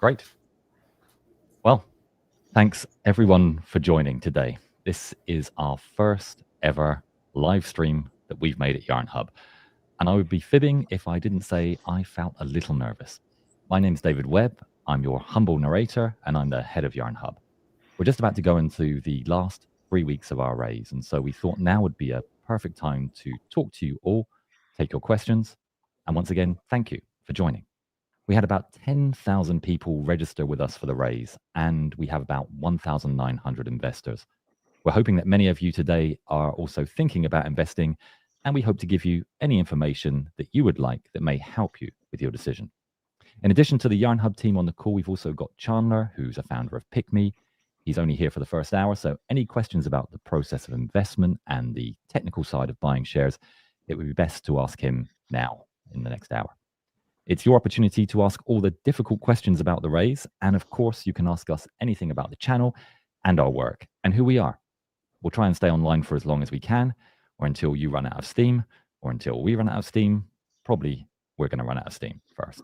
Great. Well, thanks everyone for joining today. This is our first ever live stream that we've made at Yarnhub. And I would be fibbing if I didn't say I felt a little nervous. My name's David Webb. I'm your humble narrator, and I'm the head of Yarnhub. We're just about to go into the last 3 weeks of our raise, and so we thought now would be a perfect time to talk to you all, take your questions, and once again, thank you for joining. We had about 10,000 people register with us for the raise, and we have about 1,900 investors. We're hoping that many of you today are also thinking about investing, and we hope to give you any information that you would like that may help you with your decision. In addition to the Yarnhub team on the call, we've also got Chandler, who's a founder of Picmii. He's only here for the first hour, so any questions about the process of investment and the technical side of buying shares, it would be best to ask him now in the next hour. It's your opportunity to ask all the difficult questions about the raise, and of course, you can ask us anything about the channel and our work and who we are. We'll try and stay online for as long as we can, or until you run out of steam, or until we run out of steam. Probably we're going to run out of steam first.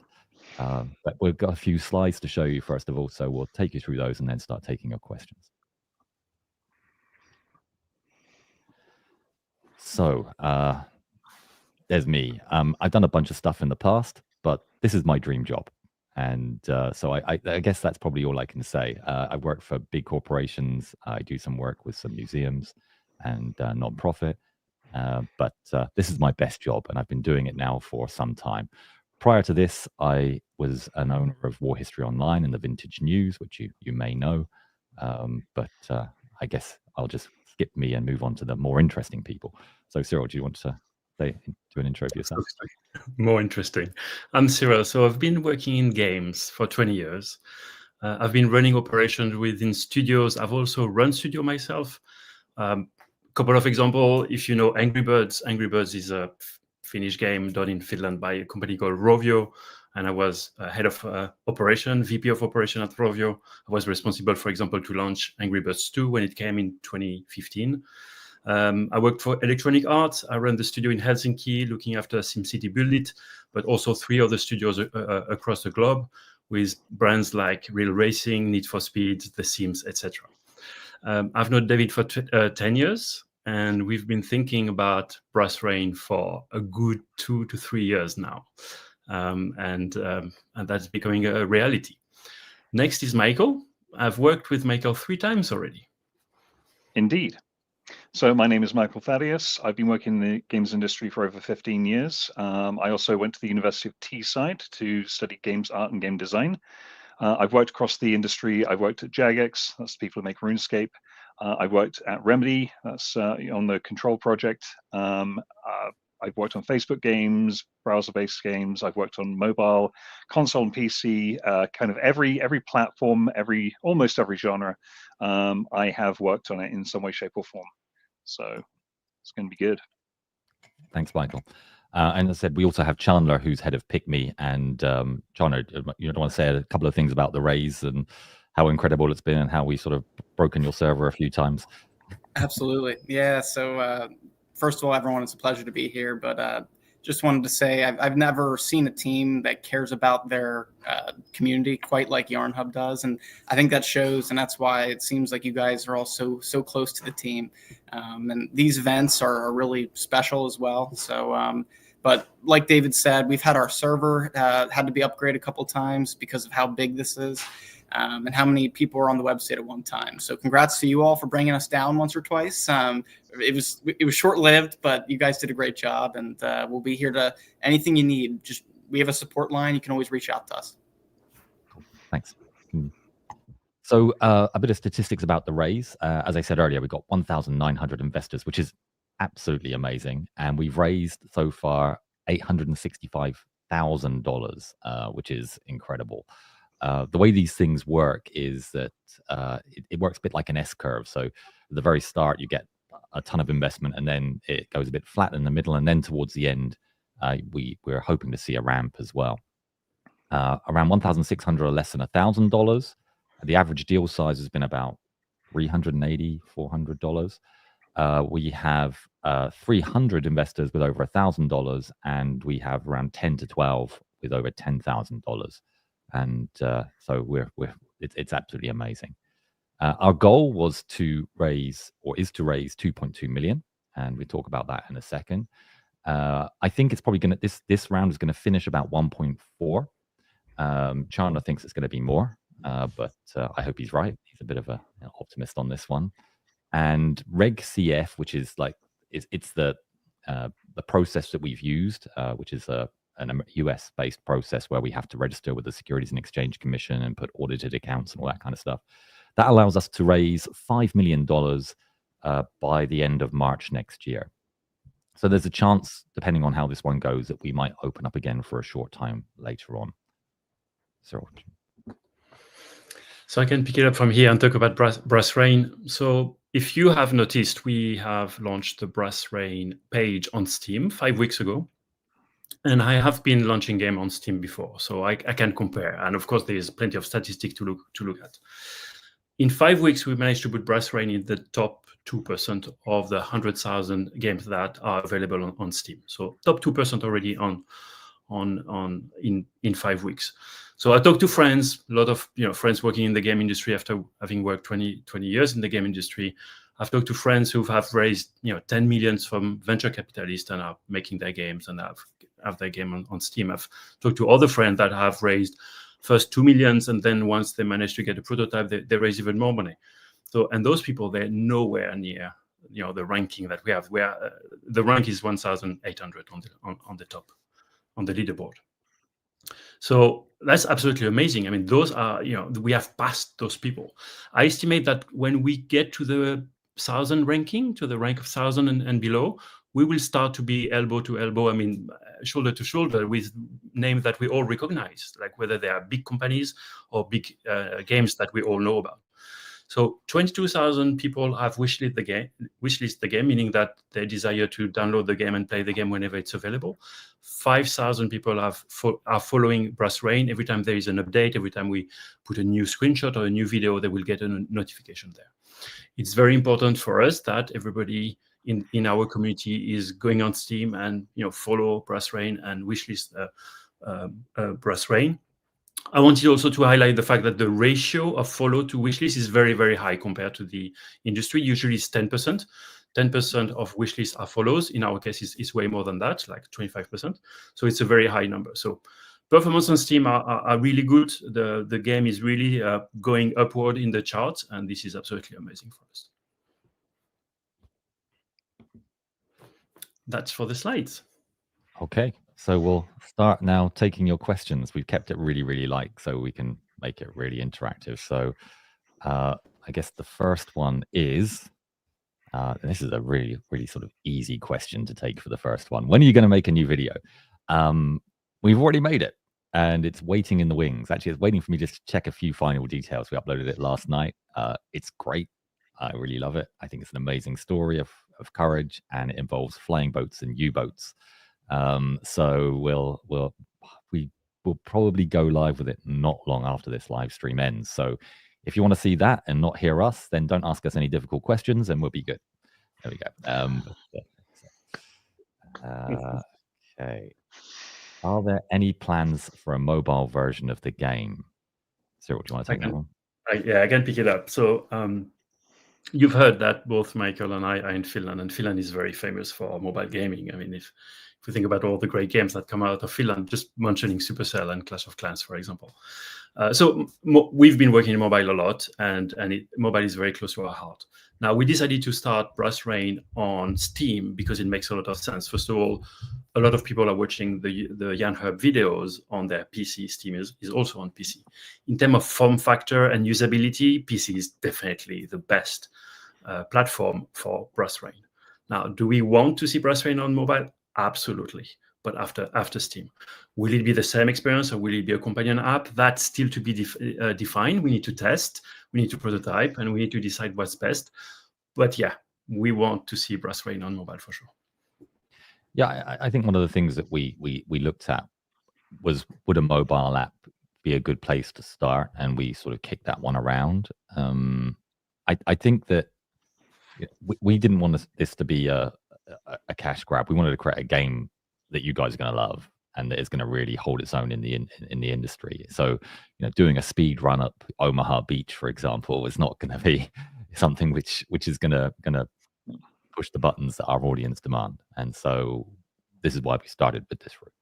But we've got a few slides to show you first of all, so we'll take you through those and then start taking your questions. So there's me. I've done a bunch of stuff in the past, but this is my dream job. And so I guess that's probably all I can say. I work for big corporations. I do some work with some museums and non-profit. But this is my best job, and I've been doing it now for some time. Prior to this, I was an owner of War History Online and the Vintage News, which you may know. But I guess I'll just skip me and move on to the more interesting people. So Cyril, do you want to do an intro for yourself? More interesting. I'm Cyril. So I've been working in games for 20 years. I've been running operations within studios. I've also run studio myself. Couple of examples, if you know Angry Birds. Angry Birds is a Finnish game done in Finland by a company called Rovio. And I was head of operation, VP of operation at Rovio. I was responsible, for example, to launch Angry Birds 2 when it came in 2015. I worked for Electronic Arts. I ran the studio in Helsinki, looking after SimCity Build It, but also 3 other studios across the globe with brands like Real Racing, Need for Speed, The Sims, etc. I've known David for 10 years, and we've been thinking about Brass Rain for a good 2 to 3 years now. And that's becoming a reality. Next is Michael. I've worked with Michael 3 times already. Indeed. So my name is Michael Thaddeus. I've been working in the games industry for over 15 years. I also went to the University of Teesside to study games art and game design. I've worked across the industry. I've worked at Jagex, that's the people who make RuneScape. I've worked at Remedy, that's on the Control project. I've worked on Facebook games, browser-based games. I've worked on mobile, console, and PC. Kind of every platform, almost every genre. I have worked on it in some way, shape, or form. So it's going to be good. Thanks, Michael. And as I said, we also have Chandler, who's head of Picmii. And Chandler, you want to say a couple of things about the raise and how incredible it's been and how we sort of broken your server a few times? Absolutely. Yeah. So first of all, everyone, it's a pleasure to be here. But just wanted to say I've never seen a team that cares about their community quite like Yarnhub does. And I think that shows. And that's why it seems like you guys are all so close to the team. And these events are really special as well. So but like David said, we've had our server had to be upgraded a couple of times because of how big this is. And how many people were on the website at one time. So congrats to you all for bringing us down once or twice. It was short-lived, but you guys did a great job, and we'll be here to anything you need. Just we have a support line. You can always reach out to us. Cool. Thanks. So a bit of statistics about the raise. As I said earlier, we've got 1,900 investors, which is absolutely amazing. And we've raised so far $865,000, which is incredible. The way these things work is that it works a bit like an S-curve. So at the very start, you get a ton of investment, and then it goes a bit flat in the middle, and then towards the end, we're hoping to see a ramp as well. Around 1,600 or less than $1,000. The average deal size has been about $380, $400. We have 300 investors with over $1,000, and we have around 10 to 12 with over $10,000. and so it's absolutely amazing. Our goal was to raise, or is to raise, 2.2 million, and we'll talk about that in a second. I think it's probably going to this round is going to finish about 1.4. Chandler thinks it's going to be more, but I hope he's right. He's a bit of an optimist on this one. And Reg CF, which is like it's the process that we've used, which is a US-based process where we have to register with the Securities and Exchange Commission and put audited accounts and all that kind of stuff. That allows us to raise $5 million by the end of March next year. So there's a chance, depending on how this one goes, that we might open up again for a short time later on. Cyril. So I can pick it up from here and talk about Brass Rain. So if you have noticed, we have launched the Brass Rain page on Steam 5 weeks ago. And I have been launching game on Steam before, so I can compare. And of course, there's plenty of statistics to look at. In 5 weeks, we managed to put Brass Rain in the top 2% of the 100,000 games that are available on Steam. So top 2% already in 5 weeks. So I talked to friends, a lot of friends working in the game industry after having worked 20 years in the game industry. I've talked to friends who have raised 10 millions from venture capitalists and are making their games and have their game on Steam. I've talked to other friends that have raised first 2 millions, and then once they manage to get a prototype, they raise even more money. So, and those people, they're nowhere near the ranking that we have. Where the rank is 1,800 on the top, on the leaderboard. So that's absolutely amazing. I mean, those are we have passed those people. I estimate that when we get to the 1,000 ranking, to the rank of 1,000 and below, we will start to be elbow to elbow, shoulder to shoulder with names that we all recognize, like whether they are big companies or big games that we all know about. So 22,000 people have wishlist the game, meaning that they desire to download the game and play the game whenever it's available. 5,000 people are following Brass Rain. Every time there is an update, every time we put a new screenshot or a new video, they will get a notification there. It's very important for us that everybody in our community is going on Steam and follow Brass Rain and wishlist Brass Rain. I wanted also to highlight the fact that the ratio of follow to wishlist is very, very high compared to the industry. Usually it's 10%. 10% of wishlist are follows. In our case, it's way more than that, like 25%. So it's a very high number. So performance on Steam are really good. The game is really going upward in the charts, and this is absolutely amazing for us. That's for the slides. Okay, so we'll start now taking your questions. We've kept it really, really light so we can make it really interactive. So I guess the first one is, this is a really, really sort of easy question to take for the first one. When are you going to make a new video? We've already made it, and it's waiting in the wings. Actually, it's waiting for me just to check a few final details. We uploaded it last night. It's great. I really love it. I think it's an amazing story of courage, and it involves flying boats and U-boats. So we'll probably go live with it not long after this live stream ends. So if you want to see that and not hear us, then don't ask us any difficult questions, and we'll be good. There we go. Okay. Are there any plans for a mobile version of the game? Cyril, do you want to take that one? I can pick it up. So you've heard that both Michael and I are in Finland, and Finland is very famous for mobile gaming. I mean, if we think about all the great games that come out of Finland, just mentioning Supercell and Clash of Clans, for example. So we've been working in mobile a lot, and mobile is very close to our heart. Now, we decided to start Brass Rain on Steam because it makes a lot of sense. First of all, a lot of people are watching the Yarnhub videos on their PC. Steam is also on PC. In terms of form factor and usability, PC is definitely the best platform for Brass Rain. Now, do we want to see Brass Rain on mobile? Absolutely. But after Steam, will it be the same experience, or will it be a companion app? That's still to be defined. We need to test, we need to prototype, and we need to decide what's best. But yeah, we want to see Brass Rain on mobile for sure. Yeah, I think one of the things that we looked at was, would a mobile app be a good place to start? And we sort of kicked that one around. I think that we didn't want this to be a cash grab. We wanted to create a game that you guys are going to love. and that is going to really hold its own in the industry. So, doing a speed run up Omaha Beach, for example, is not going to be something which is going to push the buttons that our audience demand. And so this is why we started with this route.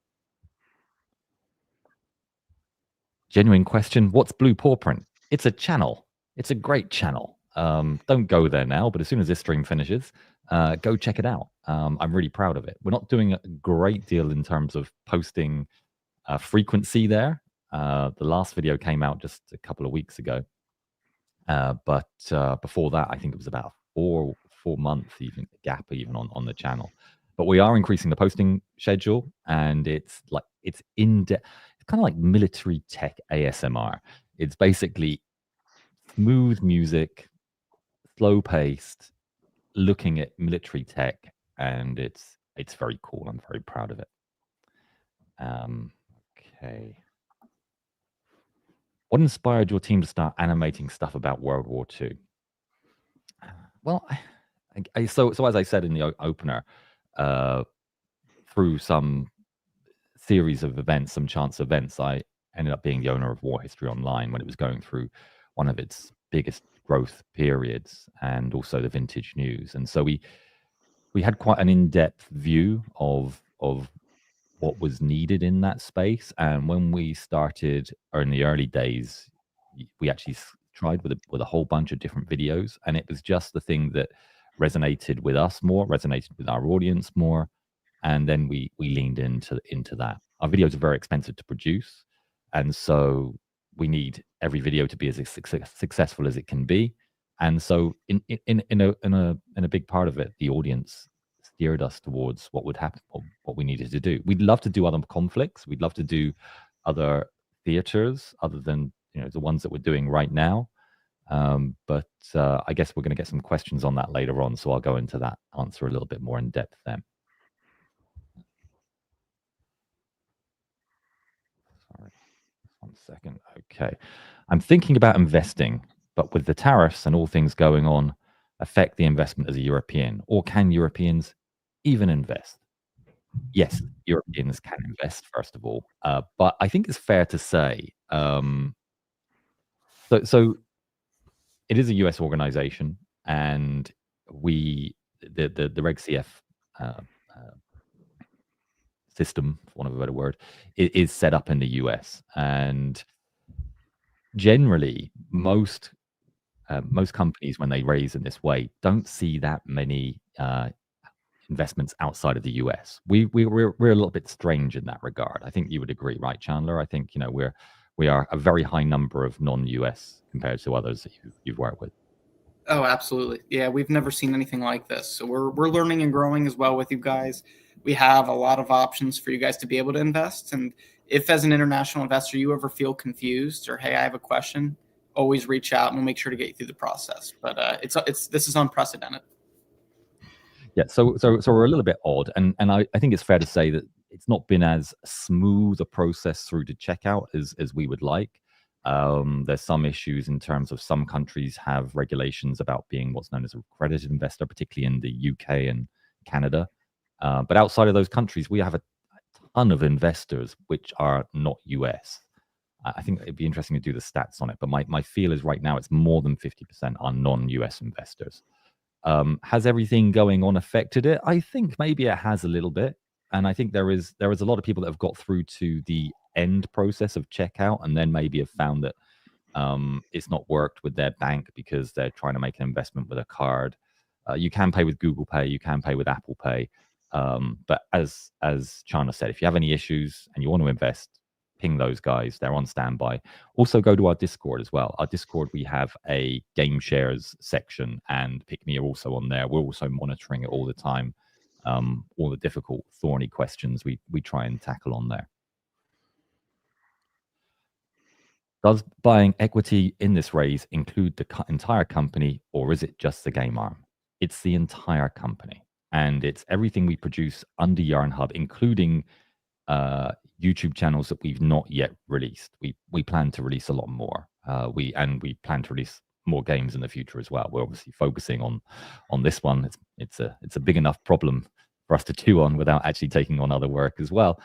Genuine question: what's Blue Paw Print? It's a channel. It's a great channel. Don't go there now, but as soon as this stream finishes, go check it out. I'm really proud of it. We're not doing a great deal in terms of posting frequency there. The last video came out just a couple of weeks ago, but before that, I think it was about four-month even gap even on the channel. But we are increasing the posting schedule, and it's in-depth. It's kind of like military tech ASMR. It's basically smooth music, slow paced, looking at military tech, and it's very cool. I'm very proud of it. Okay. What inspired your team to start animating stuff about World War II? Well, so as I said in the opener, through some series of events, some chance events, I ended up being the owner of War History Online when it was going through one of its biggest growth periods, and also the vintage news. And so we had quite an in-depth view of what was needed in that space. And when we started, or in the early days, we actually tried with a whole bunch of different videos, and it was just the thing that resonated with us more, resonated with our audience more, and then we leaned into that. Our videos are very expensive to produce, and so we need every video to be as successful as it can be. And so in a big part of it, the audience steered us towards what would happen, what we needed to do. We'd love to do other conflicts. We'd love to do other theaters other than the ones that we're doing right now. But I guess we're going to get some questions on that later on, so I'll go into that answer a little bit more in depth then. Sorry, 1 second. Okay. I'm thinking about investing, but with the tariffs and all things going on, affect the investment as a European, or can Europeans even invest? Yes, Europeans can invest, first of all, but I think it's fair to say, so it is a US organization, and the Reg CF system, for want of a better word, is set up in the US, and generally most companies, when they raise in this way, don't see that many investments outside of the US. We're a little bit strange in that regard. I think you would agree, right, Chandler? I think we are a very high number of non-US compared to others that you've worked with. Oh, absolutely. Yeah, we've never seen anything like this. So we're learning and growing as well with you guys. We have a lot of options for you guys to be able to invest. And if as an international investor you ever feel confused or, hey, I have a question, always reach out and we'll make sure to get you through the process. But this is unprecedented. Yeah, so we're a little bit odd, and I think it's fair to say that it's not been as smooth a process through to checkout as we would like. There's some issues in terms of some countries have regulations about being what's known as a accredited investor, particularly in the UK and Canada. But outside of those countries, we have a ton of investors which are not US. I think it'd be interesting to do the stats on it, but my feel is right now it's more than 50% are non-US investors. Has everything going on affected it? I think maybe it has a little bit. And I think there is a lot of people that have got through to the end process of checkout and then maybe have found that it's not worked with their bank because they're trying to make an investment with a card. You can pay with Google Pay, you can pay with Apple Pay. But as Chana said, if you have any issues and you want to invest, ping those guys. They're on standby. Also, go to our Discord as well. Our Discord, we have a game shares section, and Picmii are also on there. We're also monitoring it all the time. All the difficult, thorny questions we try and tackle on there. Does buying equity in this raise include the entire company, or is it just the game arm? It's the entire company, and it's everything we produce under Yarnhub, including YouTube channels that we've not yet released. We plan to release a lot more. We plan to release more games in the future as well. We're obviously focusing on this one. It's a big enough problem for us to chew on without actually taking on other work as well.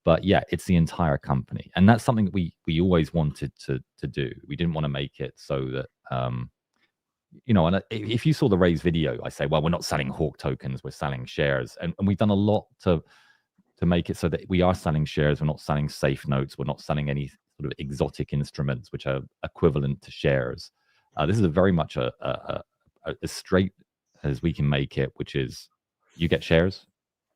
But yeah, it's the entire company, and that's something that we always wanted to do. We didn't want to make it so that and if you saw the Raise video, I say, well, we're not selling Hawk tokens, we're selling shares, and we've done a lot to make it so that we are selling shares. We're not selling safe notes. We're not selling any sort of exotic instruments which are equivalent to shares. This is very much as straight as we can make it, which is you get shares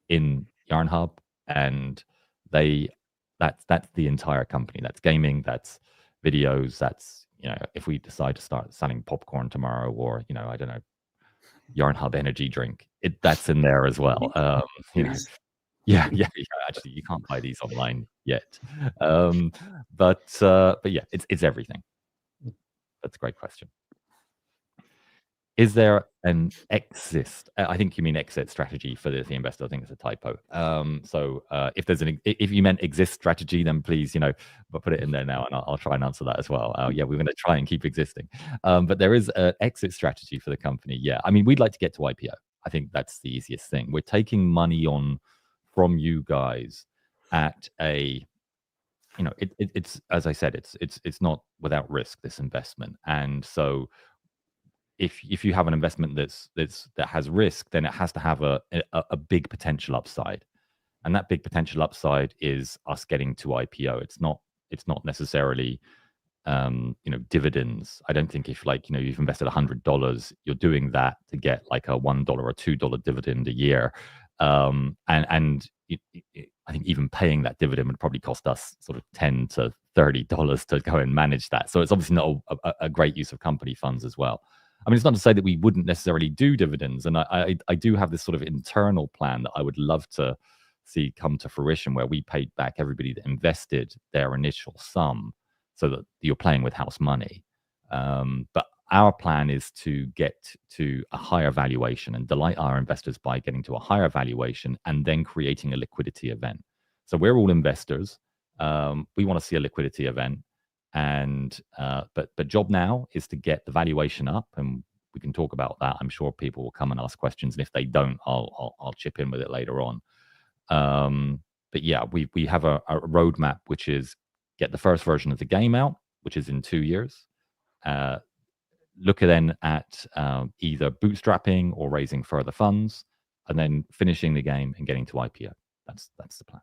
in Yarnhub, and that's the entire company. That's gaming, that's videos, that's if we decide to start selling popcorn tomorrow, or I don't know, Yarnhub energy drink, that's in there as well. Yeah. Actually, you can't buy these online yet, but yeah, it's everything. That's a great question. Is there an exit? I think you mean exit strategy for the investor. I think it's a typo. So if you meant exist strategy, then please, but put it in there now, and I'll try and answer that as well. Yeah, we're going to try and keep existing, but there is an exit strategy for the company. Yeah, I mean, we'd like to get to IPO. I think that's the easiest thing. We're taking money on from you guys at a, it's as I said, it's not without risk, this investment, and so if you have an investment that has risk, then it has to have a big potential upside, and that big potential upside is us getting to IPO. It's not necessarily dividends. I don't think if you've invested $100, you're doing that to get like a $1 or $2 dividend a year, and I think even paying that dividend would probably cost us sort of $10 to $30 to go and manage that. So it's obviously not a great use of company funds as well. I mean, it's not to say that we wouldn't necessarily do dividends, and I do have this sort of internal plan that I would love to see come to fruition, where we paid back everybody that invested their initial sum, so that you're playing with house money. But our plan is to get to a higher valuation and delight our investors by getting to a higher valuation and then creating a liquidity event. So we're all investors. We want to see a liquidity event. And but job now is to get the valuation up, and we can talk about that. I'm sure people will come and ask questions, and if they don't, I'll chip in with it later on. But yeah, we have a roadmap, which is get the first version of the game out, which is in 2 years. Look then at either bootstrapping or raising further funds, and then finishing the game and getting to IPO. That's the plan.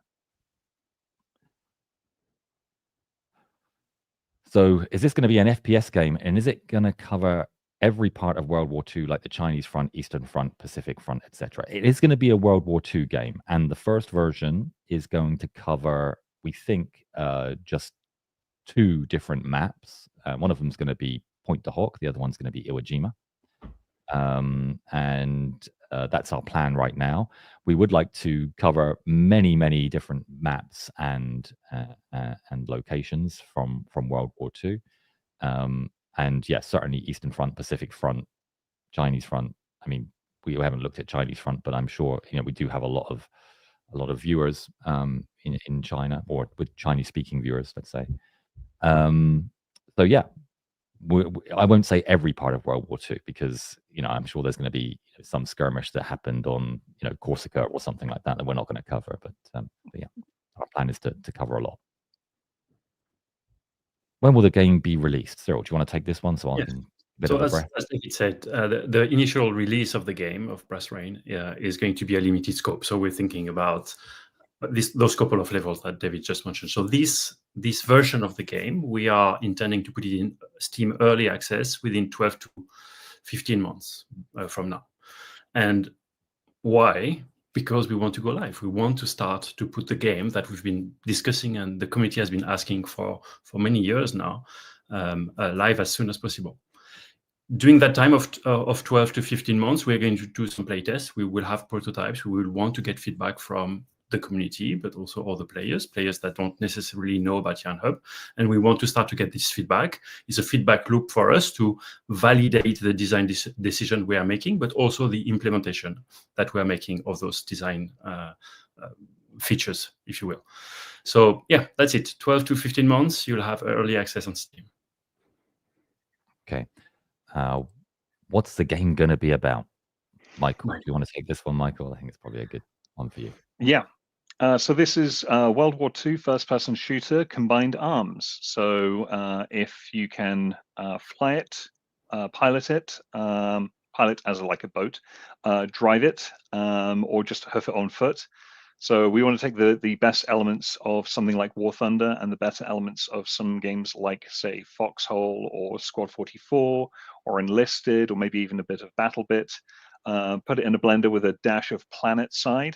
So is this going to be an FPS game, and is it going to cover every part of World War II, like the Chinese front, Eastern front, Pacific front, etc.? It is going to be a World War II game, and the first version is going to cover, we think, just 2 different maps. One of them is going to be Point de Hoc, the other one's going to be Iwo Jima. And that's our plan right now. We would like to cover many different maps and locations from World War II. And yes, certainly Eastern Front, Pacific Front, Chinese Front. I mean, we haven't looked at Chinese Front, but I'm sure we do have a lot of viewers in China, or with Chinese-speaking viewers, let's say. So yeah. I won't say every part of World War II, because I'm sure there's going to be some skirmish that happened on Corsica or something like that we're not going to cover. But yeah, our plan is to cover a lot. When will the game be released? Cyril, do you want to take this one so I can So as David said, the initial release of the game of Brass Rain is going to be a limited scope. So we're thinking about those couple of levels that David just mentioned. So this version of the game, we are intending to put it in Steam Early Access within 12 to 15 months from now. And why? Because we want to go live. We want to start to put the game that we've been discussing and the community has been asking for many years now, live as soon as possible. During that time of 12 to 15 months, we're going to do some playtests. We will have prototypes. We will want to get feedback from the community, but also all the players that don't necessarily know about Yarnhub. And we want to start to get this feedback. It's a feedback loop for us to validate the design decision we are making, but also the implementation that we are making of those design features, if you will. So yeah, that's it. 12 to 15 months, you'll have early access on Steam. Okay. What's the game going to be about? Michael, do you want to take this one, Michael? I think it's probably a good one for you. Yeah. So this is World War II first-person shooter combined arms. So if you can fly it, pilot it, pilot as like a boat, drive it, or just hoof it on foot. So we want to take the best elements of something like War Thunder and the better elements of some games like, say, Foxhole or Squad 44 or Enlisted, or maybe even a bit of BattleBit. Put it in a blender with a dash of PlanetSide.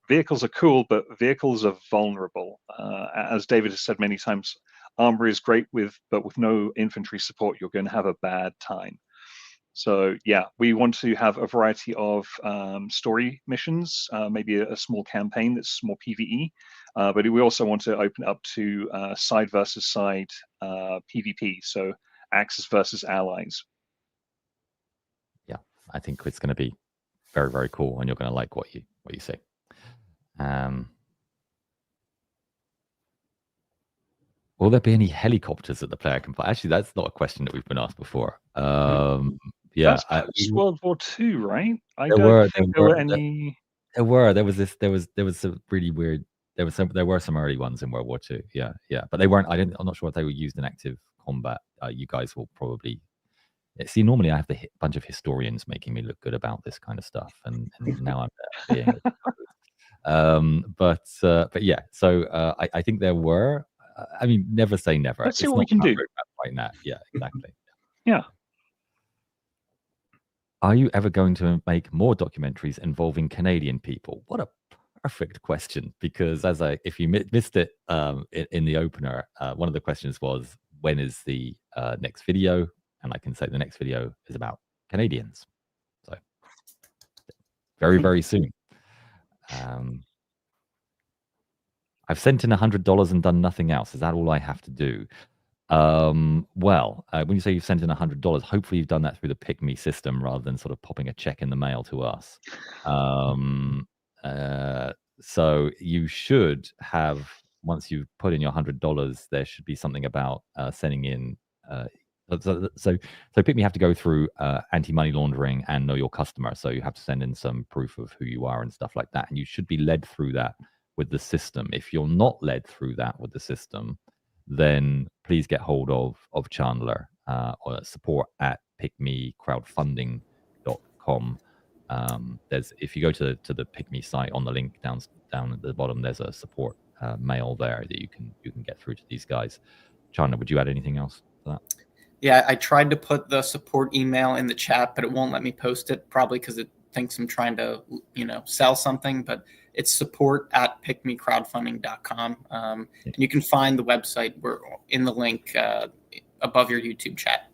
Vehicles are cool, but vehicles are vulnerable. As David has said many times, armory is great but with no infantry support, you're going to have a bad time. So yeah, we want to have a variety of story missions, maybe a small campaign that's more PvE, but we also want to open up to side versus side PvP, so Axis versus allies. Yeah, I think it's going to be very, very cool, and you're going to like what you see. Will there be any helicopters that the player can fly? Actually, that's not a question that we've been asked before. Yeah, that's World War II, right? I there don't think there were any. There was some really weird. There were some early ones in World War II. Yeah, but they weren't. I'm not sure if they were used in active combat. You guys will probably see. Normally, I have a bunch of historians making me look good about this kind of stuff, and now I'm being. But yeah. So I think there were. I mean, never say never. Let's see what we can do right now. Yeah, exactly. Yeah. Are you ever going to make more documentaries involving Canadian people? What a perfect question, because if you missed it in the opener, one of the questions was, when is the next video? And I can say the next video is about Canadians. So very, very soon. I've sent in $100 and done nothing else. Is that all I have to do? Well, when you say you've sent in $100, hopefully you've done that through the Picmii system rather than sort of popping a check in the mail to us. So you should have, once you've put in your $100, there should be something about sending in. So Picmii have to go through anti-money laundering and know your customer. So you have to send in some proof of who you are and stuff like that. And you should be led through that with the system. If you're not led through that with the system, then please get hold of Chandler or support at picmiicrowdfunding.com. If you go to the Picmii site, on the link down at the bottom, there's a support mail there that you can get through to these guys. Chandler, would you add anything else to that? Yeah, I tried to put the support email in the chat, but it won't let me post it, probably because it thinks I'm trying to, sell something. But it's support at picmiicrowdfunding.com. And you can find the website in the link above your YouTube chat.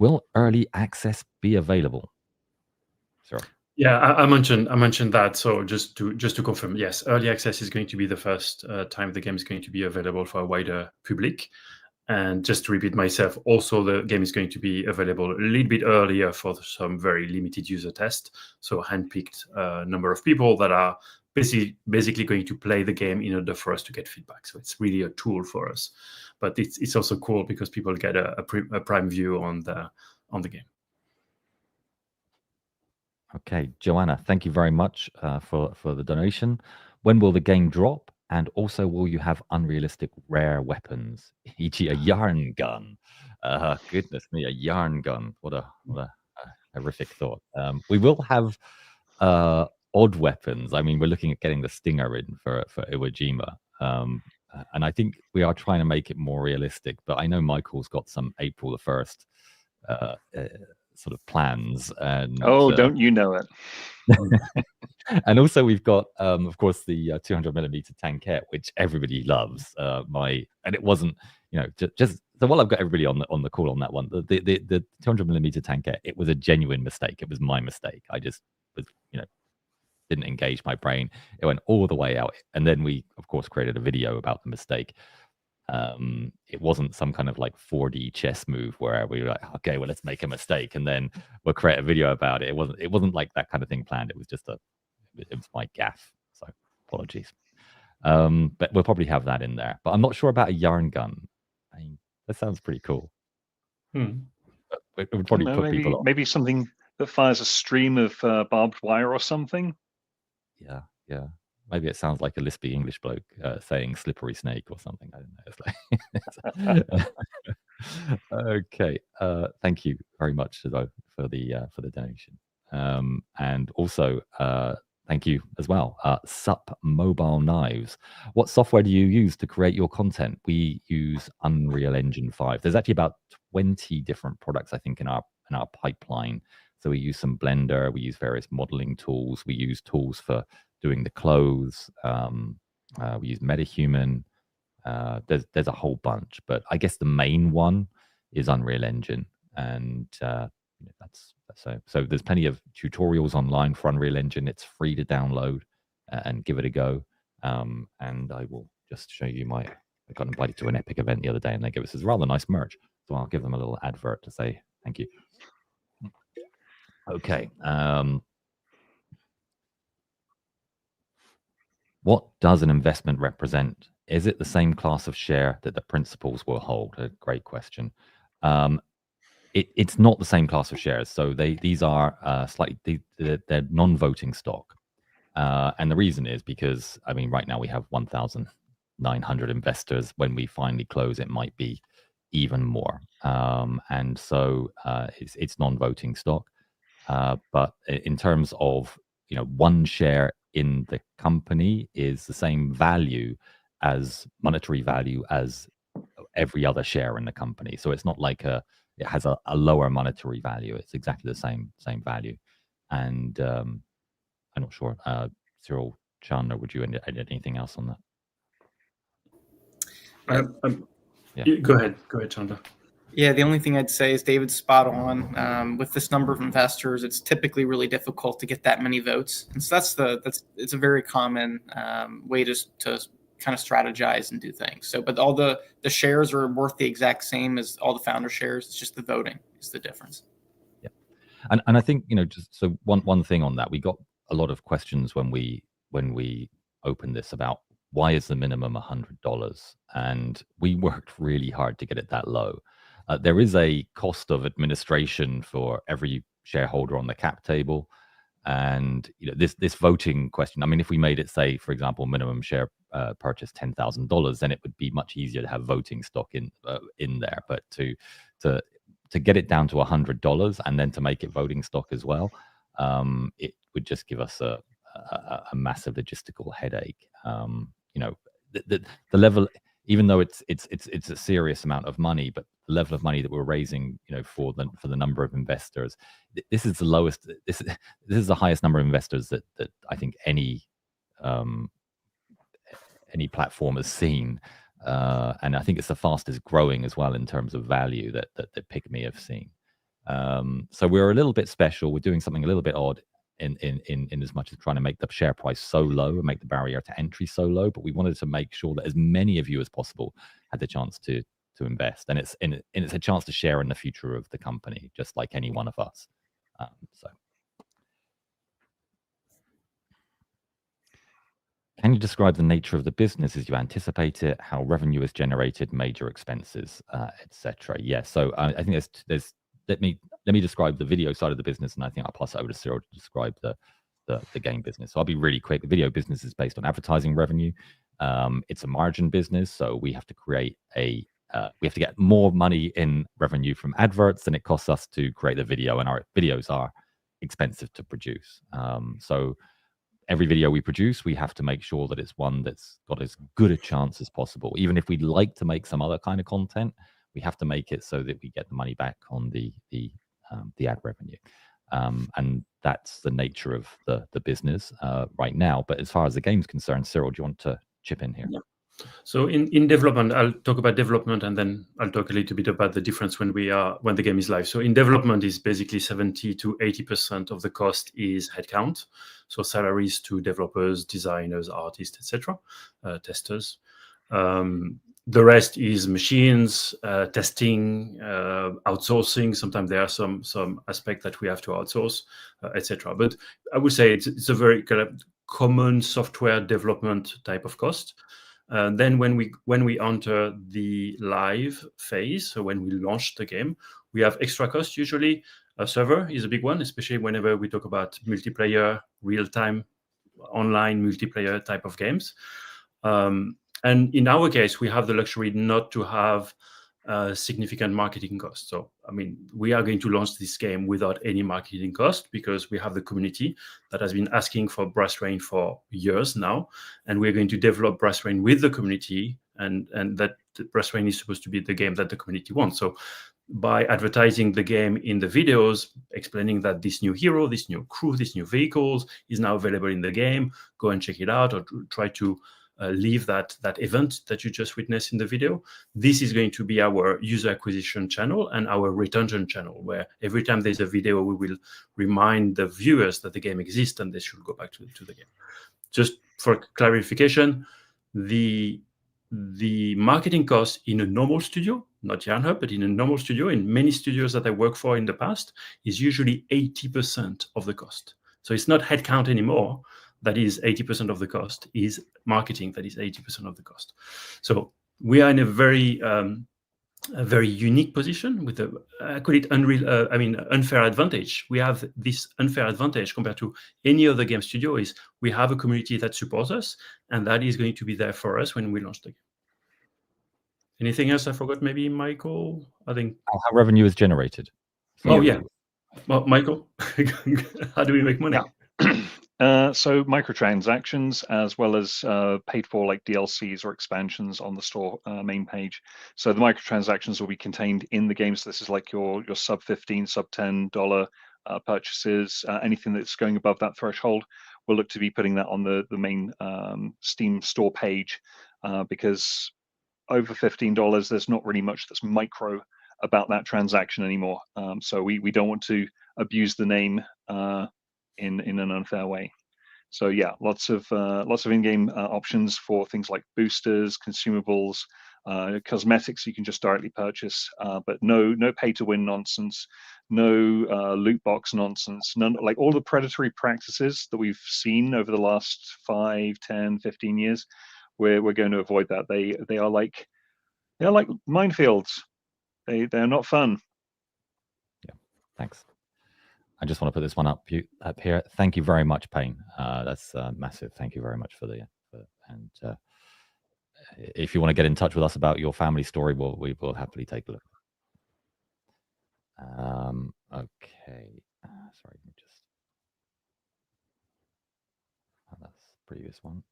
Will early access be available? Sure. Yeah, I mentioned that. So just to confirm, yes, early access is going to be the first time the game is going to be available for a wider public. And just to repeat myself, also the game is going to be available a little bit earlier for some very limited user test. So handpicked number of people that are basically going to play the game in order for us to get feedback. So it's really a tool for us. But it's also cool because people get a prime view on the game. Okay, Joanna, thank you very much for the donation. When will the game drop? And also, will you have unrealistic rare weapons, e.g. a yarn gun? Goodness me, a yarn gun. What a horrific thought. We will have odd weapons. I mean, we're looking at getting the Stinger in for Iwo Jima. And I think we are trying to make it more realistic. But I know Michael's got some April the 1st sort of plans. And don't you know it? And also we've got, of course, the 200mm tankette, which everybody loves. And it wasn't, just so while I've got everybody on the call on that one, the 200mm tankette, it was a genuine mistake. It was my mistake. I just was, didn't engage my brain. It went all the way out, and then we, of course, created a video about the mistake. It wasn't some kind of like 4D chess move where we were like, okay, well, let's make a mistake and then we'll create a video about it. It wasn't like that kind of thing planned. It was just it was my gaffe. So apologies. But we'll probably have that in there. But I'm not sure about a yarn gun. I mean, that sounds pretty cool. It would probably put people off. Maybe something that fires a stream of barbed wire or something. Yeah, yeah. Maybe it sounds like a lispy English bloke saying slippery snake or something. I don't know. It's like okay. Thank you very much though for the donation. And also thank you as well. Sup Mobile Knives. What software do you use to create your content? We use Unreal Engine 5. There's actually about 20 different products, I think, in our pipeline. So we use some Blender, we use various modeling tools, we use tools for doing the clothes, we use MetaHuman. There's a whole bunch, but I guess the main one is Unreal Engine, and that's so. There's plenty of tutorials online for Unreal Engine. It's free to download and give it a go. And I will just show you I got invited to an Epic event the other day, and they gave us this rather nice merch. So I'll give them a little advert to say thank you. Okay. What does an investment represent? Is it the same class of share that the principals will hold? A great question. It's not the same class of shares. So these are slightly they're non-voting stock, and the reason is because I mean right now we have 1,900 investors. When we finally close, it might be even more, and so it's non-voting stock. But in terms of one share in the company is the same value as monetary value as every other share in the company. So it's not like it has a lower monetary value. It's exactly the same value. And I'm not sure, Cyril, Chandler, would you add anything else on that? Yeah. Go ahead, Chandler. Yeah, the only thing I'd say is David's spot on. With this number of investors, it's typically really difficult to get that many votes, and so it's a very common way to kind of strategize and do things. So, but all the shares are worth the exact same as all the founder shares. It's just the voting is the difference. Yeah, and I think just so one thing on that, we got a lot of questions when we opened this about why is the minimum $100, and we worked really hard to get it that low. There is a cost of administration for every shareholder on the cap table, and this voting question. I mean, if we made it say, for example, minimum share purchase $10,000, then it would be much easier to have voting stock in there. But to get it down to $100 and then to make it voting stock as well, it would just give us a massive logistical headache. The level, even though it's a serious amount of money, but the level of money that we're raising, for the number of investors, this is the lowest. This is the highest number of investors that I think any platform has seen, and I think it's the fastest growing as well in terms of value that Picmii have seen. So we're a little bit special. We're doing something a little bit odd in as much as trying to make the share price so low and make the barrier to entry so low, but we wanted to make sure that as many of you as possible had the chance to invest, and it's a chance to share in the future of the company, just like any one of us. So, can you describe the nature of the business as you anticipate it, how revenue is generated, major expenses, etc.? Yeah. So I think there's let me describe the video side of the business, and I think I'll pass it over to Cyril to describe the game business. So I'll be really quick. The video business is based on advertising revenue. It's a margin business, so we have to create we have to get more money in revenue from adverts than it costs us to create the video, and our videos are expensive to produce. So every video we produce, we have to make sure that it's one that's got as good a chance as possible. Even if we'd like to make some other kind of content, we have to make it so that we get the money back on the ad revenue. And that's the nature of the business right now. But as far as the game's concerned, Cyril, do you want to chip in here? Yeah. So in development, I'll talk about development, and then I'll talk a little bit about the difference when the game is live. So in development is basically 70 to 80% of the cost is headcount, so salaries to developers, designers, artists, etc., testers. The rest is machines, testing, outsourcing. Sometimes there are some aspects that we have to outsource, etc. But I would say it's a very kind of common software development type of cost. Then when we enter the live phase, so when we launch the game, we have extra costs usually. server is a big one, especially whenever we talk about multiplayer, real-time, online multiplayer type of games. And in our case, we have the luxury not to have significant marketing costs. So, I mean, we are going to launch this game without any marketing cost because we have the community that has been asking for Brass Rain for years now, and we're going to develop Brass Rain with the community, and that Brass Rain is supposed to be the game that the community wants. So, by advertising the game in the videos, explaining that this new hero, this new crew, this new vehicles is now available in the game, go and check it out, or try to leave that event that you just witnessed in the video. This is going to be our user acquisition channel and our retention channel, where every time there's a video, we will remind the viewers that the game exists and they should go back to the game. Just for clarification, the marketing cost in a normal studio, not Yarnhub, but in a normal studio, in many studios that I worked for in the past, is usually 80% of the cost. So it's not headcount anymore. That is 80% of the cost, is marketing. That is 80% of the cost. So we are in a very unique position with I call it unfair advantage. We have this unfair advantage compared to any other game studio is we have a community that supports us, and that is going to be there for us when we launch the game. Anything else I forgot? Maybe Michael? I think how revenue is generated. Oh yeah, well, Michael, how do we make money? Yeah. So microtransactions, as well as paid for like DLCs or expansions on the store main page. So the microtransactions will be contained in the game. So this is like your sub $15, sub $10 purchases. Anything that's going above that threshold, we'll look to be putting that on the main Steam store page, because over $15, there's not really much that's micro about that transaction anymore. So we don't want to abuse the name in an unfair way. So yeah, lots of in-game options for things like boosters, consumables, cosmetics you can just directly purchase, but no pay-to-win nonsense, no loot box nonsense, none, like all the predatory practices that we've seen over the last 5, 10, 15 years. We're going to avoid that. They are like minefields. They're not fun. Yeah, thanks. I just want to put this one up here. Thank you very much, Payne. That's massive. Thank you very much for and if you want to get in touch with us about your family story, we will happily take a look. Okay. Sorry, just that's the previous one.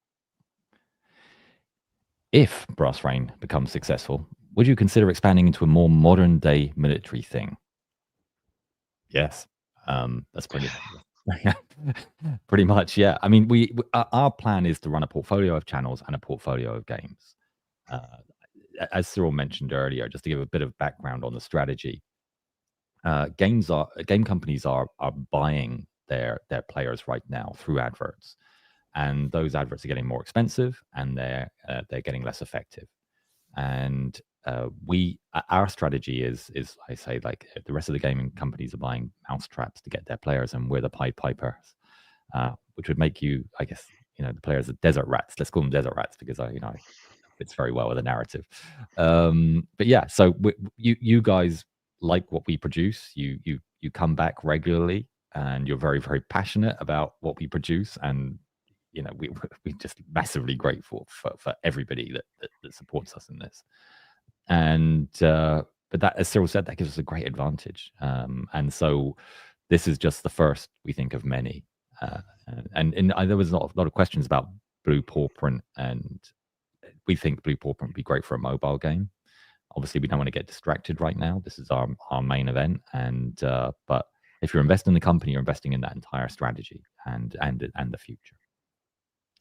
If Brass Rain becomes successful, would you consider expanding into a more modern day military thing? Yes. That's pretty much, yeah. I mean, our plan is to run a portfolio of channels and a portfolio of games. As Cyril mentioned earlier, just to give a bit of background on the strategy, game companies are buying their players right now through adverts, and those adverts are getting more expensive, and they're getting less effective. And our strategy is I say, like, the rest of the gaming companies are buying mousetraps to get their players, and we're the Pied Pipers, which would make you, I guess, the players are desert rats. Let's call them desert rats because it fits very well with the narrative. But yeah, so you guys like what we produce. You come back regularly, and you're very, very passionate about what we produce, and we're just massively grateful for everybody that supports us in this. And but that, as Cyril said, that gives us a great advantage. And so this is just the first, we think, of many. And there was a lot of questions about Blue Paw Print, and we think Blue Paw Print would be great for a mobile game. Obviously, we don't want to get distracted right now. This is our main event, and but if you're investing in the company, you're investing in that entire strategy and the future.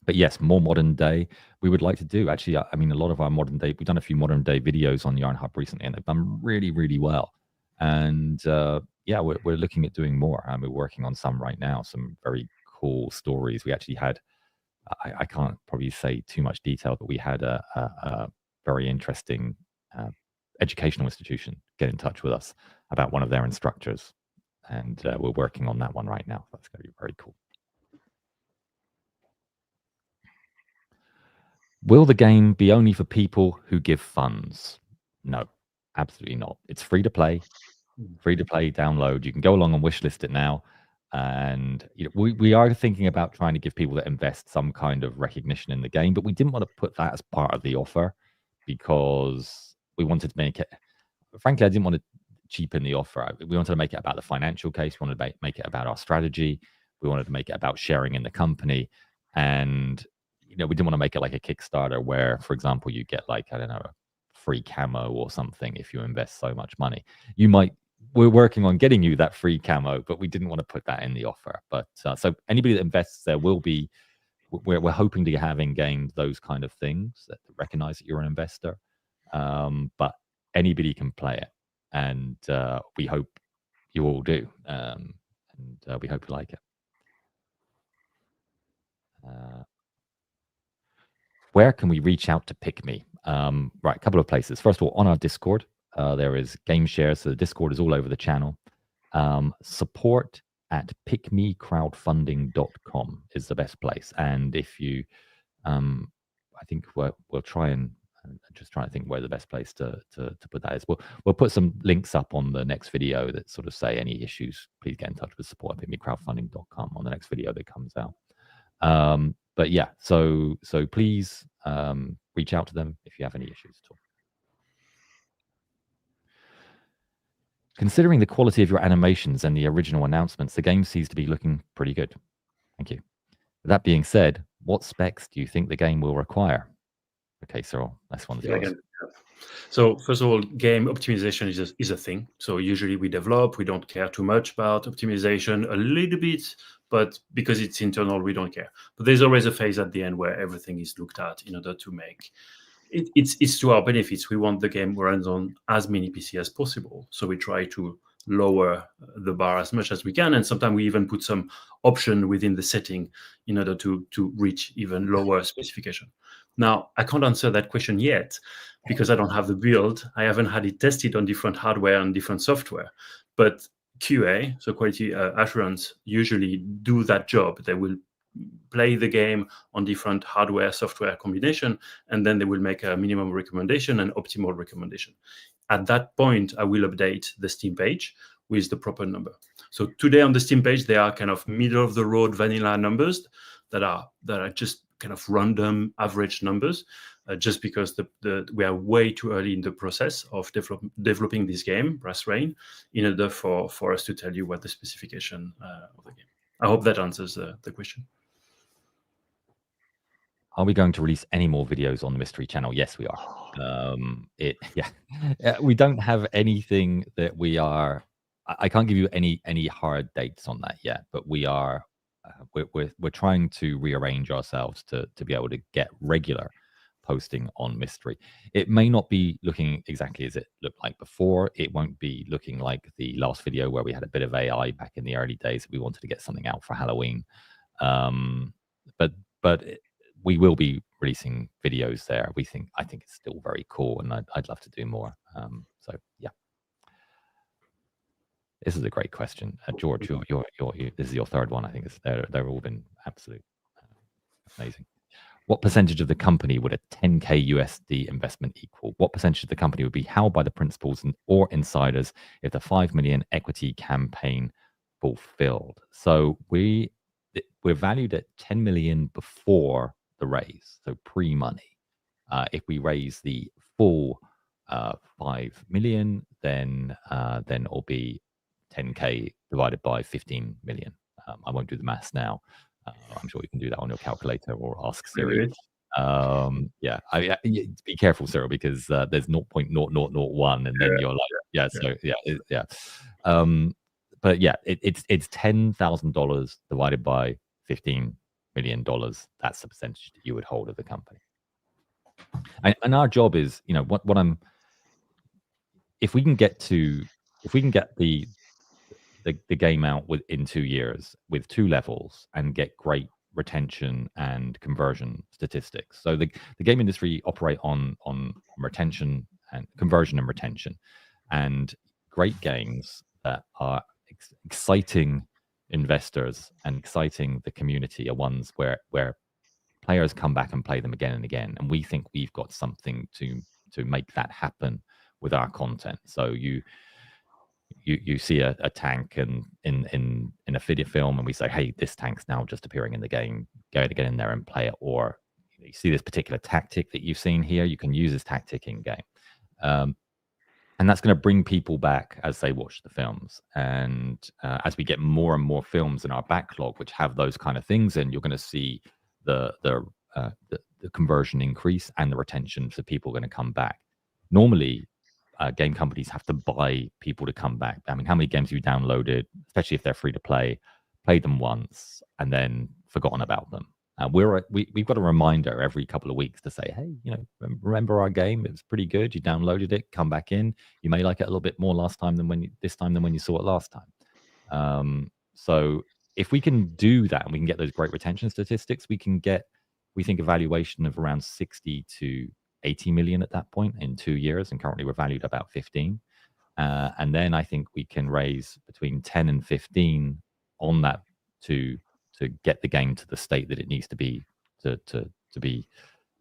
But yes, more modern day, we would like to do. Actually, I mean, a lot of our modern day, we've done a few modern day videos on Yarnhub recently, and they've done really, really well. And yeah, we're looking at doing more. And we're working on some right now, some very cool stories. We actually had, I can't probably say too much detail, but we had a very interesting educational institution get in touch with us about one of their instructors. And we're working on that one right now. That's going to be very cool. Will the game be only for people who give funds? No, absolutely not. It's free to play. free to play download. You can go along and wishlist it now. And we are thinking about trying to give people that invest some kind of recognition in the game, but we didn't want to put that as part of the offer because we wanted to make it. Frankly, I didn't want to cheapen the offer. We wanted to make it about the financial case. We wanted to make it about our strategy. We wanted to make it about sharing in the company, and we didn't want to make it like a Kickstarter where, for example, you get like, I don't know, a free camo or something if you invest so much money. We're working on getting you that free camo, but we didn't want to put that in the offer. But so anybody that invests there will be, we're hoping to have in game those kind of things that recognize that you're an investor. But anybody can play it, and we hope you all do, and we hope you like it. Where can we reach out to Picmii? Right, a couple of places. First of all, on our Discord, there is game shares, so the Discord is all over the channel. Support at picmiicrowdfunding.com is the best place. And if you, I think we'll try and just trying to think where the best place to put that is. We'll put some links up on the next video that sort of say any issues, please get in touch with support at picmiicrowdfunding.com on the next video that comes out. But yeah, so please reach out to them if you have any issues at all. Considering the quality of your animations and the original announcements, the game seems to be looking pretty good. Thank you. That being said, what specs do you think the game will require? Okay, Cyril, that's one of yours. So first of all, game optimization is a thing. So usually we develop, we don't care too much about optimization, a little bit, but because it's internal, we don't care. But there's always a phase at the end where everything is looked at in order to make it's to our benefits. We want the game runs on as many PC as possible. So we try to lower the bar as much as we can. And sometimes we even put some option within the setting in order to reach even lower specification. Now, I can't answer that question yet because I don't have the build. I haven't had it tested on different hardware and different software. But QA, so quality assurance, usually do that job. They will play the game on different hardware, software combination, and then they will make a minimum recommendation and optimal recommendation. At that point, I will update the Steam page with the proper number. So today on the Steam page, they are kind of middle of the road vanilla numbers that are just kind of random average numbers, just because we are way too early in the process of developing this game, Brass Rain, in order for us to tell you what the specification of the game. I hope that answers the question. Are we going to release any more videos on the Mystery Channel? Yes, we are. We don't have anything that we are. I can't give you any hard dates on that yet, but we are. We're trying to rearrange ourselves to be able to get regular posting on Mystery. It may not be looking exactly as it looked like before. It won't be looking like the last video where we had a bit of AI back in the early days. We wanted to get something out for Halloween, but we will be releasing videos there. I think it's still very cool, and I'd love to do more. So yeah, this is a great question, George. This is your third one. I think they've all been absolute amazing. What percentage of the company would a 10K USD investment equal? What percentage of the company would be held by the principals or insiders if the 5 million equity campaign fulfilled? So we're valued at 10 million before the raise, so pre-money. If we raise the full 5 million, then it'll be 10K divided by 15 million. I won't do the maths now. I'm sure you can do that on your calculator or ask Siri. Yeah, be careful, Cyril, because there's 0.0001, and then you're like, but yeah, it's $10,000 divided by $15 million. That's the percentage that you would hold of the company. And our job is, what I'm. If we can get the game out within 2 years with 2 levels and get great retention and conversion statistics. So the game industry operate on retention and conversion and retention, and great games that are exciting investors and exciting the community are ones where players come back and play them again and again. And we think we've got something to make that happen with our content. So you see a tank and in a video film, and we say, hey, this tank's now just appearing in the game. Go to get in there and play it. Or you see this particular tactic that you've seen here. You can use this tactic in game. And that's going to bring people back as they watch the films. And as we get more and more films in our backlog which have those kind of things in, you're going to see the conversion increase and the retention, so people are going to come back. Normally, game companies have to buy people to come back. I mean, how many games have you downloaded, especially if they're free to play, played them once, and then forgotten about them? We've got a reminder every couple of weeks to say, hey, remember our game? It was pretty good. You downloaded it. Come back in. You may like it a little bit more this time than when you saw it last time. So if we can do that and we can get those great retention statistics, we can get, we think, a valuation of around 60 to 80 million at that point in 2 years, and currently we're valued about 15. And then I think we can raise between 10 and 15 on that to get the game to the state that it needs to be to be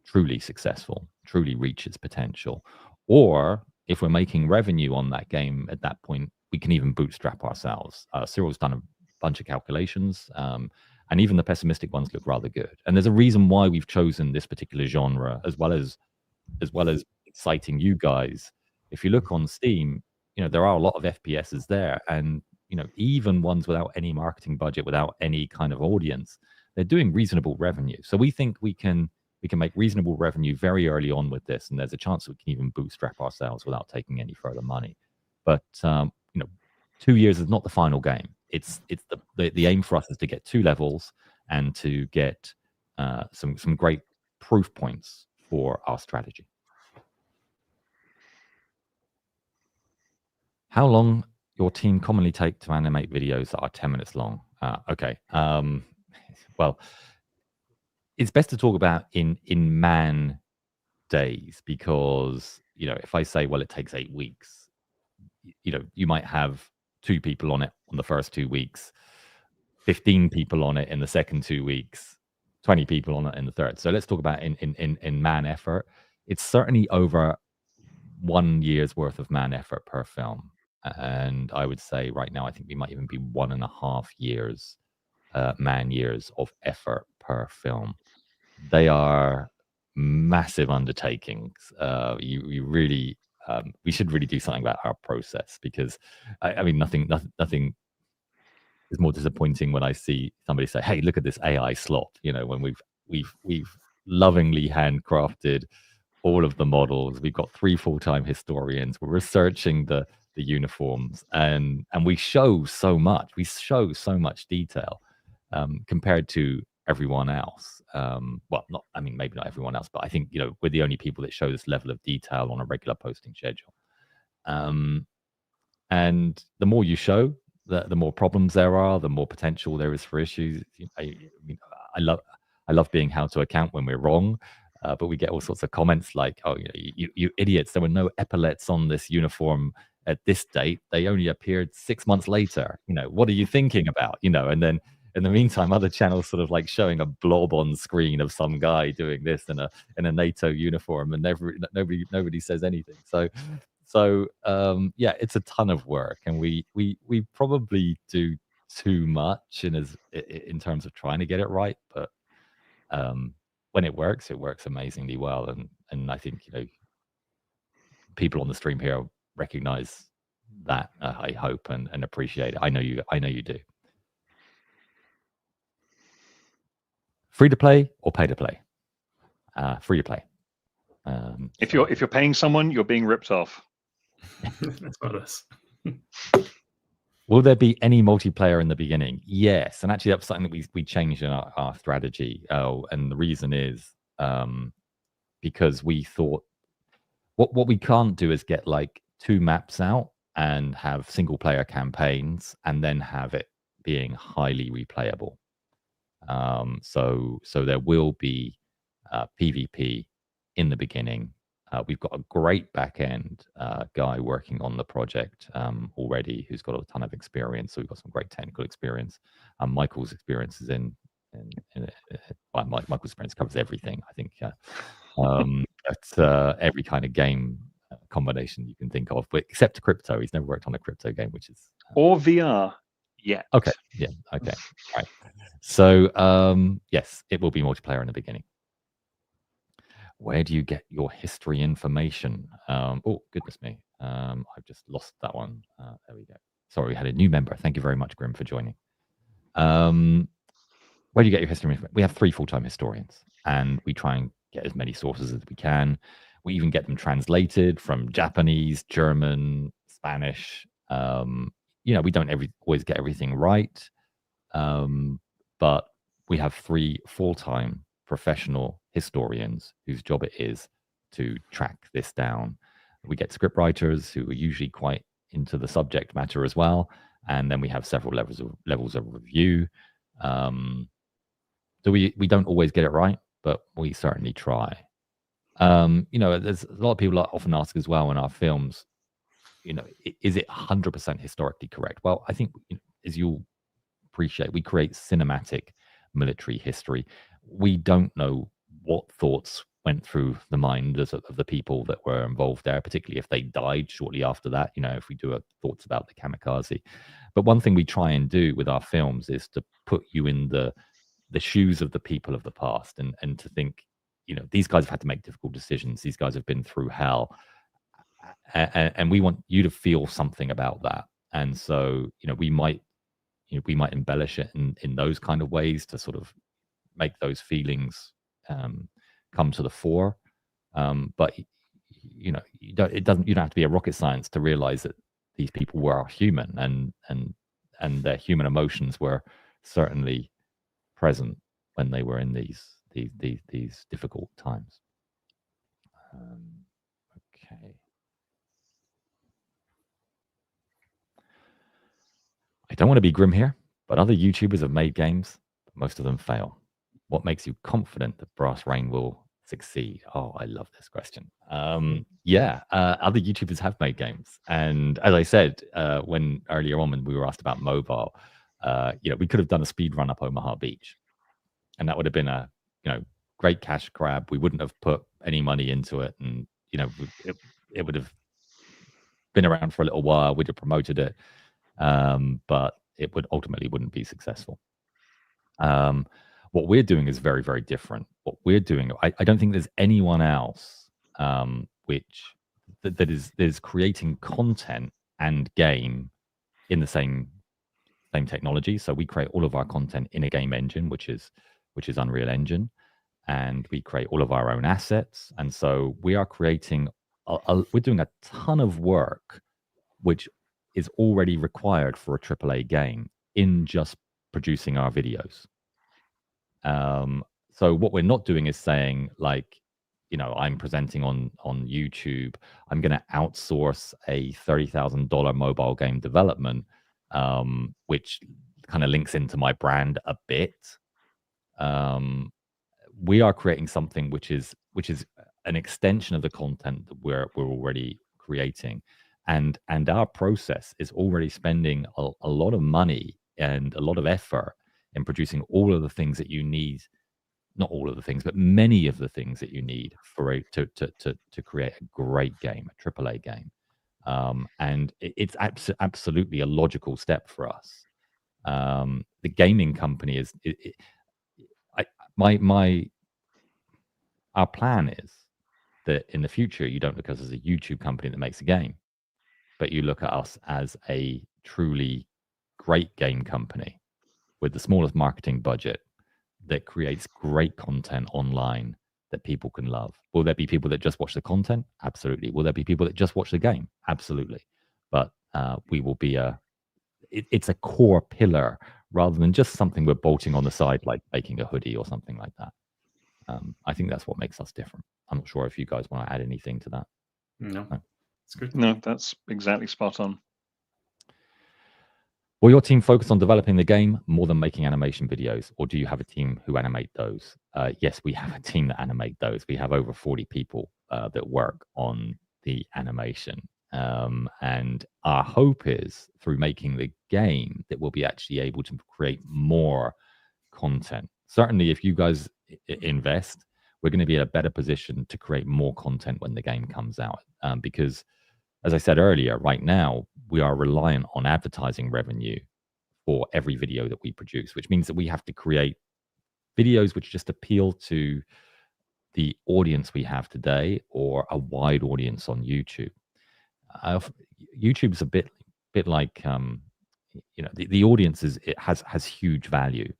truly successful, truly reach its potential. Or if we're making revenue on that game at that point, we can even bootstrap ourselves. Cyril's done a bunch of calculations, and even the pessimistic ones look rather good. And there's a reason why we've chosen this particular genre, as well as exciting you guys. If you look on Steam, there are a lot of FPSs there, and even ones without any marketing budget, without any kind of audience, they're doing reasonable revenue. So we think we can make reasonable revenue very early on with this, and there's a chance we can even bootstrap ourselves without taking any further money. But 2 years is not the final game. It's the aim for us is to get 2 levels and to get some great proof points for our strategy. How long your team commonly take to animate videos that are 10 minutes long? Okay. Well, it's best to talk about in man days, because if I say, well, it takes 8 weeks, you might have 2 people on it on the first 2 weeks, 15 people on it in the second 2 weeks, 20 people on it in the third. So let's talk about in man effort. It's certainly over 1 year's worth of man effort per film. And I would say right now, I think we might even be 1.5 years, man years of effort per film. They are massive undertakings. You really, we should really do something about our process, because I mean, nothing is more disappointing when I see somebody say, "Hey, look at this AI slot." When we've lovingly handcrafted all of the models. We've got 3 full-time historians. We're researching the uniforms, and we show so much. We show so much detail compared to everyone else. Well, maybe not everyone else, but I think we're the only people that show this level of detail on a regular posting schedule. And the more you show, the more problems there are, the more potential there is for issues. I love being held to account when we're wrong. But we get all sorts of comments like, "Oh, you idiots! There were no epaulets on this uniform at this date. They only appeared 6 months later. What are you thinking about?" And then in the meantime, other channels sort of like showing a blob on screen of some guy doing this in a NATO uniform, and nobody says anything. So yeah, it's a ton of work, and we probably do too much in terms of trying to get it right, but when it works amazingly well, and I think people on the stream here recognize that. I hope and appreciate it. I know you do. Free to play or pay to play? Free to play. If you're paying someone, you're being ripped off. That's about us. Will there be any multiplayer in the beginning? Yes, and actually that's something that we changed in our strategy. And the reason is because we thought what we can't do is get like 2 maps out and have single player campaigns and then have it being highly replayable. So there will be PvP in the beginning. We've got a great back-end guy working on the project already, who's got a ton of experience. So we've got some great technical experience. Michael's experience is Michael's experience covers everything, I think. But every kind of game combination you can think of, but except crypto. He's never worked on a crypto game, which is or VR yet. okay. Yeah. Okay. All right. So yes, it will be multiplayer in the beginning. Where do you get your history information? Oh, goodness me. I've just lost that one. There we go. Sorry, we had a new member. Thank you very much, Grim, for joining. Where do you get your history information? We have 3 full-time historians, and we try and get as many sources as we can. We even get them translated from Japanese, German, Spanish. We don't always get everything right, but we have 3 full-time professional historians whose job it is to track this down. We get script writers who are usually quite into the subject matter as well, and then we have several levels of review. So we don't always get it right, but we certainly try. There's a lot of people often ask as well in our films, is it 100% historically correct? Well, I think, as you'll appreciate, we create cinematic military history. We don't know what thoughts went through the mind of the people that were involved there, particularly if they died shortly after that, if we do thoughts about the kamikaze. But one thing we try and do with our films is to put you in the shoes of the people of the past, and to think, these guys have had to make difficult decisions. These guys have been through hell. And we want you to feel something about that. And so, we might embellish it in those kind of ways to sort of make those feelings come to the fore. But you don't have to be a rocket science to realize that these people were human, and their human emotions were certainly present when they were in these difficult times. Okay. I don't want to be grim here, but other YouTubers have made games, but most of them fail. What makes you confident that Brass Rain will succeed? Oh, I love this question. Other YouTubers have made games. And as I said, when earlier on when we were asked about mobile, we could have done a speed run up Omaha Beach. And that would have been a, great cash grab. We wouldn't have put any money into it. And, it would have been around for a little while. We'd have promoted it. But it wouldn't be successful. What we're doing is very, very different. What we're doing, I don't think there's anyone else that is creating content and game in the same technology. So we create all of our content in a game engine, which is Unreal Engine, and we create all of our own assets. And so we are creating we're doing a ton of work, which is already required for a AAA game in just producing our videos. So what we're not doing is saying, like, I'm presenting on YouTube, I'm going to outsource a $30,000 mobile game development, which kind of links into my brand a bit. We are creating something which is an extension of the content that we're already creating, and our process is already spending a lot of money and a lot of effort in producing all of the things that you need. Not all of the things, but many of the things that you need to create a great game, a AAA game. And it's absolutely a logical step for us. The gaming company is our plan is that in the future you don't look at us as a YouTube company that makes a game, but you look at us as a truly great game company with the smallest marketing budget that creates great content online that people can love. Will there be people that just watch the content? Absolutely. Will there be people that just watch the game? Absolutely. But we will be it's a core pillar rather than just something we're bolting on the side, like making a hoodie or something like that. I think that's what makes us different. I'm not sure if you guys want to add anything to that. No, it's good. No, that's exactly spot on. Will your team focus on developing the game more than making animation videos, or do you have a team who animate those? Yes, we have a team that animate those. We have over 40 people that work on the animation. And our hope is through making the game that we'll be actually able to create more content. Certainly, if you guys invest, we're going to be in a better position to create more content when the game comes out. Because, as I said earlier, right now we are reliant on advertising revenue for every video that we produce, which means that we have to create videos which just appeal to the audience we have today or a wide audience on YouTube. YouTube's a bit like the audience has huge value,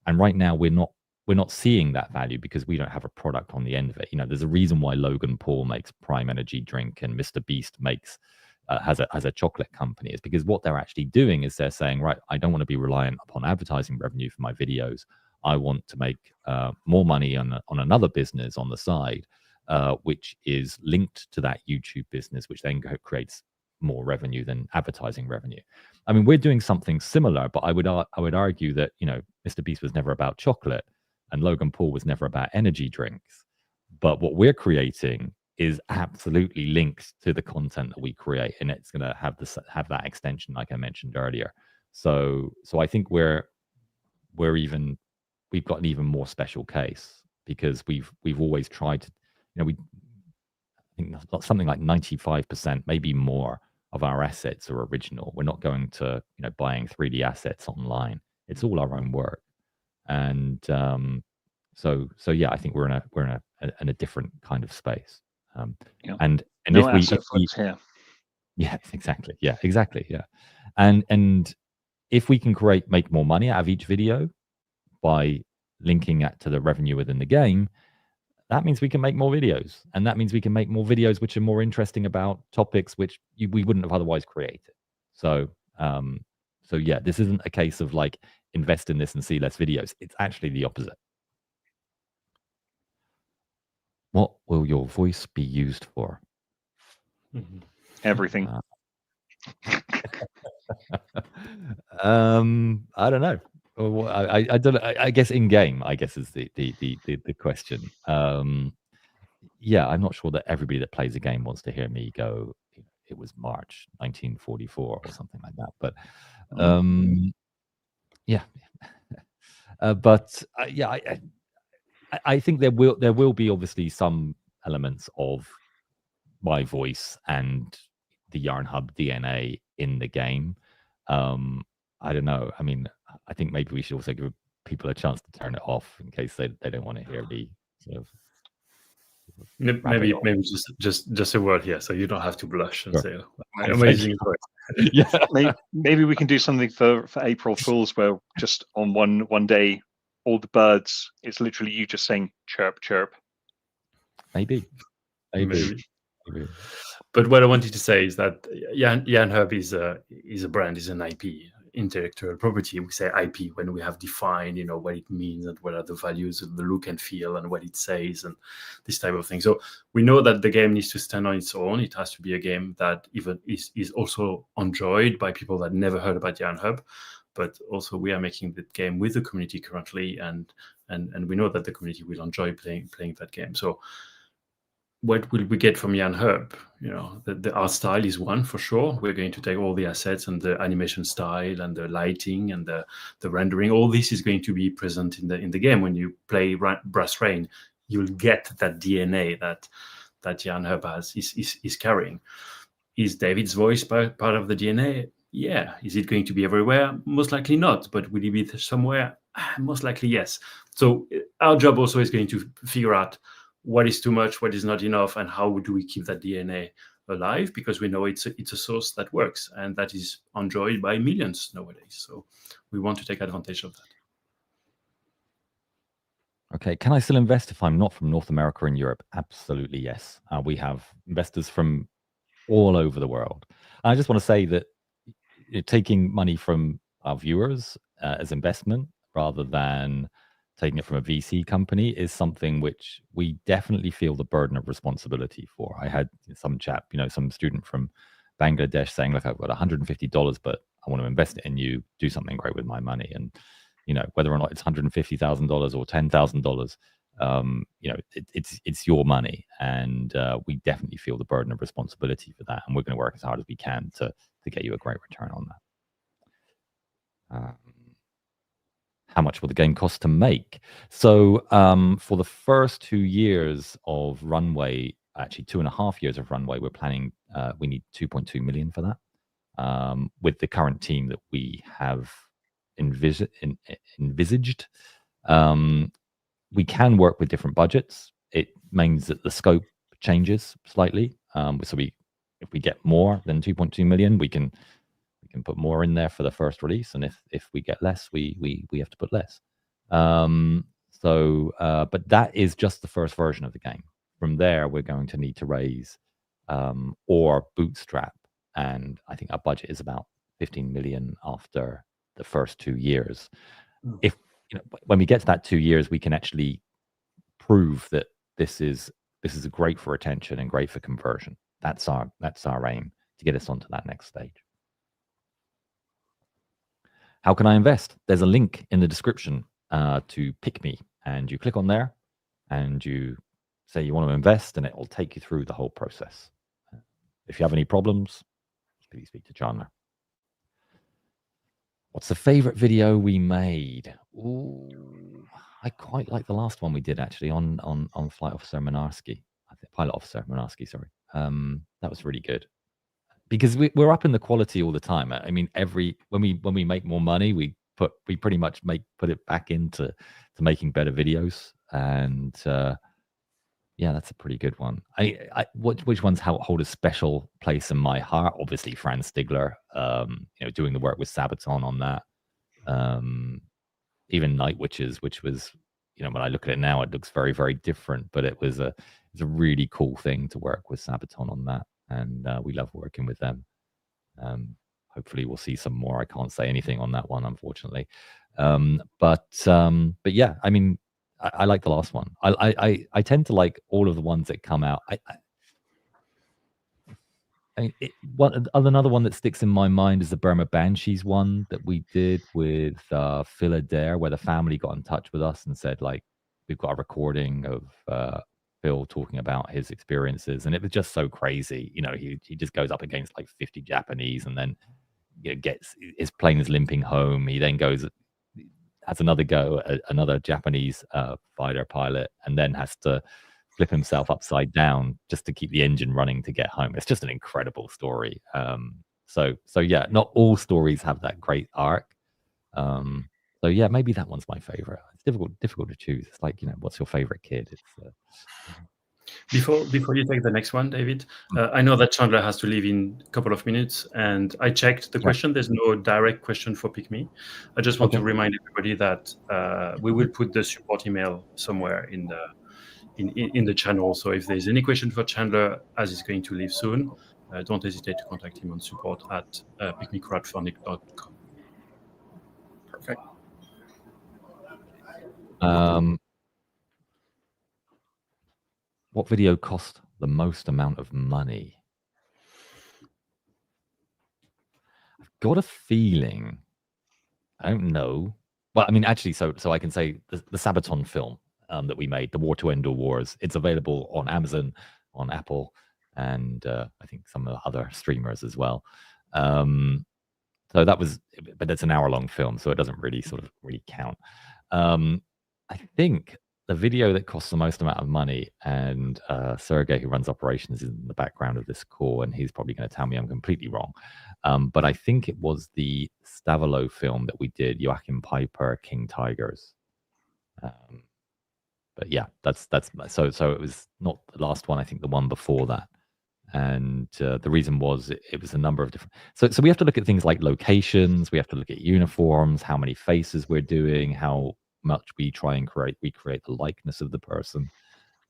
and right now we're not seeing that value because we don't have a product on the end of it. There's a reason why Logan Paul makes Prime Energy drink and Mr. Beast makes has a chocolate company. Is because what they're actually doing is they're saying, right, I don't want to be reliant upon advertising revenue for my videos. I want to make more money on another business on the side, which is linked to that YouTube business, which then creates more revenue than advertising revenue. I mean, we're doing something similar, but I would argue that Mr. Beast was never about chocolate, and Logan Paul was never about energy drinks. But what we're creating is absolutely linked to the content that we create, and it's going to have that extension, like I mentioned earlier. So I think we've got an even more special case because we've always tried to, I think something like 95%, maybe more, of our assets are original. We're not going to, buying 3D assets online. It's all our own work, and so yeah, I think we're in a different kind of space. And no if we, asset flips here. Yeah, exactly. Yeah, exactly. Yeah, and if we can make more money out of each video by linking that to the revenue within the game, that means we can make more videos, and that means we can make more videos which are more interesting about topics which we wouldn't have otherwise created. So yeah, this isn't a case of like invest in this and see less videos. It's actually the opposite. What will your voice be used for? Everything. I don't know. I don't know. I guess in game, I guess is the question. Yeah, I'm not sure that everybody that plays a game wants to hear me go, it was March 1944 or something like that. But yeah. But yeah, I think there will be obviously some elements of my voice and the Yarnhub DNA in the game. I don't know. I mean, I think maybe we should also give people a chance to turn it off in case they don't want to hear me sort of. Maybe just a word here, so you don't have to blush and say, oh, amazing voice. Yeah, maybe we can do something for April Fools, where just on one day, all the birds, it's literally you just saying chirp, chirp. Maybe. But what I wanted to say is that Yarnhub is a brand, is an IP, intellectual property. We say IP when we have defined, what it means and what are the values of the look and feel and what it says and this type of thing. So we know that the game needs to stand on its own. It has to be a game that even is also enjoyed by people that never heard about Yarnhub. But also we are making the game with the community currently, and we know that the community will enjoy playing that game. So what will we get from Yarnhub? The art style is one for sure. We're going to take all the assets and the animation style and the lighting and the rendering. All this is going to be present in the game. When you play Brass Rain, you'll get that DNA that Yarnhub is carrying. Is David's voice part of the DNA? Yeah. Is it going to be everywhere? Most likely not. But will it be somewhere? Most likely yes. So our job also is going to figure out what is too much, what is not enough, and how do we keep that DNA alive? Because we know it's a source that works and that is enjoyed by millions nowadays. So we want to take advantage of that. Okay, can I still invest if I'm not from North America and Europe? Absolutely yes. We have investors from all over the world. I just want to say that taking money from our viewers as investment rather than taking it from a VC company is something which we definitely feel the burden of responsibility for. I had some chap, some student from Bangladesh saying, look, I've got $150, but I want to invest it in you, do something great with my money. And, whether or not it's $150,000 or $10,000, it's your money. And we definitely feel the burden of responsibility for that. And we're going to work as hard as we can to get you a great return on that. how much will the game cost to make? So for the first 2 years of runway, actually 2.5 years of runway, we're planning, we need 2.2 million for that. With the current team that we have envisaged. We can work with different budgets. It means that the scope changes slightly. So if we get more than 2.2 million, we can put more in there for the first release, and if we get less, we have to put less. But that is just the first version of the game. From there, we're going to need to raise or bootstrap, and I think our budget is about 15 million after the first 2 years. If when we get to that 2 years, we can actually prove that this is great for retention and great for conversion. That's our aim, to get us onto that next stage. How can I invest? There's a link in the description to Picmii, and you click on there and you say you want to invest, and it will take you through the whole process. If you have any problems, please speak to Chandler. What's the favorite video we made? Ooh, I quite like the last one we did, actually, on Flight Officer Minarski. Pilot Officer Minarski, sorry. That was really good. Because we're up in the quality all the time. I mean, when we make more money, we pretty much put it back into making better videos, and yeah, that's a pretty good one. Which ones hold a special place in my heart? Obviously, Franz Stigler. Doing the work with Sabaton on that. Even Night Witches, which was, when I look at it now, it looks very, very different. But it was a really cool thing to work with Sabaton on that, and we love working with them. Hopefully, we'll see some more. I can't say anything on that one, unfortunately. But yeah, I mean, I like the last one. I tend to like all of the ones that come out. Another one that sticks in my mind is the Burma Banshees one that we did with Phil Adair, where the family got in touch with us and said, like, we've got a recording of Phil talking about his experiences, and it was just so crazy. He just goes up against like 50 Japanese, and then gets his plane is limping home. He then has another go at another Japanese fighter pilot, and then has to flip himself upside down just to keep the engine running to get home. It's just an incredible story. So yeah, not all stories have that great arc. So yeah, maybe that one's my favorite. It's difficult to choose. It's like, what's your favorite kid? It's Before you take the next one, David, I know that Chandler has to leave in a couple of minutes, and I checked the question. There's no direct question for Picmii. I just want to remind everybody that we will put the support email somewhere in the channel. So if there's any question for Chandler, as he's going to leave soon, don't hesitate to contact him on support@picmiicrowdfunding.com. Perfect. What video cost the most amount of money? I've got a feeling, I don't know. Well, I mean, actually, so I can say the Sabaton film that we made, The War to End All Wars. It's available on Amazon, on Apple, and I think some of the other streamers as well. So that was, but it's an hour-long film, so it doesn't really count. I think the video that costs the most amount of money, and Sergey, who runs operations, is in the background of this call, and he's probably going to tell me I'm completely wrong. But I think it was the Stavilo film that we did, Joachim Piper, King Tigers. But yeah, that's so it was not the last one. I think the one before that. And the reason was it was a number of different. So we have to look at things like locations. We have to look at uniforms, how many faces we're doing, how much we try and recreate the likeness of the person,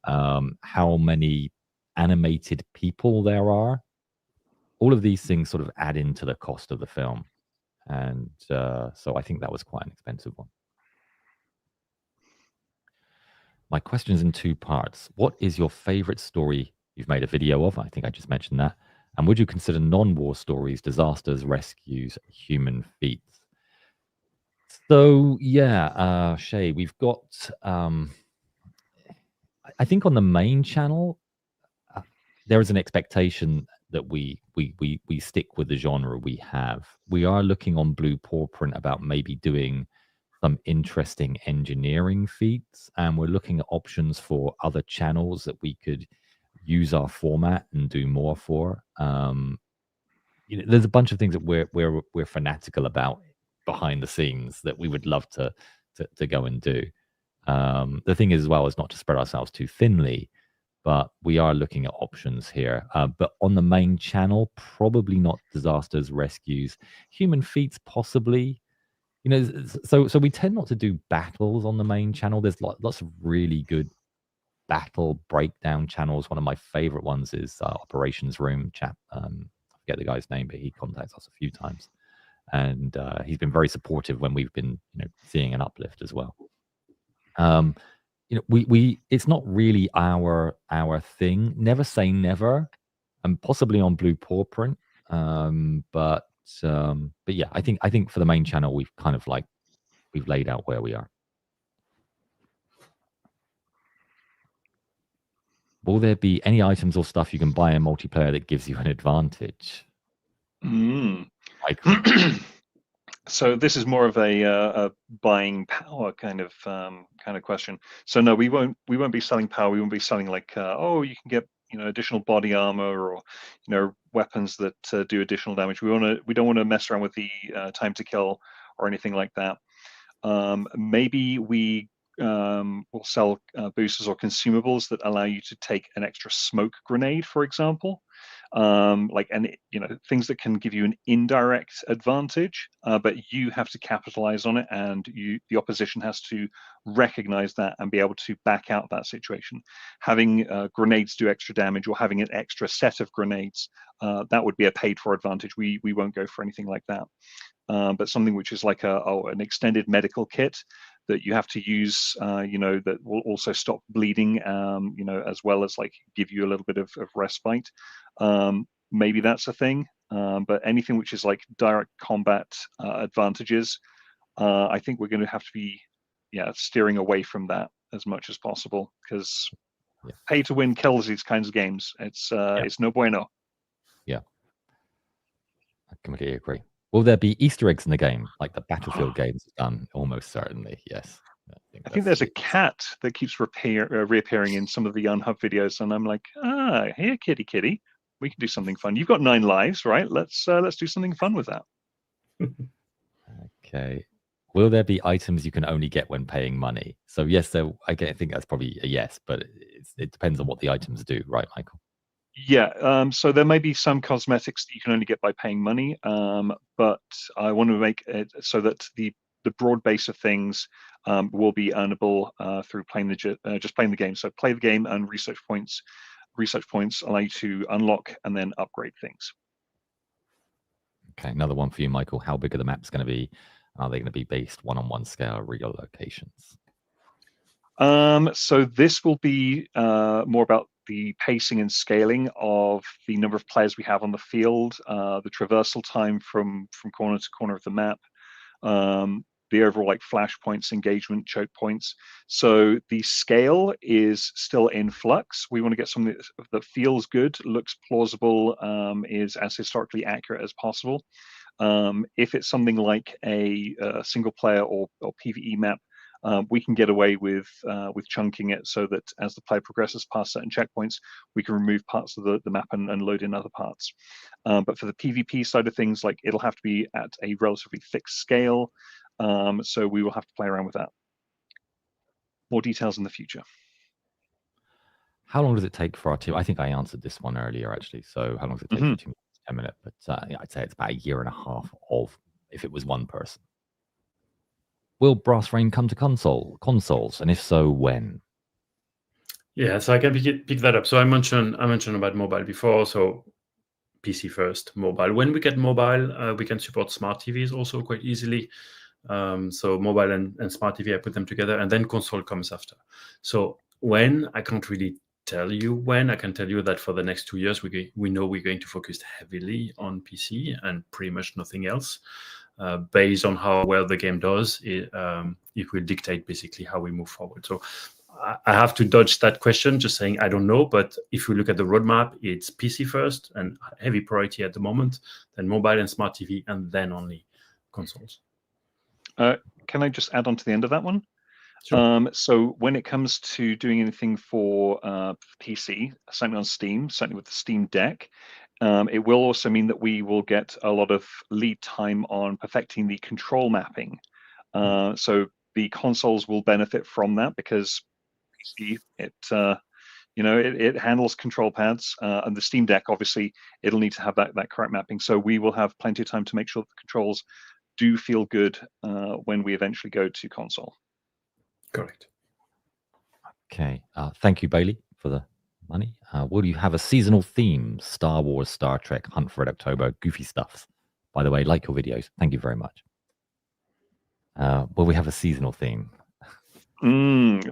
how many animated people there are. All of these things sort of add into the cost of the film, and so I think that was quite an expensive one. My question's in two parts. What is your favorite story you've made a video of? I think I just mentioned that. And would you consider non-war stories, disasters, rescues, human feats? So yeah, Shay, we've got. I think on the main channel, there is an expectation that we stick with the genre we have. We are looking on Blue Paw Print about maybe doing some interesting engineering feats, and we're looking at options for other channels that we could use our format and do more for. There's a bunch of things that we're fanatical about behind the scenes that we would love to go and do. The thing is, as well, is not to spread ourselves too thinly, but we are looking at options here. But on the main channel, probably not disasters, rescues, human feats, possibly. So we tend not to do battles on the main channel. There's lots of really good battle breakdown channels. One of my favorite ones is Operations Room chap. I forget the guy's name, but he contacts us a few times, and he's been very supportive when we've been seeing an uplift as well. We it's not really our thing. Never say never, and possibly on Blue Paw Print. But yeah, I think for the main channel we've kind of we've laid out where we are. Will there be any items or stuff you can buy in multiplayer that gives you an advantage? So this is more of a buying power kind of question. So no, we won't be selling power. We won't be selling like oh, you can get additional body armor or weapons that do additional damage. We don't want to mess around with the time to kill or anything like that. Maybe we will sell boosters or consumables that allow you to take an extra smoke grenade, for example. Things that can give you an indirect advantage, but you have to capitalize on it, and the opposition has to recognize that and be able to back out that situation. Having grenades do extra damage, or having an extra set of grenades, that would be a paid for advantage. We won't go for anything like that. But something which is like an extended medical kit that you have to use, that will also stop bleeding, as well as give you a little bit of respite. Maybe that's a thing. But anything which is like direct combat advantages, I think we're going to have to be, steering away from that as much as possible, because pay to win kills these kinds of games. It's no bueno. Yeah, I completely agree. Will there be Easter eggs in the game, like the Battlefield games have done? Almost certainly, yes. I think there's a cat that keeps reappearing in some of the Yarnhub videos, and I'm like, here, kitty, we can do something fun. You've got 9 lives, right? Let's do something fun with that. Okay. Will there be items you can only get when paying money? So yes, I think that's probably a yes, but it depends on what the items do, right, Michael? Yeah, so there may be some cosmetics that you can only get by paying money, but I want to make it so that the broad base of things will be earnable through just playing the game. So play the game, and research points. Research points allow you to unlock and then upgrade things. Okay, another one for you, Michael. How big are the maps going to be? Are they going to be based one-on-one scale, real locations? So this will be more about the pacing and scaling of the number of players we have on the field, the traversal time from corner to corner of the map, the overall flashpoints, engagement, choke points. So the scale is still in flux. We want to get something that feels good, looks plausible, is as historically accurate as possible. If it's something like a single player or PvE map, we can get away with chunking it so that as the player progresses past certain checkpoints, we can remove parts of the map and load in other parts. But for the PvP side of things, it'll have to be at a relatively fixed scale. So we will have to play around with that. More details in the future. How long does it take for our team? I think I answered this one earlier, actually. So how long does it take for 2 minutes, 10 minutes? But I'd say it's about 1.5 years of if it was one person. Will Brass Rain come to consoles? And if so, when? Yeah, so I can pick that up. So I mentioned about mobile before. So PC first, mobile. When we get mobile, we can support smart TVs also quite easily. So mobile and smart TV, I put them together, and then console comes after. So when, I can't really tell you when. I can tell you that for the next 2 years, we know we're going to focus heavily on PC and pretty much nothing else. Based on how well the game does, it will dictate basically how we move forward. So I have to dodge that question, just saying I don't know. But if we look at the roadmap, it's PC first and heavy priority at the moment, then mobile and smart TV, and then only consoles. can I just add on to the end of that one? Sure. So when it comes to doing anything for PC, certainly on Steam, certainly with the Steam Deck, it will also mean that we will get a lot of lead time on perfecting the control mapping. So the consoles will benefit from that because PC, it handles control pads, and the Steam Deck, obviously, it'll need to have that correct mapping. So we will have plenty of time to make sure that the controls do feel good when we eventually go to console. Correct. Okay. Thank you, Bailey, for the money. Will you have a seasonal theme? Star Wars, Star Trek, Hunt for Red October, goofy stuffs. By the way, like your videos. Thank you very much. Will we have a seasonal theme?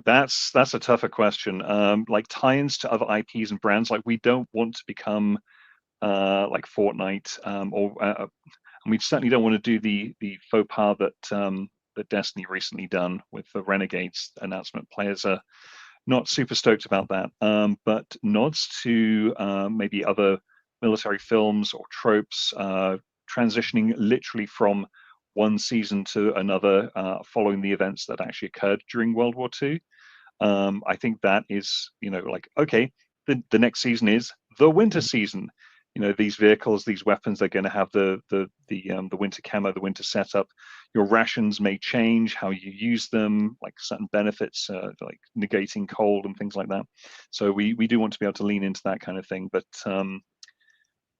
That's a tougher question. Like tie-ins to other IPs and brands, like we don't want to become like Fortnite, and we certainly don't want to do the faux pas that Destiny recently done with the Renegades announcement. Players are not super stoked about that, but nods to maybe other military films or tropes, transitioning literally from one season to another, following the events that actually occurred during World War II. I think that is, like, okay, the next season is the winter season. These vehicles, these weapons, they're going to have the winter camo, the winter setup. Your rations may change, how you use them, like certain benefits, like negating cold and things like that. So we do want to be able to lean into that kind of thing. But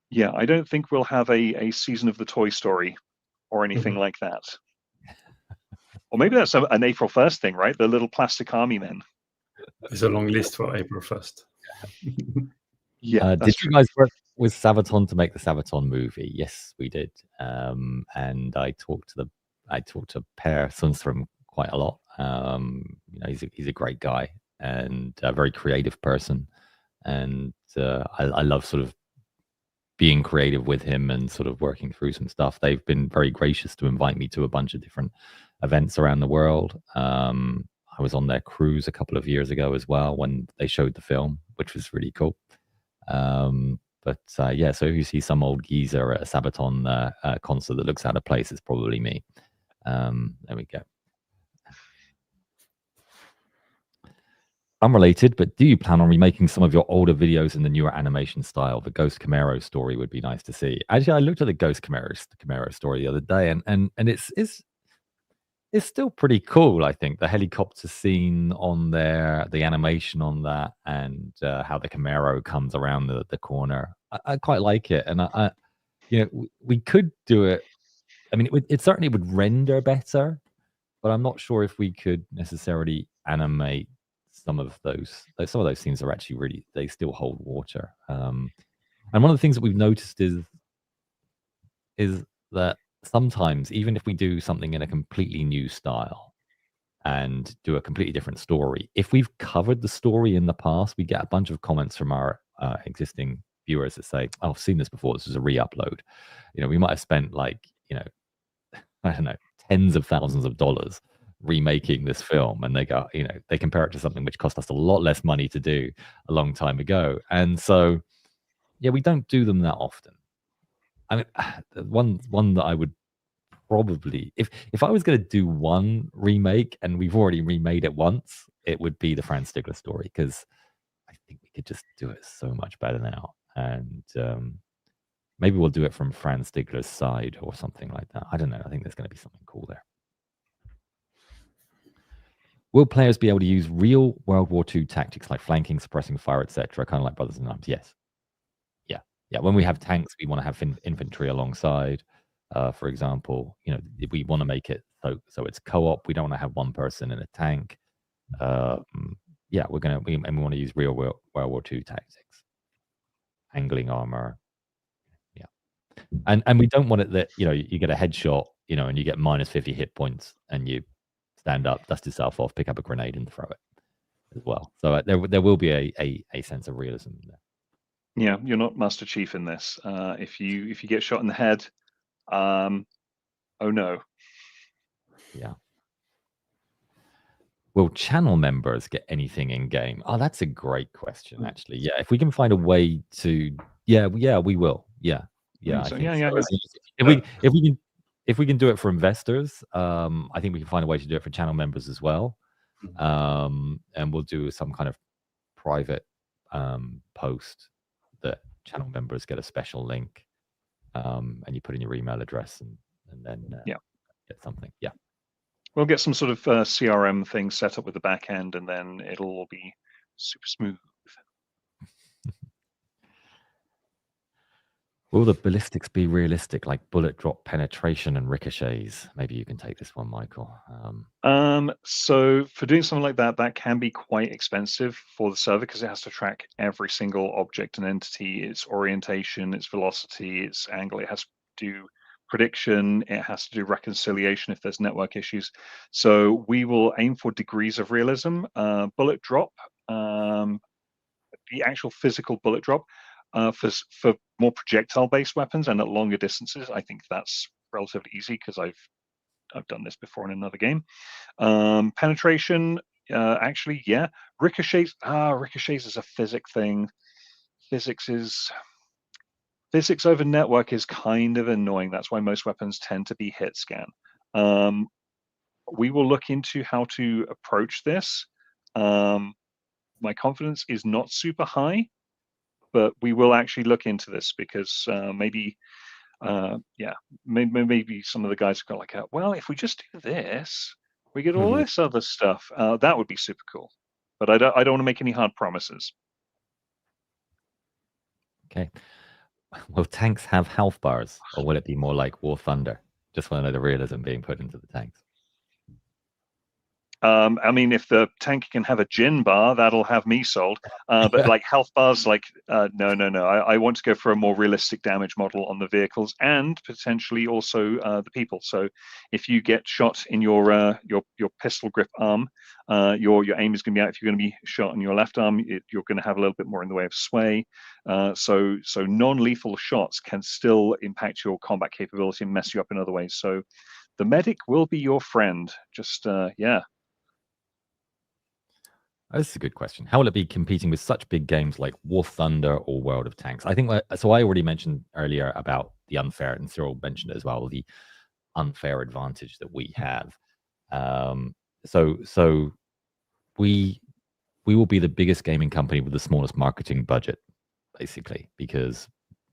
yeah, I don't think we'll have a season of the Toy Story or anything like that. Or maybe that's an April 1st thing, right? The little plastic army men. There's a long list for April 1st. Yeah. Did you guys work with Sabaton to make the Sabaton movie? Yes, we did. And I talked to Per Sundström quite a lot. He's a great guy and a very creative person. And I love sort of being creative with him and sort of working through some stuff. They've been very gracious to invite me to a bunch of different events around the world. I was on their cruise a couple of years ago as well when they showed the film, which was really cool. So if you see some old geezer at a Sabaton concert that looks out of place, it's probably me. There we go. Unrelated, but do you plan on remaking some of your older videos in the newer animation style? The Ghost Camaro story would be nice to see. Actually, I looked at the Ghost Camaro story the other day, and it's still pretty cool. I think the helicopter scene on there, the animation on that, and how the Camaro comes around the corner. I quite like it, and we could do it. I mean, it certainly would render better, but I'm not sure if we could necessarily animate some of those. Some of those scenes are actually they still hold water. And one of the things that we've noticed is that sometimes, even if we do something in a completely new style and do a completely different story, if we've covered the story in the past, we get a bunch of comments from our existing viewers that say, "Oh, I've seen this before. This is a re-upload." We might have spent I don't know, tens of thousands of dollars remaking this film, and they go, they compare it to something which cost us a lot less money to do a long time ago. And so, yeah, we don't do them that often. I mean, one that I would probably, if I was going to do one remake, and we've already remade it once, it would be the Franz Stigler story, because I think we could just do it so much better now. And maybe we'll do it from Franz Stigler's side or something like that. I don't know. I think there's going to be something cool there. Will players be able to use real World War II tactics like flanking, suppressing fire, etc., kind of like Brothers in Arms? Yes. Yeah. When we have tanks, we want to have infantry alongside. For example, if we want to make it so it's co-op, we don't want to have one person in a tank. We want to use real World War II tactics, angling armor. Yeah, and we don't want it that you get a headshot, and you get minus 50 hit points, and you stand up, dust yourself off, pick up a grenade, and throw it as well. So there will be a sense of realism in there. Yeah, you're not Master Chief in this. If you get shot in the head, oh no. Yeah. Will channel members get anything in game? Oh, that's a great question, actually. Yeah, if we can find a way to, we will. Yeah. So, I think yeah. so. If if we can do it for investors, I think we can find a way to do it for channel members as well. And we'll do some kind of private post that channel members get a special link, and you put in your email address, and then get something. Yeah, we'll get some sort of CRM thing set up with the back end, and then it'll all be super smooth. Will the ballistics be realistic, like bullet drop penetration and ricochets? Maybe you can take this one, Michael. So for doing something like that, that can be quite expensive for the server because it has to track every single object and entity, its orientation, its velocity, its angle. It has to do prediction. It has to do reconciliation if there's network issues. So we will aim for degrees of realism. Bullet drop, the actual physical bullet drop, for more projectile-based weapons and at longer distances, I think that's relatively easy because I've done this before in another game. Penetration, actually, yeah. Ricochets, ricochets is a physics thing. Physics over network is kind of annoying. That's why most weapons tend to be hit scan. We will look into how to approach this. My confidence is not super high, but we will actually look into this because maybe some of the guys go like, well, if we just do this, we get all this other stuff. That would be super cool. But I don't want to make any hard promises. Okay. Will tanks have health bars, or will it be more like War Thunder? Just want to know the realism being put into the tanks. I mean, if the tank can have a gin bar, that'll have me sold. But like health bars, like no. I want to go for a more realistic damage model on the vehicles and potentially also the people. So if you get shot in your pistol grip arm, your aim is going to be out. If you're going to be shot in your left arm, you're going to have a little bit more in the way of sway. So non-lethal shots can still impact your combat capability and mess you up in other ways. So the medic will be your friend. Just yeah. This is a good question. How will it be competing with such big games like War Thunder or World of Tanks? I think so. I already mentioned earlier about the unfair, and Cyril mentioned it as well, the unfair advantage that we have. So we will be the biggest gaming company with the smallest marketing budget, basically, because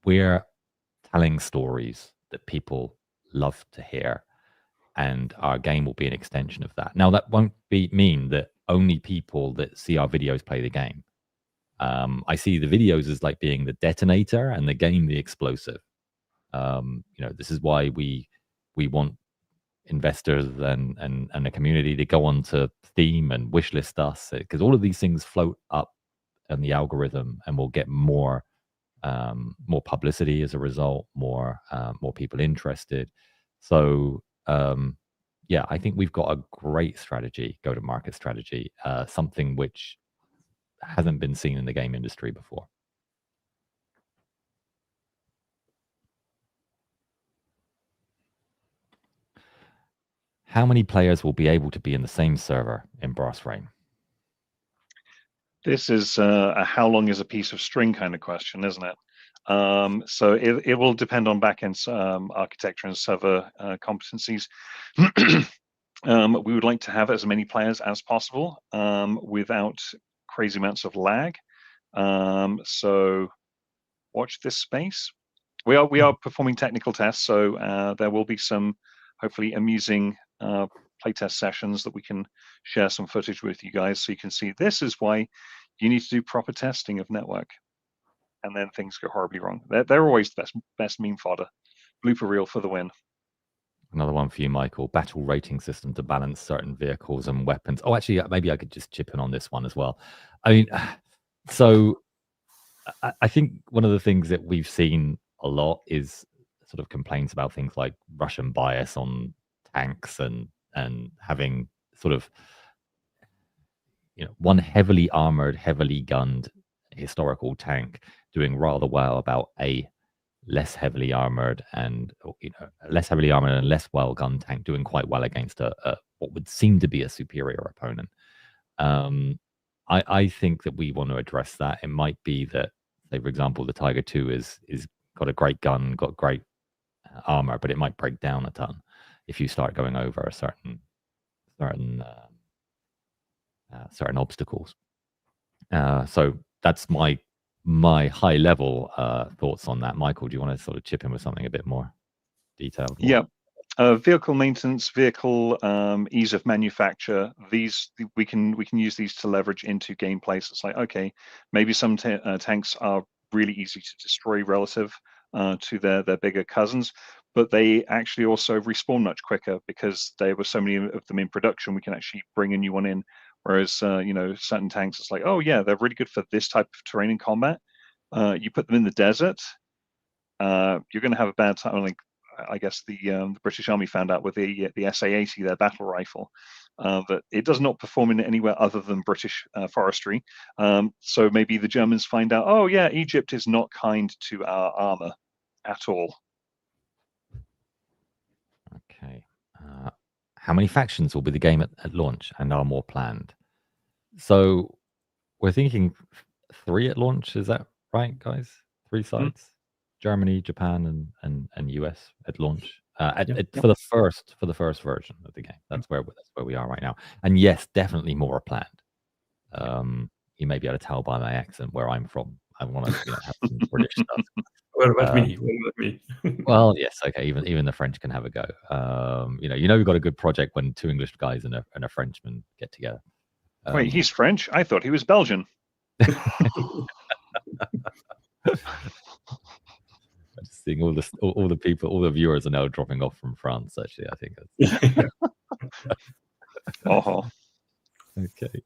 we're telling stories that people love to hear, and our game will be an extension of that. Now, that won't mean that only people that see our videos play the game. I see the videos as like being the detonator and the game the explosive. This is why we want investors and the community to go on to Steam and wishlist us, because all of these things float up in the algorithm, and we'll get more publicity as a result, more people interested. So I think we've got a great strategy, go-to-market strategy, something which hasn't been seen in the game industry before. How many players will be able to be in the same server in Brass Rain? This is a how long is a piece of string kind of question, isn't it? So it will depend on backend architecture and server competencies. We would like to have as many players as possible without crazy amounts of lag. So watch this space. We are performing technical tests, so there will be some hopefully amusing playtest sessions that we can share some footage with you guys, so you can see this is why you need to do proper testing of network, and then things go horribly wrong. They're always the best meme fodder. Blooper reel for the win. Another one for you, Michael. Battle rating system to balance certain vehicles and weapons. Oh, actually, maybe I could just chip in on this one as well. I mean, so I think one of the things that we've seen a lot is sort of complaints about things like Russian bias on tanks and having sort of, one heavily armored, heavily gunned historical tank doing rather well about a less heavily armored and less well gunned tank doing quite well against a what would seem to be a superior opponent. I think that we want to address that. It might be that, say, for example, the Tiger II is got a great gun, got great armor, but it might break down a ton. if you start going over a certain obstacles. So that's my high level thoughts on that. Michael, do you want to sort of chip in with something a bit more detailed? Yeah. Vehicle maintenance, vehicle ease of manufacture. We can use these to leverage into gameplay. So it's like, okay, maybe some tanks are really easy to destroy relative to their bigger cousins, but they actually also respawn much quicker because there were so many of them in production. We can actually bring a new one in. Whereas certain tanks, it's like, oh yeah, they're really good for this type of terrain in combat. You put them in the desert, you're going to have a bad time. Like, I guess the British Army found out with the SA-80, their battle rifle, that it does not perform in anywhere other than British forestry. So maybe the Germans find out, oh yeah, Egypt is not kind to our armor at all. Okay. How many factions will be the game at launch, and are more planned? So we're thinking 3 at launch. Is that right, guys? 3 sides: Germany, Japan, and US at launch. For the first version of the game. That's where we are right now. And yes, definitely more are planned. You may be able to tell by my accent where I'm from. I want to have some British stuff. What about me? What about me? Well, yes, okay. Even the French can have a go. We've got a good project when 2 English guys and a Frenchman get together. Wait, he's French? I thought he was Belgian. I'm just seeing all the people, all the viewers are now dropping off from France. Actually, I think that's okay.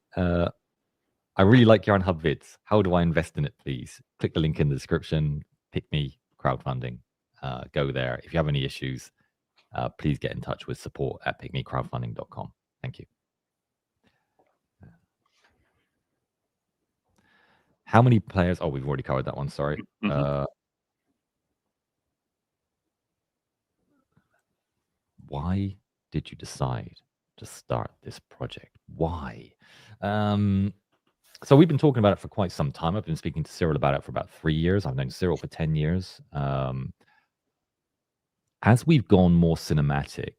I really like Yarnhub vids. How do I invest in it, please? Click the link in the description. Picmii crowdfunding. Go there. If you have any issues, please get in touch with support@picmiicrowdfunding.com. Thank you. How many players? Oh, we've already covered that one. Sorry. Why did you decide to start this project? Why? So we've been talking about it for quite some time. I've been speaking to Cyril about it for about 3 years. I've known Cyril for 10 years. As we've gone more cinematic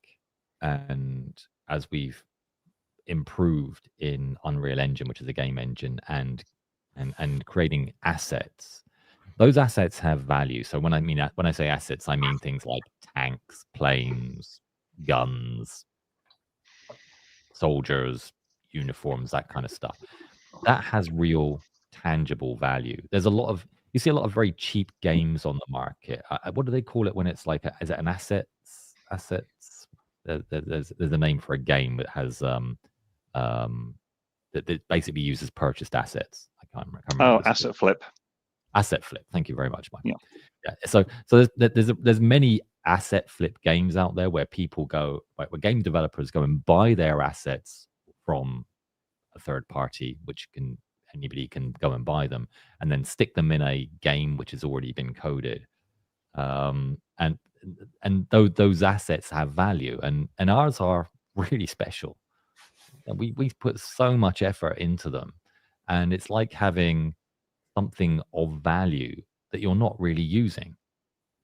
and as we've improved in Unreal Engine, which is a game engine, and creating assets, those assets have value. So when I say assets, I mean things like tanks, planes, guns, soldiers, uniforms, that kind of stuff. That has real tangible value. You see a lot of very cheap games on the market. What do they call it when it's like is it an assets? There's a name for a game that has that basically uses purchased assets. I can't remember. Asset flip. Asset flip. Thank you very much, Mike. Yeah. So there's many asset flip games out there where people go, where game developers go and buy their assets from a third party, which anybody can go and buy them, and then stick them in a game which has already been coded. And those assets have value, and ours are really special. And we put so much effort into them, and it's like having something of value that you're not really using.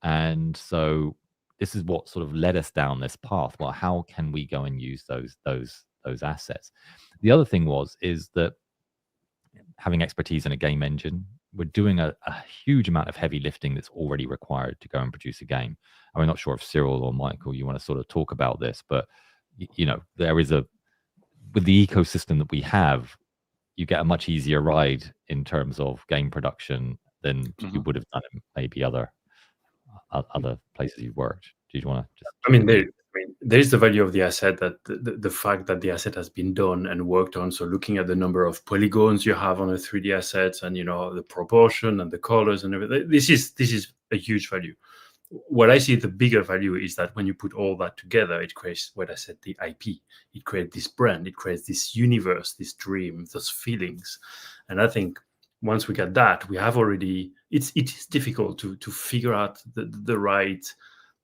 And so this is what sort of led us down this path. Well, how can we go and use those assets? The other thing is that having expertise in a game engine, we're doing a huge amount of heavy lifting that's already required to go and produce a game. I'm not sure if Cyril or Michael, you want to sort of talk about this, but there is with the ecosystem that we have, you get a much easier ride in terms of game production than you would have done in maybe other places you've worked. Do you want to just? There's the value of the asset, that the fact that the asset has been done and worked on. So looking at the number of polygons you have on the 3D assets, and the proportion and the colors and everything, this is a huge value. What I see the bigger value is that when you put all that together, it creates what I said, the IP. It creates this brand, it creates this universe, this dream, those feelings. And I think once we get that, we have already. It is difficult to figure out the right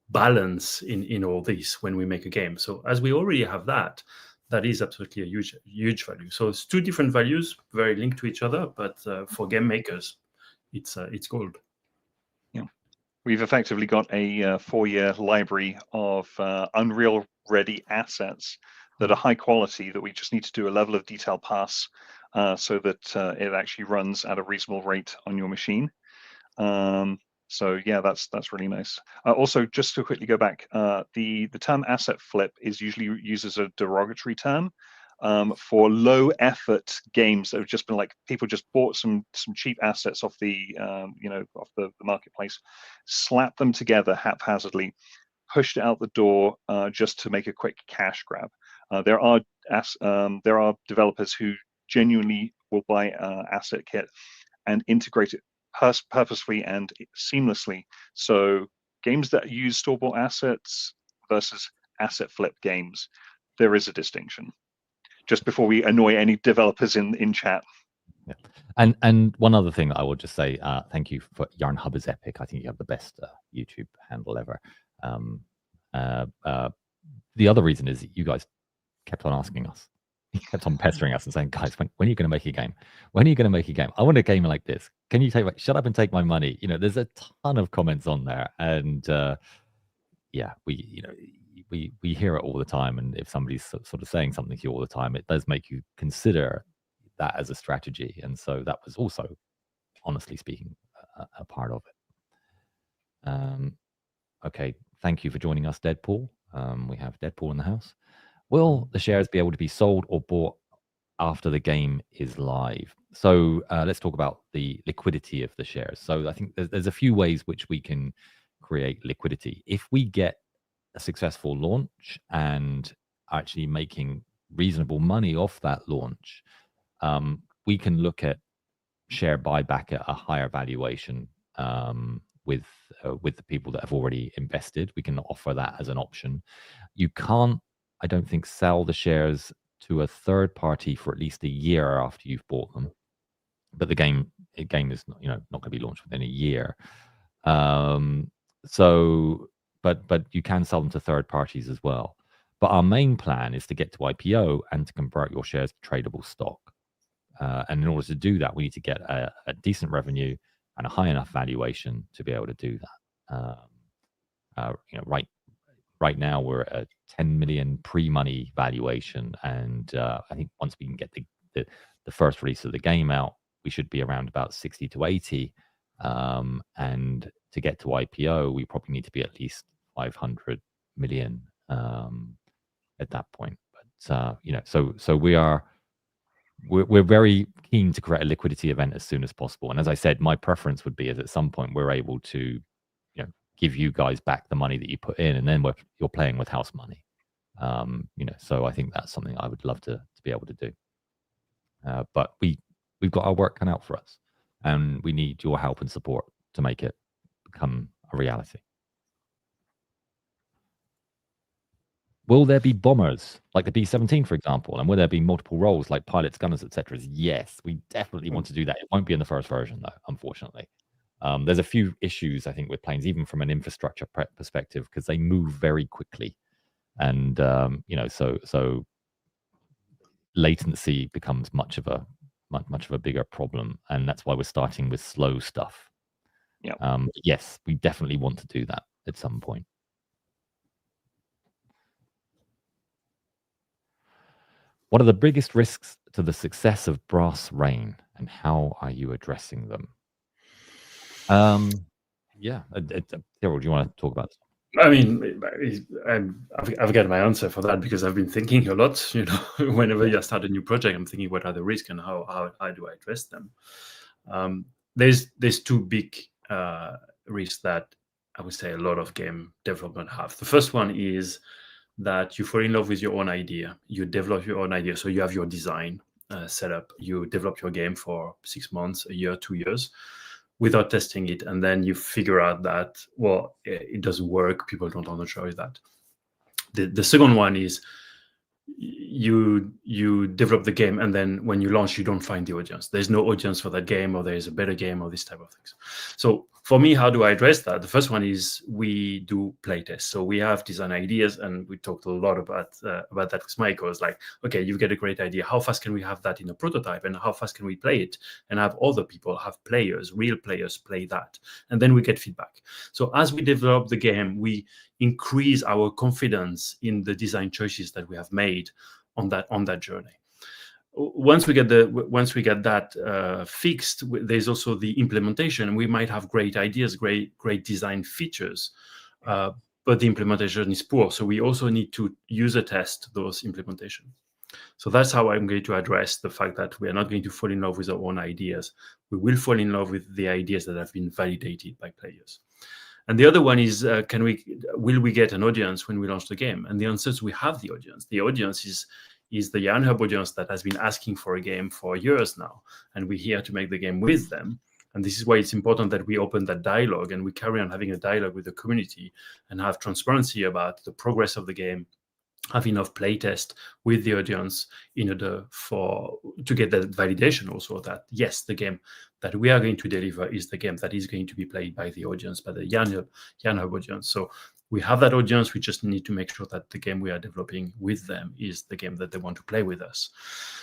balance in all this when we make a game. So as we already have that is absolutely a huge value. So it's 2 different values, very linked to each other, but for game makers, it's gold. Yeah, we've effectively got a 4-year library of Unreal ready assets that are high quality, that we just need to do a level of detail pass so that it actually runs at a reasonable rate on your machine. So yeah, that's really nice. Also, just to quickly go back, the term asset flip is usually used as a derogatory term for low effort games that have just been like, people just bought some cheap assets off the off the marketplace, slapped them together haphazardly, pushed it out the door just to make a quick cash grab. There are developers who genuinely will buy asset kit and integrate it purposefully and seamlessly. So games that use store-bought assets versus asset flip games, there is a distinction. Just before we annoy any developers in chat. Yeah. And one other thing that I will just say, thank you for Yarnhub is epic. I think you have the best YouTube handle ever. The other reason is you guys kept on asking us. You kept on pestering us and saying, guys, when are you going to make a game? When are you going to make a game? I want a game like this. Can you shut up and take my money? You know, there's a ton of comments on there. And yeah, we hear it all the time. And if somebody's sort of saying something to you all the time, it does make you consider that as a strategy. And so that was also, honestly speaking, a part of it. Okay, thank you for joining us, Deadpool. We have Deadpool in the house. Will the shares be able to be sold or bought after the game is live? So let's talk about the liquidity of the shares. So I think there's a few ways which we can create liquidity. If we get a successful launch and actually making reasonable money off that launch, we can look at share buyback at a higher valuation with the people that have already invested. We can offer that as an option. You can't, I don't think, sell the shares to a third party for at least a year after you've bought them. But the game is not going to be launched within a year. So, but you can sell them to third parties as well. But our main plan is to get to IPO and to convert your shares to tradable stock. And in order to do that, we need to get a decent revenue and a high enough valuation to be able to do that. Right now we're at a 10 million pre-money valuation, and I think once we can get the first release of the game out, we should be around about 60 to 80. And to get to IPO, we probably need to be at least 500 million at that point. But so we're very keen to create a liquidity event as soon as possible. And as I said, my preference would be is at some point we're able to, give you guys back the money that you put in, and then you're playing with house money. So I think that's something I would love to be able to do. But we've got our work cut out for us, and we need your help and support to make it become a reality. Will there be bombers like the B-17, for example? And will there be multiple roles like pilots, gunners, etc.? Yes, we definitely want to do that. It won't be in the first version, though, unfortunately. There's a few issues, I think, with planes, even from an infrastructure perspective, because they move very quickly. And, so latency becomes much of a bigger problem. And that's why we're starting with slow stuff. Yeah. Yes, we definitely want to do that at some point. What are the biggest risks to the success of Brass Rain, and how are you addressing them? Cyril, do you want to talk about this? I mean, I've got my answer for that, because I've been thinking a lot. Whenever you start a new project, I'm thinking, what are the risks and how do I address them? There's two big risks that I would say a lot of game development have. The first one is that you fall in love with your own idea. You develop your own idea. So you have your design set up. You develop your game for 6 months, a year, 2 years, without testing it. And then you figure out that, well, it doesn't work. People don't enjoy that. The second one is you develop the game, and then when you launch, you don't find the audience. There's no audience for that game, or there's a better game, or this type of things. So for me, how do I address that? The first one is we do playtests. So we have design ideas, and we talked a lot about that with Michael. It's like, okay, you get a great idea. How fast can we have that in a prototype, and how fast can we play it and have other people, have players, real players, play that, and then we get feedback. So as we develop the game, we increase our confidence in the design choices that we have made on that journey. Once we get that fixed, there's also the implementation. We might have great ideas, great design features, but the implementation is poor. So we also need to user test those implementation. So that's how I'm going to address the fact that we are not going to fall in love with our own ideas. We will fall in love with the ideas that have been validated by players. And the other one is, will we get an audience when we launch the game? And the answer is we have the audience. The audience is the Yarnhub audience that has been asking for a game for years now, and we're here to make the game with them. And this is why it's important that we open that dialogue and we carry on having a dialogue with the community and have transparency about the progress of the game, have enough playtest with the audience in order to get that validation also that, yes, the game that we are going to deliver is the game that is going to be played by the audience, by the Yarnhub audience. So we have that audience. We just need to make sure that the game we are developing with them is the game that they want to play with us.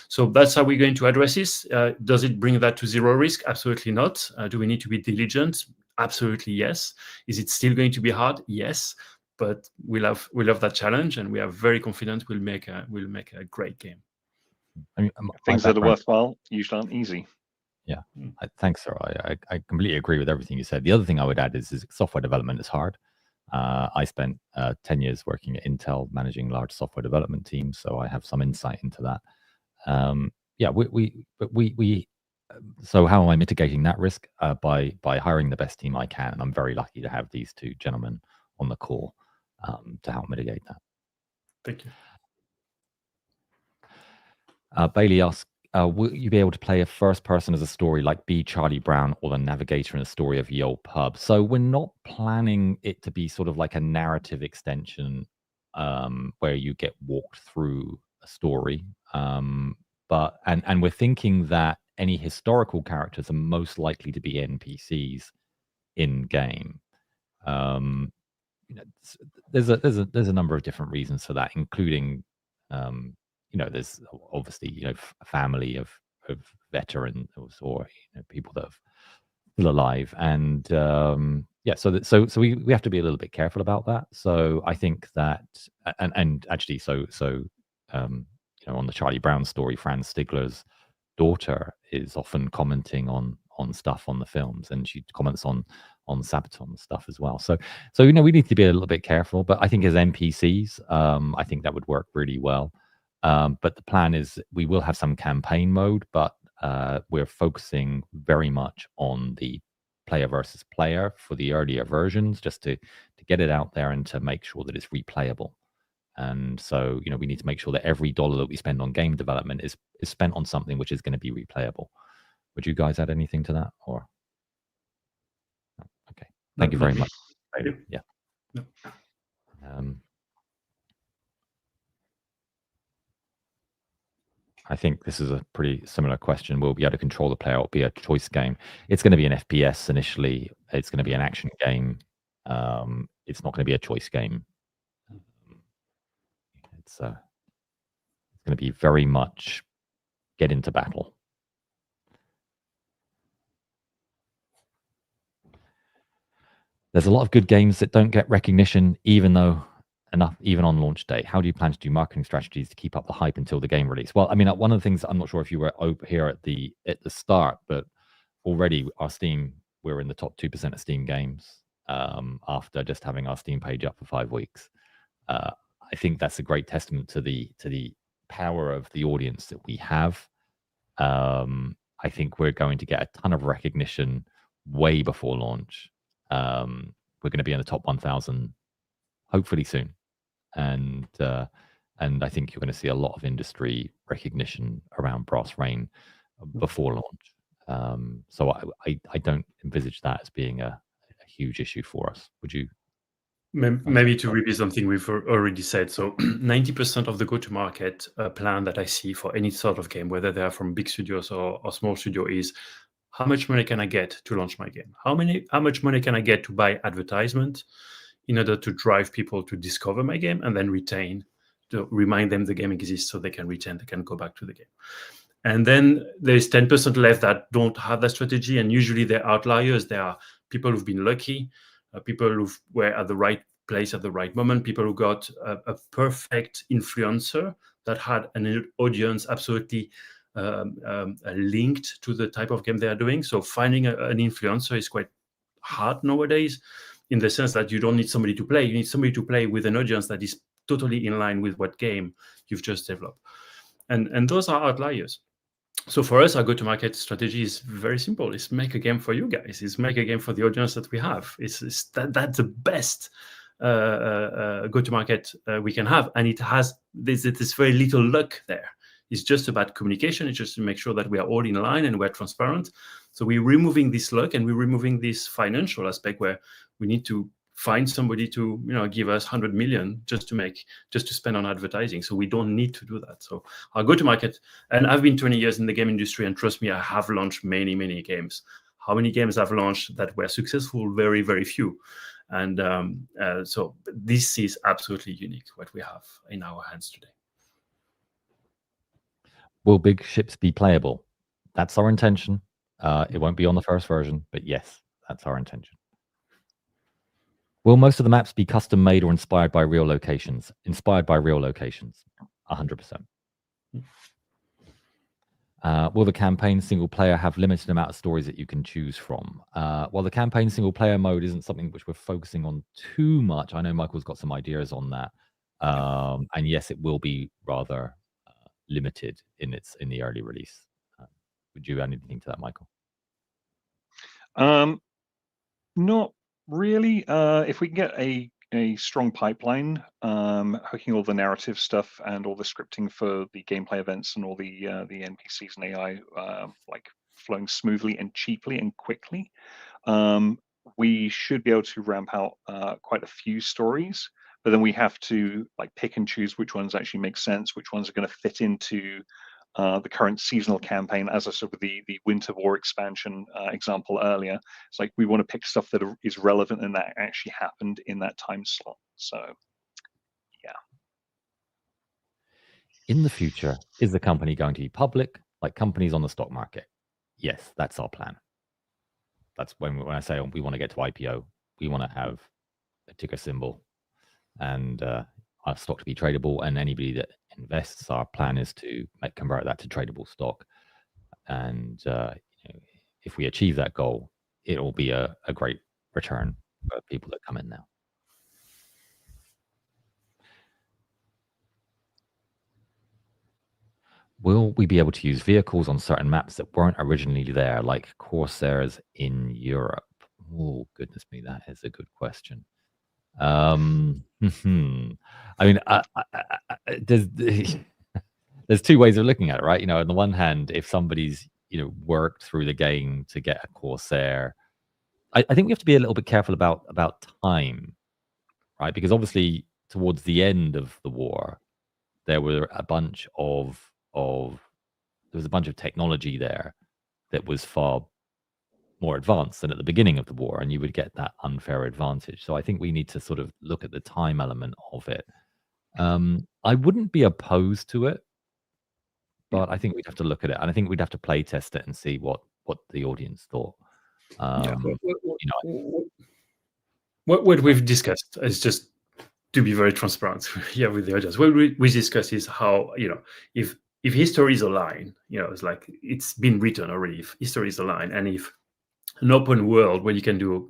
So that's how we're going to address this. Does it bring that to zero risk? Absolutely not. Do we need to be diligent? Absolutely yes. Is it still going to be hard? Yes. But we love that challenge, and we are very confident we'll make a great game. I mean, things that are worthwhile usually aren't easy. Yeah, thanks, sir. I completely agree with everything you said. The other thing I would add is software development is hard. I spent 10 years working at Intel, managing large software development teams, so I have some insight into that. So how am I mitigating that risk? By hiring the best team I can. And I'm very lucky to have these two gentlemen on the call to help mitigate that. Thank you. Bailey asks, will you be able to play a first person as a story like Be Charlie Brown or the navigator in a story of Ye Olde Pub? So we're not planning it to be sort of like a narrative extension where you get walked through a story. But we're thinking that any historical characters are most likely to be NPCs in game. There's a number of different reasons for that, including there's obviously a family of veterans or people that are still alive, and so we have to be a little bit careful about that. So I think that and actually on the Charlie Brown story, Franz Stigler's daughter is often commenting on stuff on the films, and she comments on Sabaton stuff as well. So we need to be a little bit careful, but I think as NPCs, I think that would work really well. But the plan is we will have some campaign mode, but we're focusing very much on the player versus player for the earlier versions, just to get it out there and to make sure that it's replayable. And so, we need to make sure that every dollar that we spend on game development is spent on something which is going to be replayable. Would you guys add anything to that? Or okay, thank you very much. I do. Yeah. No. I think this is a pretty similar question. Will be able to control the player? It'll be a choice game. It's going to be an FPS initially. It's going to be an action game. It's not going to be a choice game. It's going to be very much get into battle. There's a lot of good games that don't get recognition, even on launch day. How do you plan to do marketing strategies to keep up the hype until the game release? Well, I mean, one of the things, I'm not sure if you were here at the start, but already we're in the top 2% of Steam games after just having our Steam page up for 5 weeks. I think that's a great testament to the power of the audience that we have. I think we're going to get a ton of recognition way before launch. We're going to be in the top 1,000 hopefully soon, and I think you're going to see a lot of industry recognition around Brass Rain before launch. So I don't envisage that as being a huge issue for us. Would you? Maybe to repeat something we've already said. So 90% of the go-to-market plan that I see for any sort of game, whether they are from big studios or small studio, is how much money can I get to launch my game? How much money can I get to buy advertisement in order to drive people to discover my game and then retain, to remind them the game exists so they can retain, they can go back to the game. And then there's 10% left that don't have that strategy. And usually they're outliers. They are people who've been lucky, people who were at the right place at the right moment, people who got a perfect influencer that had an audience absolutely linked to the type of game they are doing. So finding an influencer is quite hard nowadays, in the sense that you don't need somebody to play. You need somebody to play with an audience that is totally in line with what game you've just developed. And those are outliers. So for us, our go-to-market strategy is very simple. It's make a game for you guys. It's make a game for the audience that we have. That's the best go-to-market we can have. And there's very little luck there. It's just about communication. It's just to make sure that we are all in line and we're transparent. So we're removing this luck and we're removing this financial aspect where we need to find somebody to give us 100 million just to spend on advertising. So we don't need to do that. So our go-to-market, and I've been 20 years in the game industry, and trust me, I have launched many games. How many games I've launched that were successful? Very, very few. And so this is absolutely unique, what we have in our hands today. Will big ships be playable? That's our intention. It won't be on the first version, but yes, that's our intention. Will most of the maps be custom made or inspired by real locations? Inspired by real locations, 100%. Will the campaign single player have limited amount of stories that you can choose from? Well, the campaign single player mode isn't something which we're focusing on too much. I know Michael's got some ideas on that. And yes, it will be rather limited in the early release. Would you add anything to that, Michael? Not really. If we can get a strong pipeline, hooking all the narrative stuff and all the scripting for the gameplay events and all the NPCs and AI like flowing smoothly and cheaply and quickly, we should be able to ramp out quite a few stories. But then we have to pick and choose which ones actually make sense, which ones are going to fit into the current seasonal campaign. As I said with the Winter War expansion example earlier, it's like we want to pick stuff that is relevant and that actually happened in that time slot. So, yeah. In the future, is the company going to be public like companies on the stock market? Yes, that's our plan. That's when I say we want to get to IPO, we want to have a ticker symbol and our stock to be tradable, and anybody that invests, our plan is to convert that to tradable stock. And if we achieve that goal, it will be a great return for people that come in now. Will we be able to use vehicles on certain maps that weren't originally there, like Corsairs in Europe? Oh, goodness me, that is a good question. I mean, there's two ways of looking at it, right? On the one hand, if somebody's worked through the game to get a Corsair, I think we have to be a little bit careful about time, right? Because obviously, towards the end of the war, there were a bunch of technology there that was far more advanced than at the beginning of the war, and you would get that unfair advantage. So I think we need to sort of look at the time element of it. I wouldn't be opposed to it, but I think we'd have to look at it, and I think we'd have to play test it and see what the audience thought. What we've discussed is just to be very transparent here with the audience. What we discuss is how if history is a line, it's like it's been written already. If history is a line, and if an open world where you can do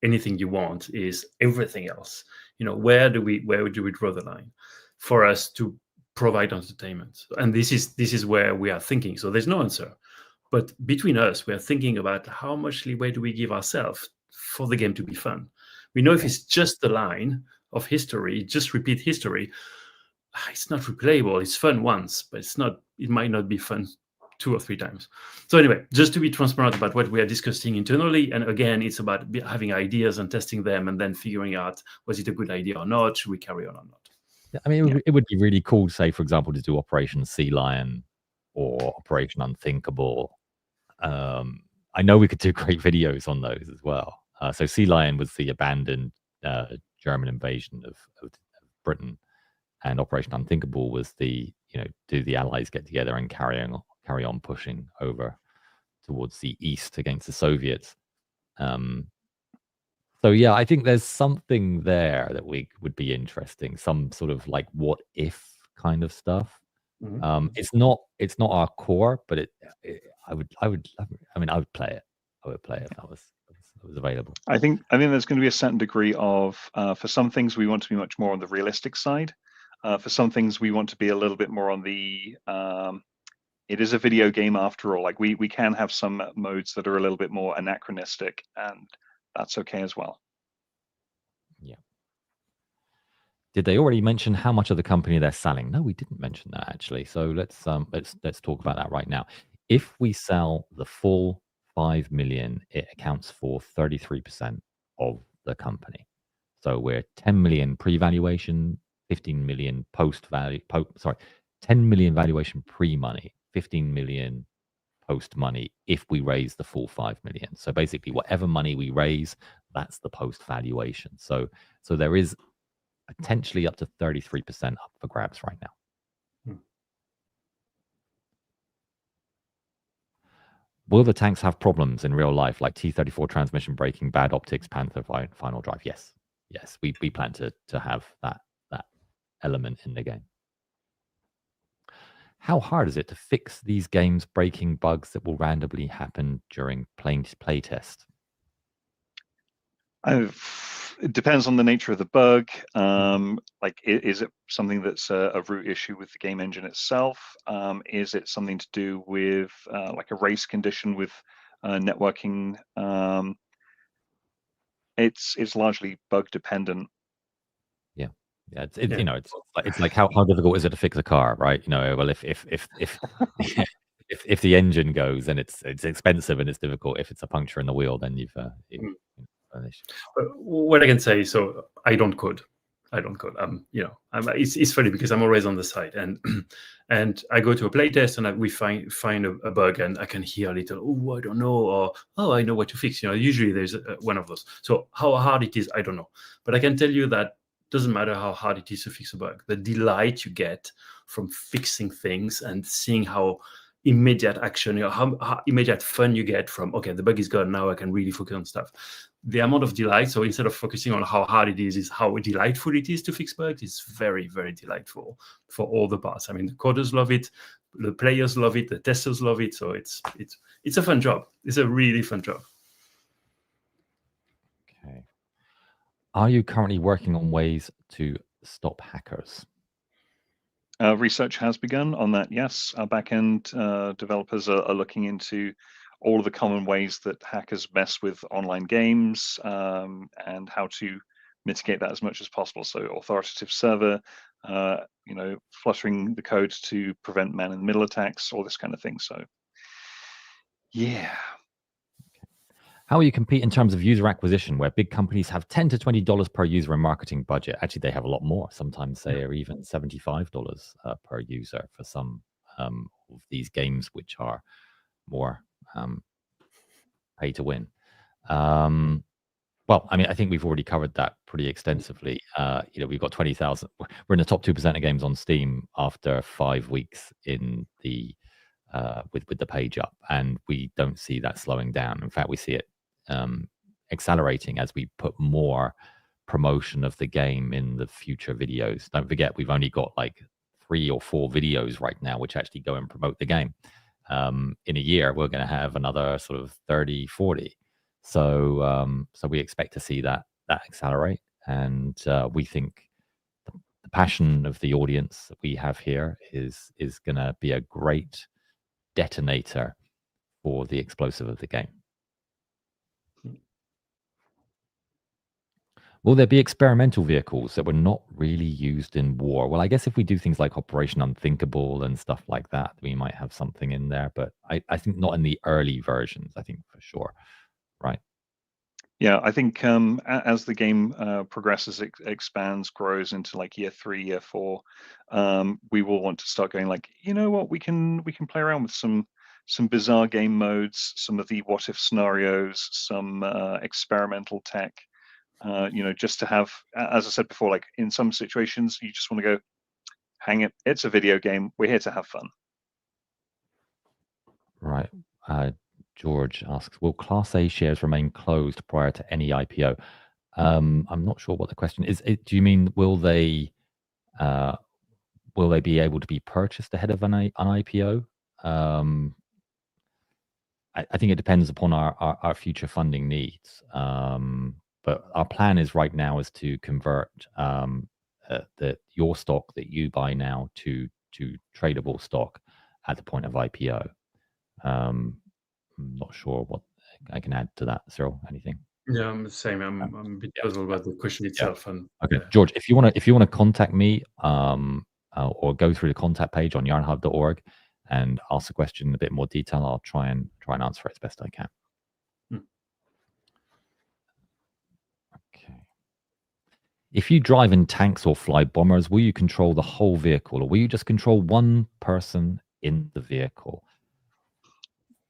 anything you want is everything else, where do we draw the line for us to provide entertainment? And this is where we are thinking. So there's no answer, but between us, we are thinking about how much leeway do we give ourselves for the game to be fun. We know if it's just the line of history, just repeat history, it's not replayable. It's fun once, but it might not be fun 2 or 3 times. So anyway, just to be transparent about what we are discussing internally, and again, it's about having ideas and testing them, and then figuring out, was it a good idea or not? Should we carry on or not? Yeah, I mean, it would be really cool, say, for example, to do Operation Sea Lion or Operation Unthinkable. I know we could do great videos on those as well. So Sea Lion was the abandoned German invasion of Britain, and Operation Unthinkable was the, do the Allies get together and carry on pushing over towards the east against the Soviets. So yeah, I think there's something there that would be interesting, some sort of like what if kind of stuff. It's not our core, but I would play it. I would play it if that was available. I think there's going to be a certain degree of for some things we want to be much more on the realistic side. For some things we want to be a little bit more on the it is a video game after all. Like we can have some modes that are a little bit more anachronistic, and that's okay as well. Yeah. Did they already mention how much of the company they're selling? No, we didn't mention that actually. So let's talk about that right now. If we sell the full 5 million, it accounts for 33% of the company. So we're 10 million pre-valuation, 15 million post-value. 10 million valuation pre-money, 15 million post-money if we raise the full 5 million. So basically, whatever money we raise, that's the post-valuation. So there is potentially up to 33% up for grabs right now. Will the tanks have problems in real life, like T-34 transmission breaking, bad optics, Panther final drive? Yes. We plan to have that element in the game. How hard is it to fix these games breaking bugs that will randomly happen during play test? It depends on the nature of the bug. Like, is it something that's a root issue with the game engine itself? Is it something to do with like a race condition with networking? It's largely bug dependent. Yeah, it's like how difficult is it to fix a car, right? Well, if if the engine goes, then it's expensive and it's difficult. If it's a puncture in the wheel, then you've an issue. What I can say, so I don't code. It's funny because I'm always on the side, and I go to a playtest and we find a bug, and I can hear a little, oh, I don't know, or oh, I know what to fix. Usually there's one of those. So how hard it is, I don't know, but I can tell you that doesn't matter how hard it is to fix a bug. The delight you get from fixing things and seeing how immediate action, how immediate fun you get from, okay, the bug is gone, now I can really focus on stuff. The amount of delight, so instead of focusing on how hard it is how delightful it is to fix bugs. It's very, very delightful for all the parts. I mean, the coders love it, the players love it, the testers love it. So it's a fun job. It's a really fun job. Okay. Are you currently working on ways to stop hackers? Research has begun on that, yes. Our back-end developers are looking into all of the common ways that hackers mess with online games and how to mitigate that as much as possible. So authoritative server, fluttering the code to prevent man-in-the-middle attacks, all this kind of thing. So, yeah. How will you compete in terms of user acquisition, where big companies have $10 to $20 per user in marketing budget? Actually, they have a lot more. Sometimes they are even $75 per user for some of these games, which are more pay to win. Well, I mean, I think we've already covered that pretty extensively. We've got 20,000. We're in the top 2% of games on Steam after 5 weeks in the with the page up, and we don't see that slowing down. In fact, we see it accelerating as we put more promotion of the game in the future videos. Don't forget, we've only got like 3 or 4 videos right now which actually go and promote the game. In a year, we're going to have another sort of 30, 40. So we expect to see that accelerate, and we think the passion of the audience that we have here is going to be a great detonator for the explosive of the game. Will there be experimental vehicles that were not really used in war? Well, I guess if we do things like Operation Unthinkable and stuff like that, we might have something in there, but I think not in the early versions, I think for sure. Right. Yeah, I think as the game progresses, expands, grows into like year 3, year 4, we will want to start going like, you know what, we can play around with some some bizarre game modes, some of the what if scenarios, some experimental tech. Just to have, as I said before, like in some situations, you just want to go, hang it, it's a video game. We're here to have fun. Right. George asks, will Class A shares remain closed prior to any IPO? I'm not sure what the question is. Do you mean will they be able to be purchased ahead of an IPO? I think it depends upon our future funding needs. But our plan is right now is to convert your stock that you buy now to tradable stock at the point of IPO. I'm not sure what I can add to that. Cyril, anything? Yeah, I'm the same. I'm a bit puzzled about the question itself. And okay, George, if you want to contact me, or go through the contact page on yarnhub.org and ask a question in a bit more detail, I'll try and answer it as best I can. Okay. If you drive in tanks or fly bombers, will you control the whole vehicle, or will you just control one person in the vehicle?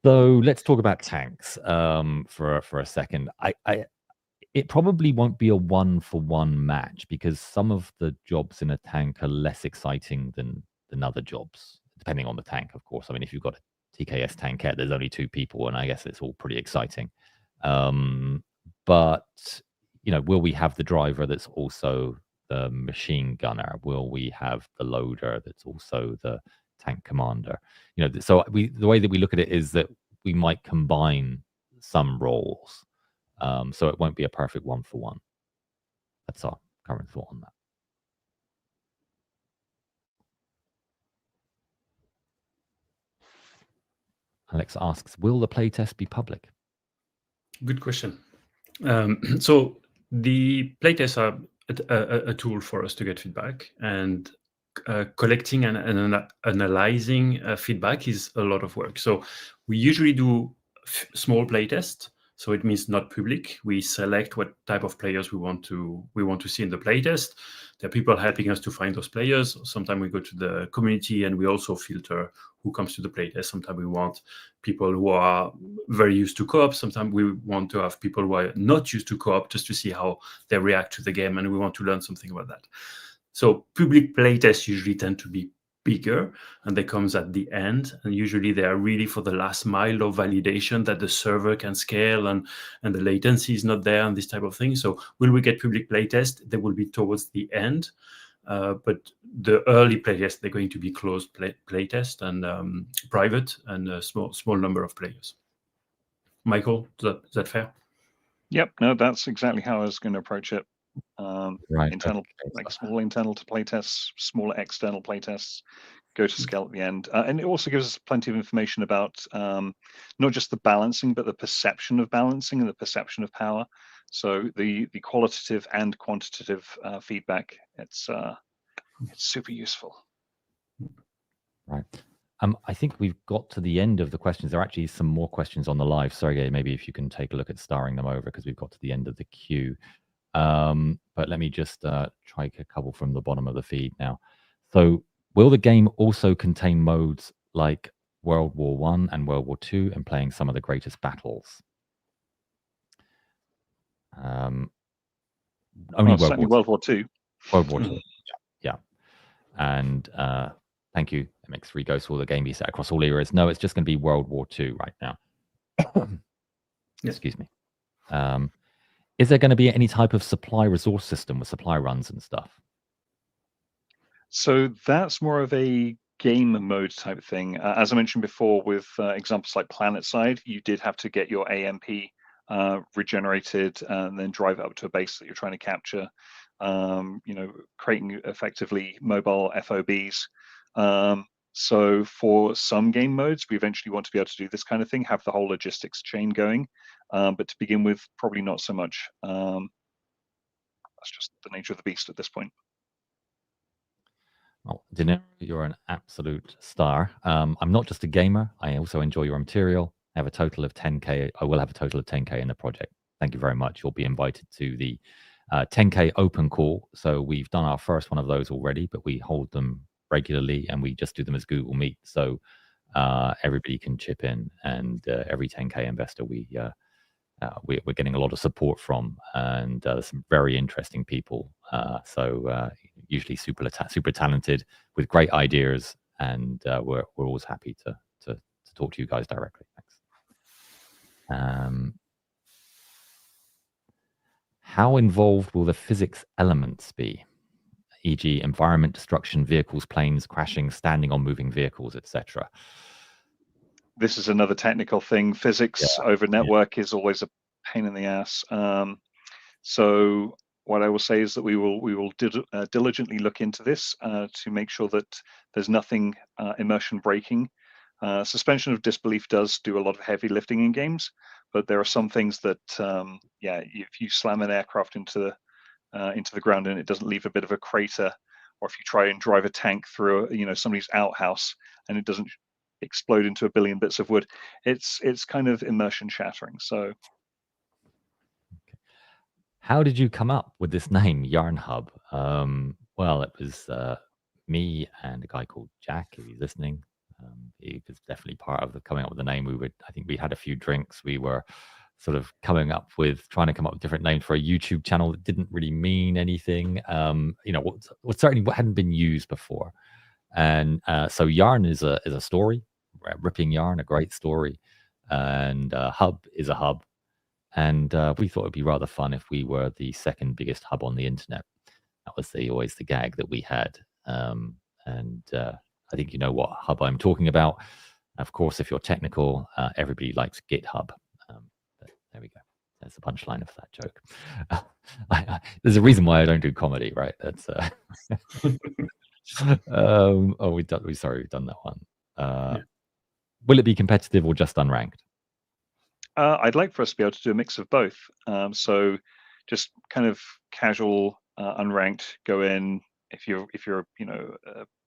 So let's talk about tanks for a second. It probably won't be a 1-for-1 match, because some of the jobs in a tank are less exciting than other jobs, depending on the tank, of course. I mean, if you've got a TKS tankette, there's only 2 people, and I guess it's all pretty exciting. But will we have the driver that's also the machine gunner? Will we have the loader that's also the tank commander? So the way that we look at it is that we might combine some roles. So it won't be a perfect 1-for-1. That's our current thought on that. Alex asks, will the playtest be public? Good question. So the playtests are a tool for us to get feedback, and collecting and analyzing feedback is a lot of work. So we usually do small playtests. So it means not public. We select what type of players we want to see in the playtest. There are people helping us to find those players. Sometimes we go to the community and we also filter who comes to the playtest. Sometimes we want people who are very used to co-op. Sometimes we want to have people who are not used to co-op, just to see how they react to the game, and we want to learn something about that. So public playtests usually tend to be bigger, and they comes at the end, and usually they are really for the last mile of validation that the server can scale and the latency is not there and this type of thing. So will we get public playtest? They will be towards the end, but the early playtest, they're going to be closed playtest and private, and a small number of players. Michael, is that fair? Yep, no, that's exactly how I was going to approach it. Right. Internal, like small internal to playtests, smaller external playtests, go to scale at the end. And it also gives us plenty of information about not just the balancing, but the perception of balancing and the perception of power. So the qualitative and quantitative feedback, it's super useful. Right. I think we've got to the end of the questions. There are actually some more questions on the live. Sergey, maybe if you can take a look at starring them over, because we've got to the end of the queue. But let me just try a couple from the bottom of the feed now. So will the game also contain modes like World War I and World War II and playing some of the greatest battles? Only World War II. World War II, yeah. And thank you, MX3 Ghost, for all the game be set across all eras. No, it's just going to be World War II right now. Excuse me. Is there going to be any type of supply resource system with supply runs and stuff? So that's more of a game mode type thing. As I mentioned before, with examples like PlanetSide, you did have to get your AMP regenerated and then drive it up to a base that you're trying to capture. Creating effectively mobile FOBs. So for some game modes, we eventually want to be able to do this kind of thing, have the whole logistics chain going. But to begin with, probably not so much. That's just the nature of the beast at this point. Well, Dinero, you're an absolute star. I'm not just a gamer. I also enjoy your material. I have a total of 10K. I will have a total of 10K in the project. Thank you very much. You'll be invited to the 10K open call. So we've done our first one of those already, but we hold them regularly and we just do them as Google Meet. So everybody can chip in, and every 10K investor we're getting a lot of support from, and some very interesting people. So usually super talented with great ideas, and we're always happy to talk to you guys directly. Thanks. How involved will the physics elements be? E.g., environment destruction, vehicles, planes crashing, standing on moving vehicles, etc. This is another technical thing. Physics over network is always a pain in the ass. So what I will say is that we will diligently look into this to make sure that there's nothing immersion breaking. Suspension of disbelief does do a lot of heavy lifting in games, but there are some things that, if you slam an aircraft into the ground and it doesn't leave a bit of a crater, or if you try and drive a tank through somebody's outhouse and it doesn't explode into a billion bits of wood, it's kind of immersion shattering. So how did you come up with this name, Yarnhub? Well, it was me and a guy called Jack, if he's listening. He was definitely part of coming up with the name. I think we had a few drinks. We were sort of trying to come up with different names for a YouTube channel that didn't really mean anything. What certainly hadn't been used before. And so yarn is a story, ripping yarn, a great story, and hub is a hub. And we thought it'd be rather fun if we were the second biggest hub on the internet. That was always the gag that we had. I think you know what hub I'm talking about. Of course, if you're technical, everybody likes GitHub. But there we go. That's the punchline of that joke. There's a reason why I don't do comedy, right? That's we've done that one. Will it be competitive or just unranked? I'd like for us to be able to do a mix of both. So just kind of casual, unranked, go in. If you're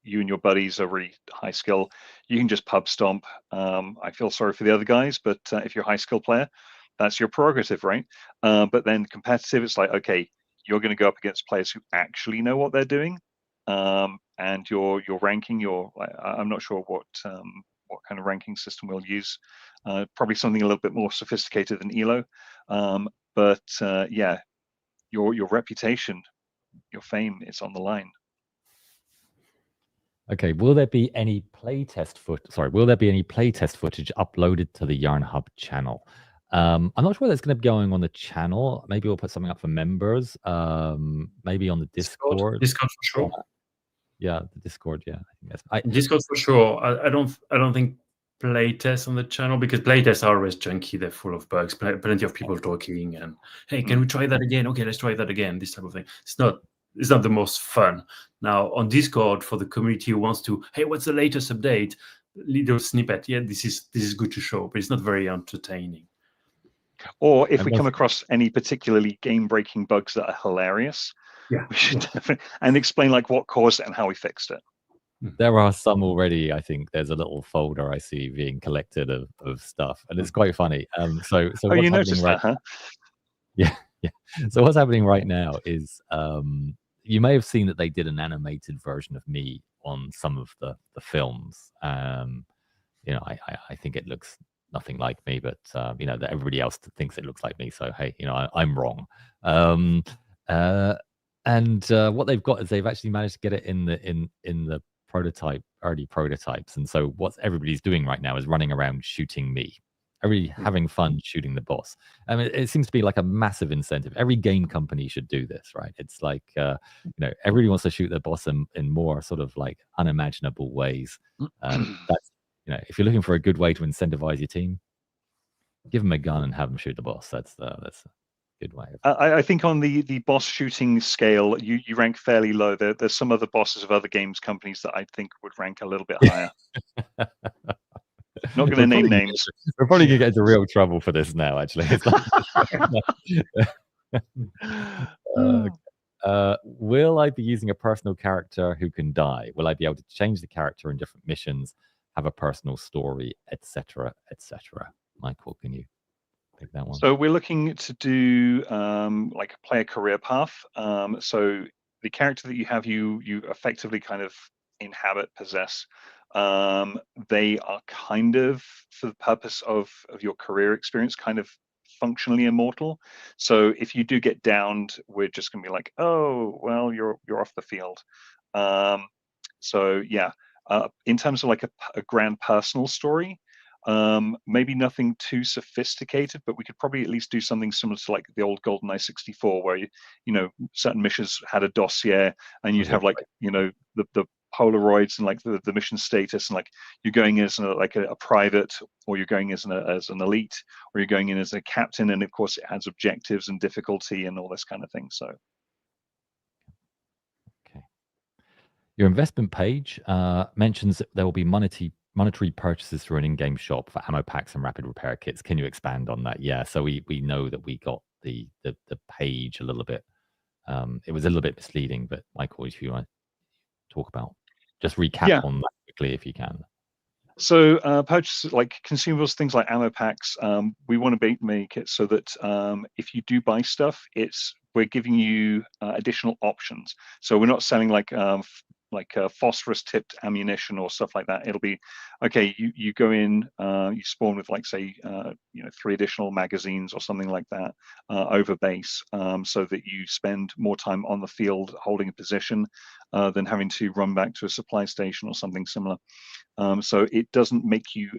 you and your buddies are really high skill, you can just pub stomp. I feel sorry for the other guys, but if you're a high skill player, that's your prerogative, right? But then competitive, it's like, okay, you're going to go up against players who actually know what they're doing, and your ranking. I'm not sure what kind of ranking system we'll use. Probably something a little bit more sophisticated than ELO. But your reputation, your fame is on the line. Okay, will there be any playtest footage uploaded to the Yarnhub channel? I'm not sure whether it's going to be going on the channel. Maybe we'll put something up for members. Maybe on the Discord. Discord for sure. Yeah, the Discord. Yeah, I think that's Discord for sure. I don't think playtests on the channel, because playtests are always junky. They're full of bugs. Plenty of people talking and, hey, can we try that again? Okay, let's try that again. This type of thing. It's not the most fun. Now on Discord, for the community who wants to, hey, what's the latest update? Little snippet. Yeah, this is good to show, but it's not very entertaining. Or if we come across any particularly game-breaking bugs that are hilarious, we should definitely and explain like what caused it and how we fixed it. There are some already. I think there's a little folder I see being collected of stuff, and it's quite funny. So what's you noticed that, huh? Yeah. So what's happening right now is you may have seen that they did an animated version of me on some of the films. I think it looks nothing like me, but that everybody else thinks it looks like me. So hey, I'm wrong. And what they've got is they've actually managed to get it in the early prototypes. And so what everybody's doing right now is running around shooting me. Everybody having fun shooting the boss. I mean, it seems to be like a massive incentive. Every game company should do this, right? It's like, everybody wants to shoot the boss in more sort of like unimaginable ways. That's, if you're looking for a good way to incentivize your team, give them a gun and have them shoot the boss. That's a good way. I think on the boss shooting scale, you rank fairly low. There's some other bosses of other games companies that I think would rank a little bit higher. Not going to name names. We're probably going to get into real trouble for this now, actually. Will I be using a personal character who can die? Will I be able to change the character in different missions, have a personal story, etc., etc.? Michael, can you take that one? So we're looking to do like a player career path. So the character that you have, you effectively kind of inhabit, possess They are kind of, for the purpose of your career experience, kind of functionally immortal. So if you do get downed, we're just going to be like, oh, well, you're off the field. So yeah, in terms of like a grand personal story, maybe nothing too sophisticated, but we could probably at least do something similar to like the old GoldenEye 64, where you know certain missions had a dossier, and you'd have like the Polaroids and like the mission status, and like you're going as a private, or you're going as an elite, or you're going in as a captain, and of course it has objectives and difficulty and all this kind of thing. So your investment page mentions that there will be monetary purchases through an in-game shop for ammo packs and rapid repair kits. Can you expand on that? Yeah, so we know that we got the page a little bit. It was a little bit misleading, but Michael, if you want to talk about, just recap on that quickly if you can. So purchases like consumables, things like ammo packs, we want to make it so that if you do buy stuff, we're giving you additional options. So we're not selling like phosphorus tipped ammunition or stuff like that. It'll be okay. You go in, you spawn with like say 3 additional magazines or something like that over base, so that you spend more time on the field holding a position than having to run back to a supply station or something similar. So it doesn't make you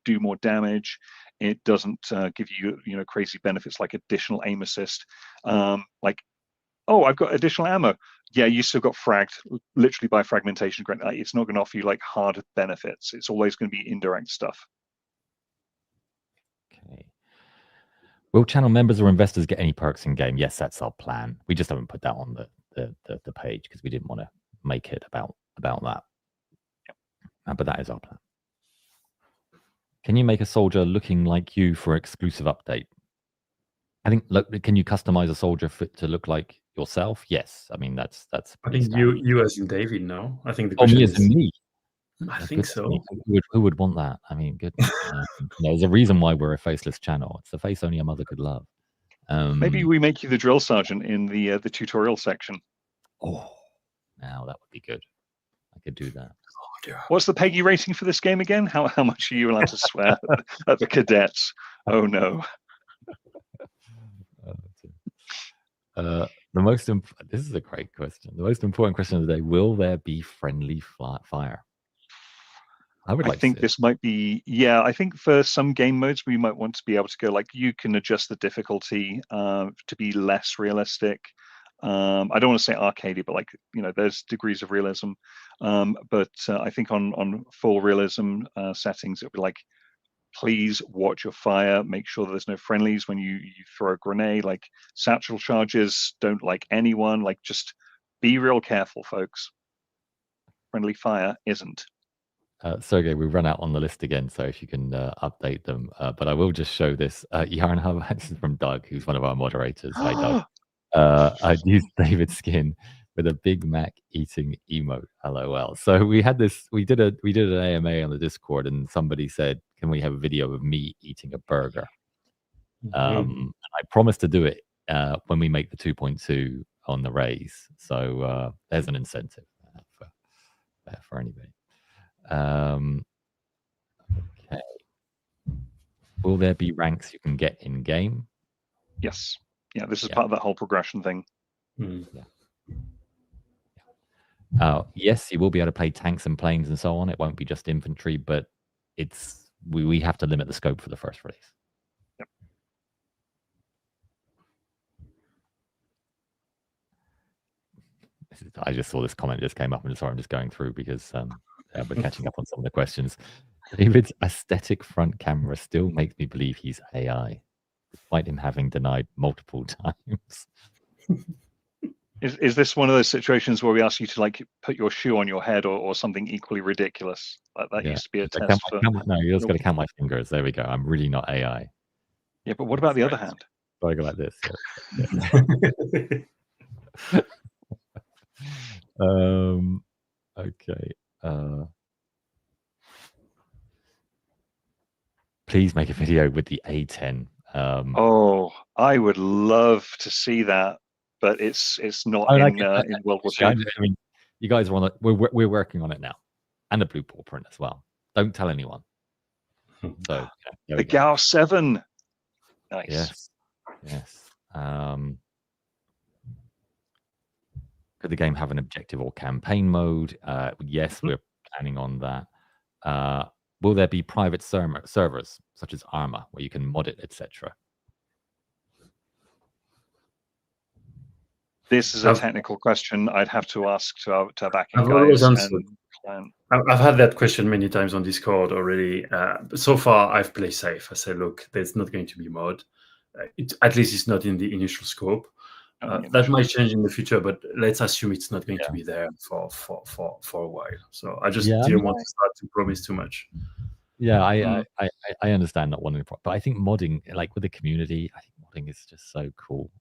do more damage. It doesn't give you crazy benefits like additional aim assist. Like, oh, I've got additional ammo. Yeah, you still got fragged literally by fragmentation. It's not going to offer you like hard benefits. It's always going to be indirect stuff. Okay. Will channel members or investors get any perks in game? Yes, that's our plan. We just haven't put that on the page because we didn't want to make it about that. But that is our plan. Can you make a soldier looking like you for exclusive update? I think. Look, can you customize a soldier to look like yourself? Yes. I mean that's. I think standard. you as in David. No, I think the question me is as in me. I think so. Who would want that? I mean, goodness. There's a reason why we're a faceless channel. It's the face only a mother could love. Maybe we make you the drill sergeant in the tutorial section. Oh, now that would be good. I could do that. What's the Peggy rating for this game again? How much are you allowed to swear at the cadets? Oh no. This is a great question. The most important question of the day: will there be friendly fire? I think this might be, I think for some game modes we might want to be able to go like you can adjust the difficulty to be less realistic. I don't want to say arcadey, but like there's degrees of realism. But I think on full realism settings, it would be like, please watch your fire. Make sure there's no friendlies when you throw a grenade. Like satchel charges don't like anyone. Like just be real careful, folks. Friendly fire isn't. Sergey, we run out on the list again, so if you can update them. But I will just show this. Yarnhub, this is from Doug, who's one of our moderators. Hi, Doug. I used David's skin with a Big Mac eating emote. LOL. So we had this. We did an AMA on the Discord, and somebody said, "Can we have a video of me eating a burger?" I promised to do it when we make the 2.2 on the raise. So there's an incentive for anybody. Okay. Will there be ranks you can get in game? Yes. Yeah, this is part of that whole progression thing. Yes, you will be able to play tanks and planes and so on. It won't be just infantry, but we have to limit the scope for the first release. Yep. I just saw this comment just came up, and sorry, I'm just going through because we're catching up on some of the questions. David's aesthetic front camera still makes me believe he's AI, despite him having denied multiple times. Is this one of those situations where we ask you to like put your shoe on your head or something equally ridiculous? That used to be a test for... No, you just got to count my fingers. There we go. I'm really not AI. Yeah, but what about the other hand? I go like this. Okay. Please make a video with the A10. Oh, I would love to see that, but it's not in World War II. I mean, you guys are on it. We're working on it now. and the blue paw print as well. Don't tell anyone. So there we The go. Gao 7. Nice. Yes. Could the game have an objective or campaign mode? Yes, we're planning on that. Will there be private servers such as Arma where you can mod it, etc.? This is a technical question I'd have to ask to our backing I've always guys answered. and client. I've had that question many times on Discord already. So far, I've played safe. I said, look, there's not going to be mod. At least it's not in the initial scope. That might change in the future, but let's assume it's not going to be there for a while. So I just didn't want to start to promise too much. Yeah, I understand not wanting to, but I think modding, like with the community, I think modding is just so cool.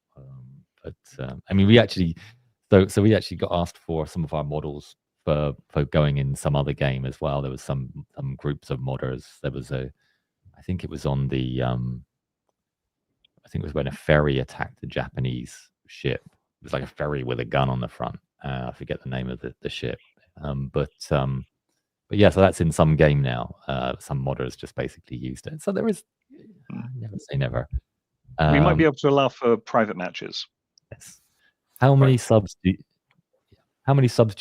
I mean, we actually got asked for some of our models for going in some other game as well. There was some groups of modders. There was I think it was on the I think it was when a ferry attacked the Japanese ship. It was like a ferry with a gun on the front. I forget the name of the ship. But yeah, so that's in some game now. Some modders just basically used it. So there is, never say never. We might be able to allow for private matches. Yes. How many subs do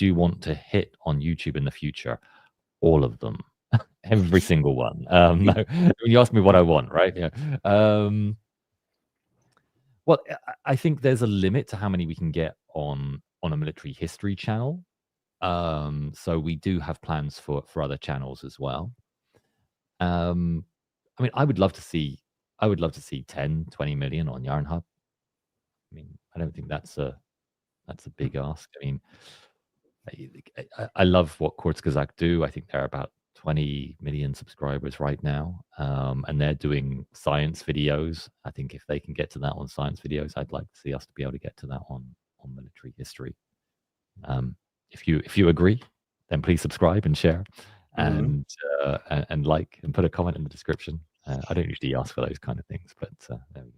you want to hit on YouTube in the future? All of them. Every single one. No, you asked me what I want, right? Yeah. Well, I think there's a limit to how many we can get on a military history channel. So we do have plans for other channels as well. I mean, I would love to see 10, 20 million on Yarnhub. I mean, I don't think that's a big ask. I mean, I love what Kurzgesagt do. I think they're about 20 million subscribers right now, and they're doing science videos. I think if they can get to that on science videos, I'd like to see us to be able to get to that on military history. If you agree, then please subscribe and share, and like and put a comment in the description. I don't usually ask for those kind of things, but there we go.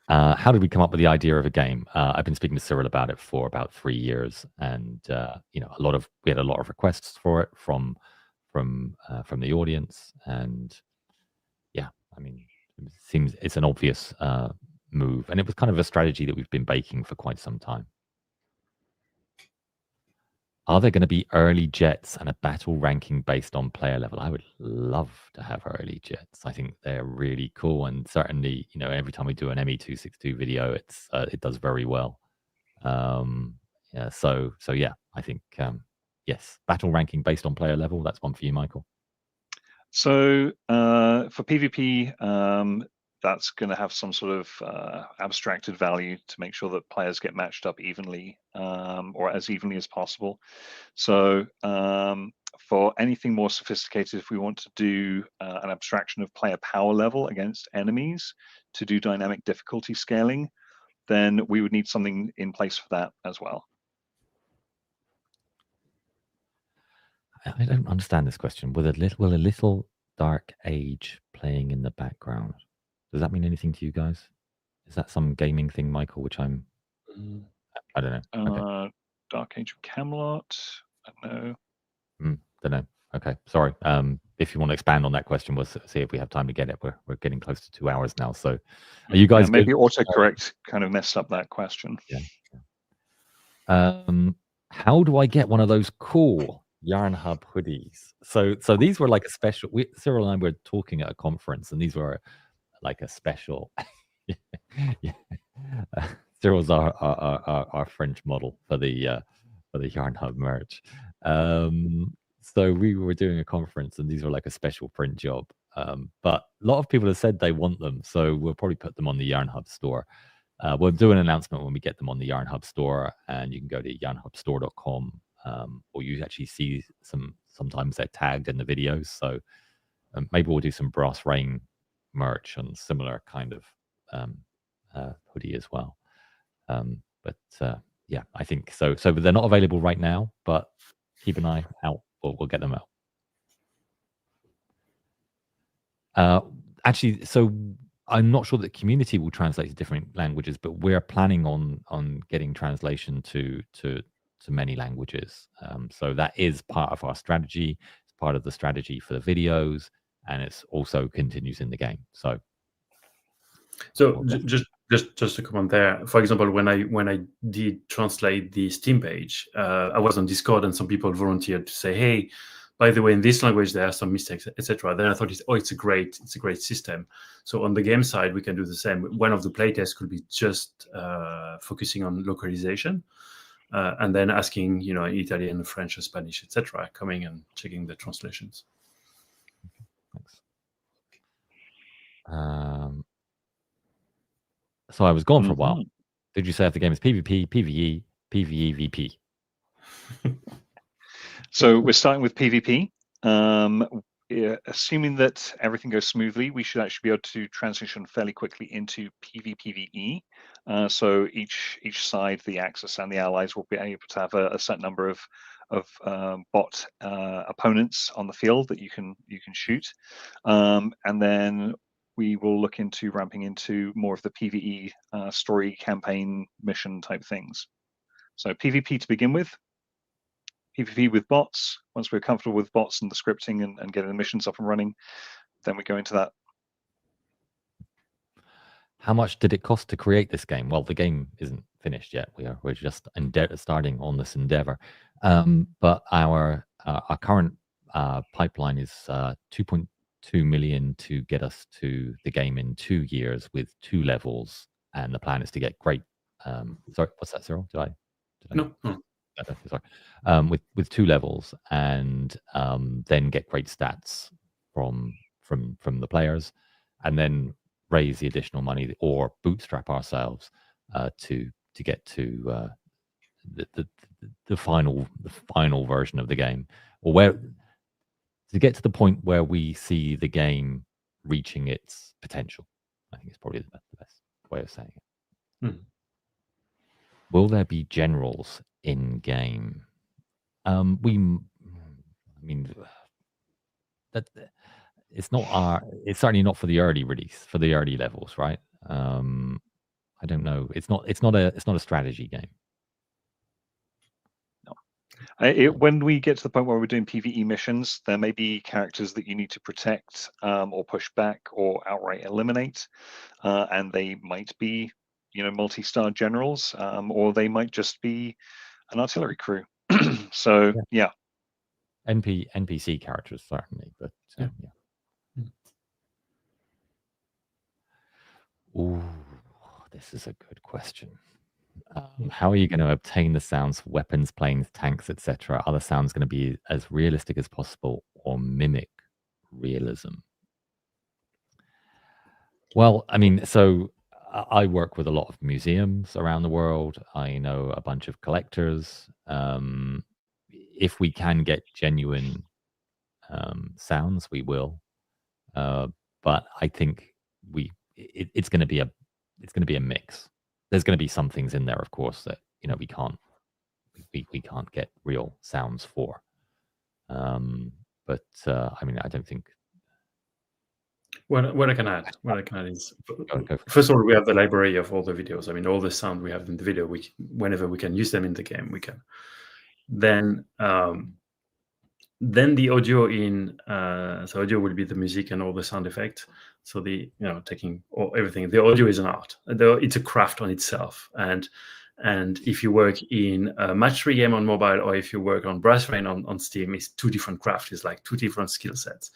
How did we come up with the idea of a game? I've been speaking to Cyril about it for about 3 years, and we had a lot of requests for it from the audience, and yeah, I mean, it seems it's an obvious move, and it was kind of a strategy that we've been baking for quite some time. Are there going to be early jets and a battle ranking based on player level? I would love to have early jets. I think they're really cool, and certainly, every time we do an ME262 video, it does very well. Yeah, so yeah, I think yes, battle ranking based on player level. That's one for you, Michael. So for PvP, that's going to have some sort of abstracted value to make sure that players get matched up evenly, or as evenly as possible. So for anything more sophisticated, if we want to do an abstraction of player power level against enemies to do dynamic difficulty scaling, then we would need something in place for that as well. I don't understand this question. Will a little dark age playing in the background? Does that mean anything to you guys? Is that some gaming thing, Michael, which I don't know. Okay. Dark Age of Camelot? I don't know. Don't know. Okay, sorry. If you want to expand on that question, we'll see if we have time to get it. We're getting close to 2 hours now. So are you guys maybe autocorrect kind of messed up that question. Yeah. How do I get one of those cool Yarnhub hoodies? So these were like a special. Cyril and I were talking at a conference, and these were like a special. Yeah. Cyril's our French model for the Yarnhub merch. So we were doing a conference, and these were like a special print job. But a lot of people have said they want them, so we'll probably put them on the Yarnhub store. We'll do an announcement when we get them on the Yarnhub store, and you can go to yarnhubstore.com, or you actually see sometimes they're tagged in the videos. So maybe we'll do some Brass Rain merch and similar kind of hoodie as well. But yeah, I think so. So they're not available right now, but keep an eye out. We'll get them out. Actually, so I'm not sure that community will translate to different languages, but we're planning on getting translation to to many languages. So that is part of our strategy. It's part of the strategy for the videos, and it's also continues in the game. So just to comment there. For example, when I did translate the Steam page, I was on Discord and some people volunteered to say, "Hey, by the way, in this language there are some mistakes, etc." Then I thought, it's a great system. So on the game side, we can do the same. One of the playtests could be just focusing on localization, and then asking, Italian, French, Spanish, etc., coming and checking the translations. Thanks. So I was gone for a while. Did you say if the game is PvP, PvE, PvE, VP? So we're starting with PvP. Assuming that everything goes smoothly, we should actually be able to transition fairly quickly into PvPvE. So each side, the Axis and the allies, will be able to have a set number of bot opponents on the field that you can shoot, and then we will look into ramping into more of the PvE story campaign mission type things. So PvP to begin with. PvP with bots. Once we're comfortable with bots and the scripting and getting the missions up and running, then we go into that. How much did it cost to create this game? Well, the game isn't finished yet. We're just starting on this endeavor. But our current pipeline is 2.2 million to get us to the game in 2 years with 2 levels, and the plan is to get great. Sorry, what's that, Cyril? Did I? No. Sorry. With 2 levels, and then get great stats from the players, and then raise the additional money or bootstrap ourselves to get to the final version of the game, or where to get to the point where we see the game reaching its potential. I think it's probably the best way of saying it. Will there be generals in game? I mean, that it's not it's certainly not for the early release, for the early levels, right? I don't know. It's not a strategy game. No. When we get to the point where we're doing PvE missions, there may be characters that you need to protect, or push back, or outright eliminate, and they might be, multi-star generals, or they might just be an artillery crew. So yeah. NPC characters certainly, but yeah. Ooh, this is a good question. How are you going to obtain the sounds for weapons, planes, tanks, etc.? Are the sounds going to be as realistic as possible or mimic realism? Well, I mean, so I work with a lot of museums around the world. I know a bunch of collectors. If we can get genuine sounds, we will. But I think it's going to be a mix. There's going to be some things in there, of course, that we can't get real sounds for. But I mean, I don't think. What I can add is, first of all, we have the library of all the videos. I mean, all the sound we have in the video, whenever we can use them in the game, we can. Then the audio so audio will be the music and all the sound effects. So taking everything. The audio is an art. It's a craft on itself. And if you work in a match 3 game on mobile, or if you work on Brass Rain on Steam, it's 2 different crafts. It's like 2 different skill sets.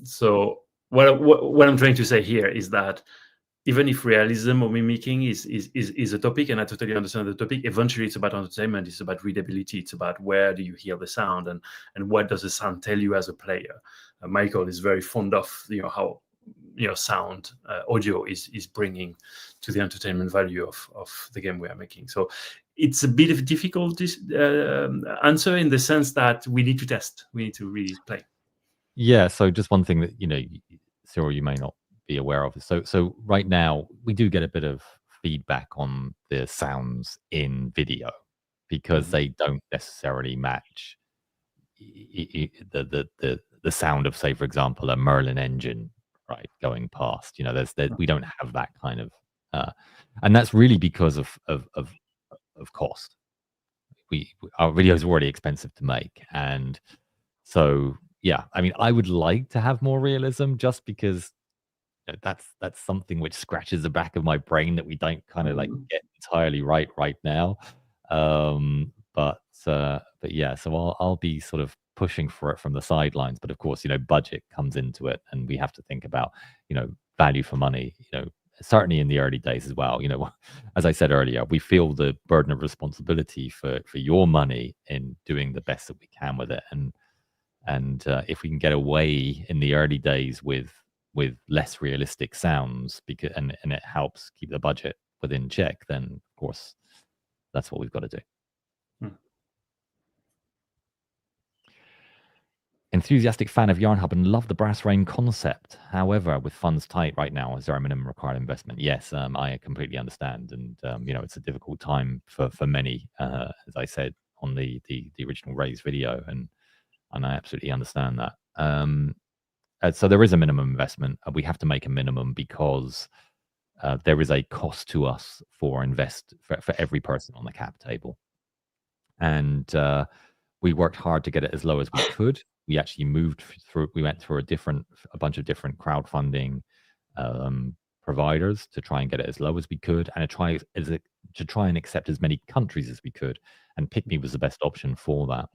So what I'm trying to say here is that even if realism or mimicking is a topic, and I totally understand the topic, eventually it's about entertainment, it's about readability, it's about where do you hear the sound, and what does the sound tell you as a player. Michael is very fond of how sound audio is bringing to the entertainment value of the game we are making. So it's a bit of a difficult answer, in the sense that we need to test, we need to really play. Yeah, so just one thing that Cyril, you may not be aware of. So right now we do get a bit of feedback on the sounds in video, because they don't necessarily match the sound of, say, for example, a Merlin engine, right, going past. We don't have that kind of, and that's really because of cost. our videos are already expensive to make, and so yeah, I mean, I would like to have more realism, just because that's something which scratches the back of my brain that we don't kind of like get entirely right now. But yeah, so I'll be sort of pushing for it from the sidelines. But of course, budget comes into it, and we have to think about value for money. Certainly in the early days as well. As I said earlier, we feel the burden of responsibility for your money in doing the best that we can with it, and if we can get away in the early days with less realistic sounds, because and it helps keep the budget within check, then of course that's what we've got to do. Enthusiastic fan of Yarnhub and love the brass rain concept. However, with funds tight right now, is there a minimum required investment? Yes, I completely understand, and it's a difficult time for many, as I said on the original Raise video, and I absolutely understand that. So there is a minimum investment. We have to make a minimum because there is a cost to us for every person on the cap table. And we worked hard to get it as low as we could. We actually went through a bunch of different crowdfunding providers to try and get it as low as we could, and to try and accept as many countries as we could. And Picmii was the best option for that.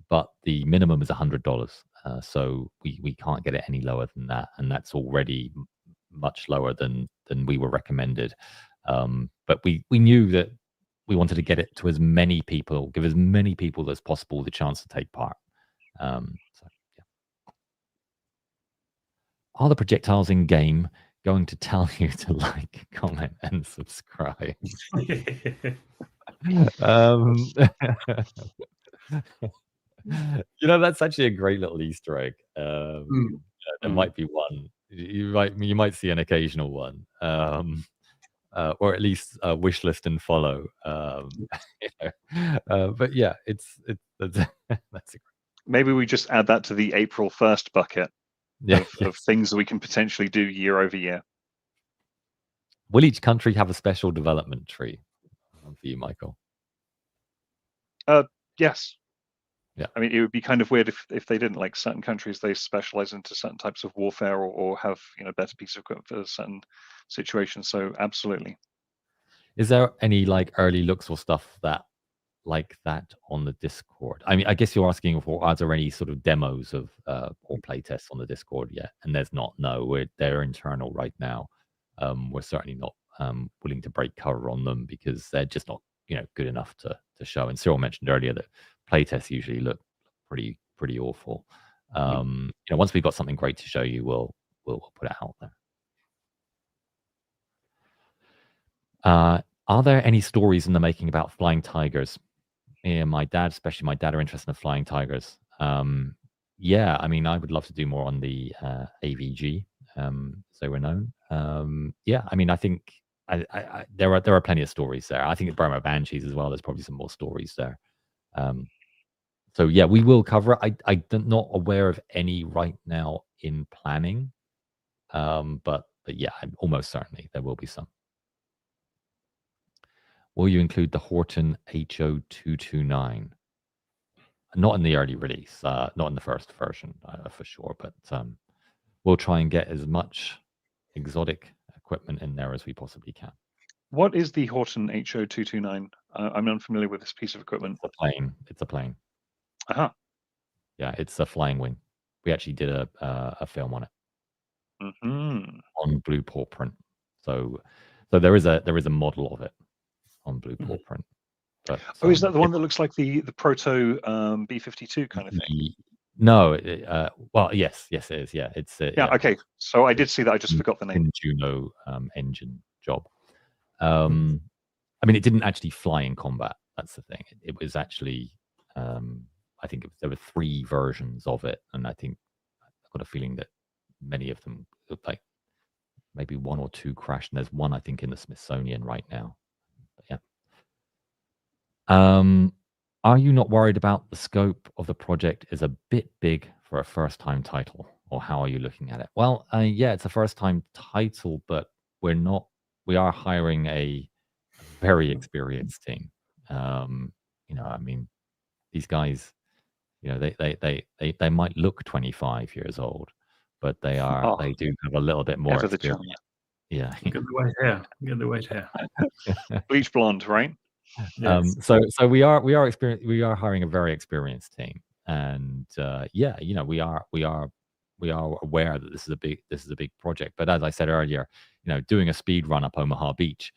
But the minimum is $100, so we can't get it any lower than that, and that's already much lower than we were recommended. But we knew that we wanted to get it to as many people, give as many people as possible the chance to take part. So yeah. Are the projectiles in game going to tell you to like, comment, and subscribe? That's actually a great little Easter egg. There might be one. You might see an occasional one, or at least wish list and follow. But yeah, that's a Maybe we just add that to the April 1st bucket of things that we can potentially do year over year. Will each country have a special development tree for you, Michael? Yes. Yeah. I mean, it would be kind of weird if they didn't. Like certain countries, they specialize into certain types of warfare or have better pieces of equipment for certain situations. So absolutely. Is there any like early looks or stuff like that on the Discord? I mean, I guess you're asking for, are there any sort of demos of or playtests on the Discord yet? And there's not. No, they're internal right now. We're certainly not willing to break cover on them because they're just not good enough to show. And Cyril mentioned earlier that playtests usually look pretty awful. Once we've got something great to show you, we'll put it out there. Are there any stories in the making about flying tigers? My dad, especially my dad, are interested in flying tigers. Yeah, I mean, I would love to do more on the AVG, so we're known. Yeah, I mean, I think there are plenty of stories there. I think at Burma Banshees as well, there's probably some more stories there. So yeah, we will cover it. I'm not aware of any right now in planning, but yeah, almost certainly there will be some. Will you include the Horton HO229? Not in the early release, not in the first version for sure, but we'll try and get as much exotic equipment in there as we possibly can. What is the Horton HO229? I'm unfamiliar with this piece of equipment. It's a plane. Uh-huh. Yeah, it's a flying wing. We actually did a film on it. On blue paw print. So there is a model of it on blue paw print. But, is that the one that looks like the proto B-52 kind of thing? No, well, yes, it is. Yeah, it's yeah. Okay, so I did see that. I just forgot the name. Juno engine job. I mean, it didn't actually fly in combat. That's the thing. It was actually, I think there were 3 versions of it, and I think I've got a feeling that many of them looked like maybe 1 or 2 crashed, and there's one I think in the Smithsonian right now. But yeah. Are you not worried about the scope of the project is a bit big for a first-time title, or how are you looking at it? Well, yeah, it's a first-time title, but we are hiring a very experienced team. I mean, these guys, they might look 25 years old, but they do have a little bit more Ever the experience. charm. Yeah. Get the white hair. Get the white hair. Bleach blonde, right? Yes. So we are hiring a very experienced team, and we are aware that this is a big project. But as I said earlier, doing a speed run up Omaha Beach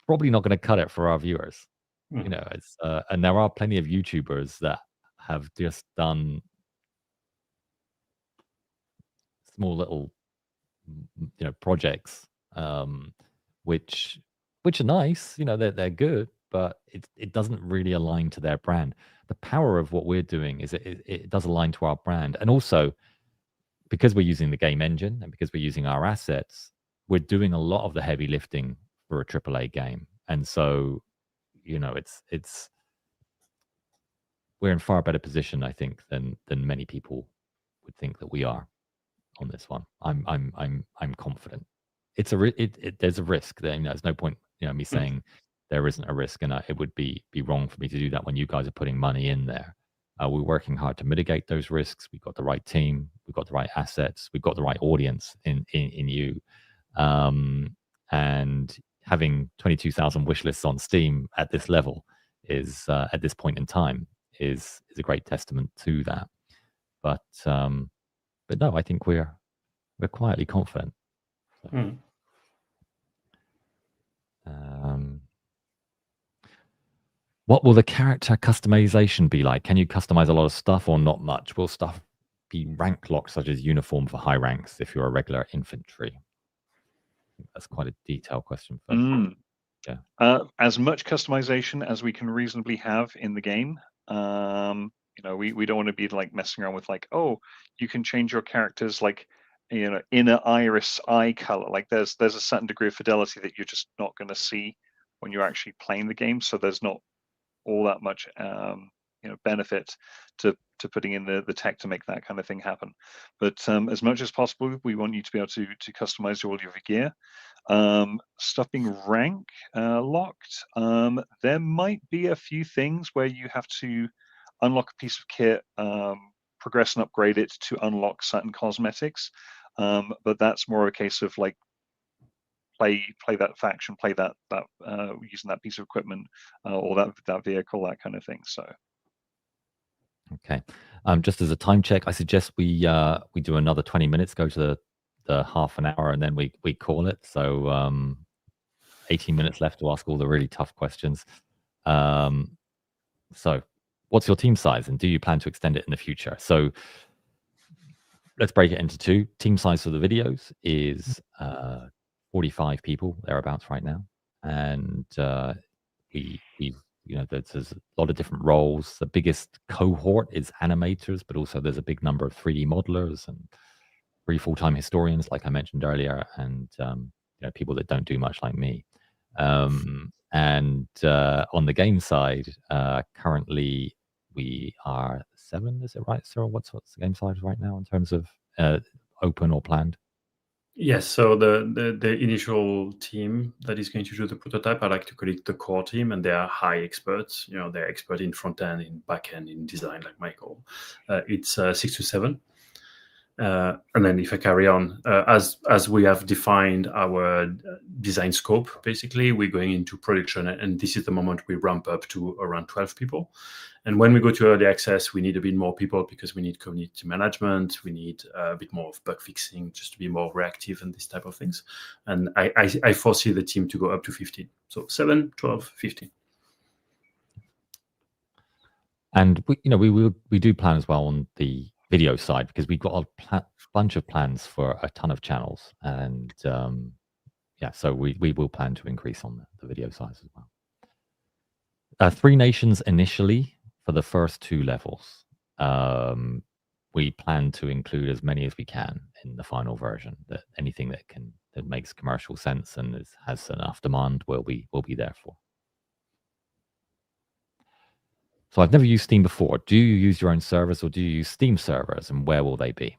probably not going to cut it for our viewers. It's and there are plenty of YouTubers that have just done small little projects, which are nice. They're good, but it doesn't really align to their brand. The power of what we're doing is it does align to our brand, and also because we're using the game engine and because we're using our assets, we're doing a lot of the heavy lifting for a AAA game, and so it's we're in far better position, I think, than many people would think that we are on this one. I'm confident. It's there's a risk there. There's no point, me saying there isn't a risk, and it would be wrong for me to do that when you guys are putting money in there. We're working hard to mitigate those risks. We've got the right team. We've got the right assets. We've got the right audience in you. And having 22,000 wish lists on Steam at this level is at this point in time is a great testament to that. But no, I think we're quietly confident. So, what will the character customization be like? Can you customize a lot of stuff or not much? Will stuff be rank locked, such as uniform for high ranks if you're a regular infantry? I think that's quite a detailed question. Yeah. As much customization as we can reasonably have in the game. We don't want to be like messing around with like, oh, you can change your characters like inner iris eye color. Like there's a certain degree of fidelity that you're just not going to see when you're actually playing the game. So there's not all that much benefit to putting in the tech to make that kind of thing happen. But as much as possible, we want you to be able to customize all of your gear. Stuff being rank locked. There might be a few things where you have to unlock a piece of kit, progress and upgrade it to unlock certain cosmetics. But that's more a case of like play that faction, play that using that piece of equipment or that vehicle, that kind of thing. So. Okay. Just as a time check, I suggest we do another 20 minutes, go to the half an hour, and then we call it. So 18 minutes left to ask all the really tough questions. So what's your team size, and do you plan to extend it in the future? So let's break it into two. Team size for the videos is 45 people, thereabouts right now. And there's a lot of different roles. The biggest cohort is animators, but also there's a big number of 3D modelers and 3 full-time historians, like I mentioned earlier, and people that don't do much like me. And on the game side, currently we are 7. Is it right, Cyril? What's the game size right now in terms of open or planned? Yes, so the initial team that is going to do the prototype, I like to call it the core team, and they are high experts. They're expert in front end, in back end, in design, like Michael. It's 6 to 7. And then if I carry on, as we have defined our design scope, basically, we're going into production, and this is the moment we ramp up to around 12 people. And when we go to early access, we need a bit more people because we need community management, we need a bit more of bug fixing, just to be more reactive and this type of things. And I foresee the team to go up to 15. So 7, 12, 15. And we do plan as well on the video side, because we've got a bunch of plans for a ton of channels, and so we will plan to increase on the video size as well. 3 nations initially for the first 2 levels. We plan to include as many as we can in the final version. That anything that makes commercial sense and has enough demand will be there for. So I've never used Steam before. Do you use your own servers, or do you use Steam servers, and where will they be?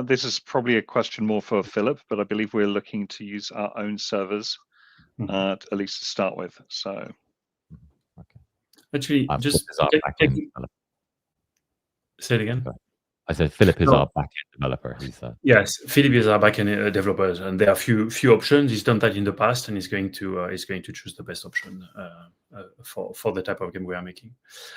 This is probably a question more for Philip, but I believe we're looking to use our own servers, at least to start with. So Actually, Philip just is our back-end developer. say it again. I said Philip is No. our back-end developer. He's Yes, Philip is our backend developers, and there are few options. He's done that in the past, and he's going to choose the best option for the type of game we are making.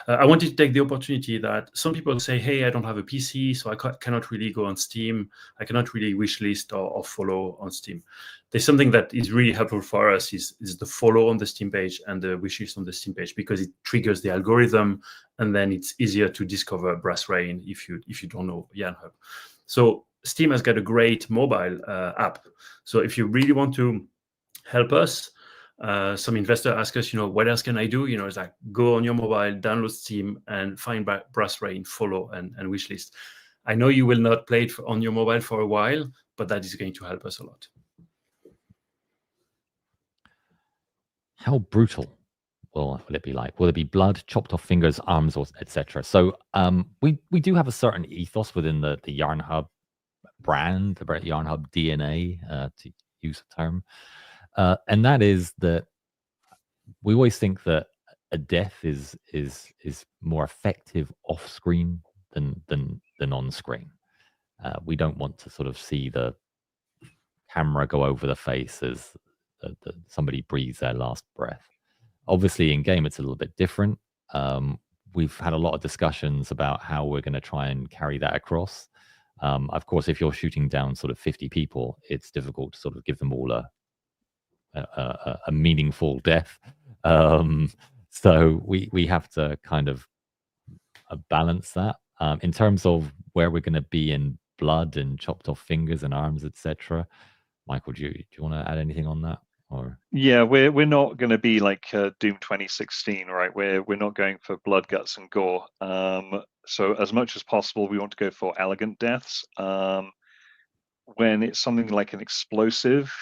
I wanted to take the opportunity that some people say, "Hey, I don't have a PC, so I cannot really go on Steam. I cannot really wishlist or follow on Steam." There's something that is really helpful for us is the follow on the Steam page and the wishlist on the Steam page, because it triggers the algorithm, and then it's easier to discover Brass Rain if you don't know Yarnhub. So Steam has got a great mobile app. So if you really want to help us, some investor ask us, what else can I do? It's like, go on your mobile, download Steam, and find Brass Rain, follow, and wishlist. I know you will not play it on your mobile for a while, but that is going to help us a lot. How brutal will it be like? Will it be blood, chopped off fingers, arms, or etc.? So we do have a certain ethos within the Yarnhub brand, the Yarnhub DNA, to use a term, and that is that we always think that a death is more effective off screen than on screen. We don't want to sort of see the camera go over the face as somebody breathes their last breath. Obviously, in game, it's a little bit different. We've had a lot of discussions about how we're going to try and carry that across. Of course, if you're shooting down sort of 50 people, it's difficult to sort of give them all a meaningful death. So we have to kind of balance that. In terms of where we're going to be in blood and chopped off fingers and arms, etc. Michael, do you want to add anything on that? Or yeah, we're not going to be like Doom 2016, right? We're not going for blood, guts, and gore. So as much as possible, we want to go for elegant deaths. When it's something like an explosive,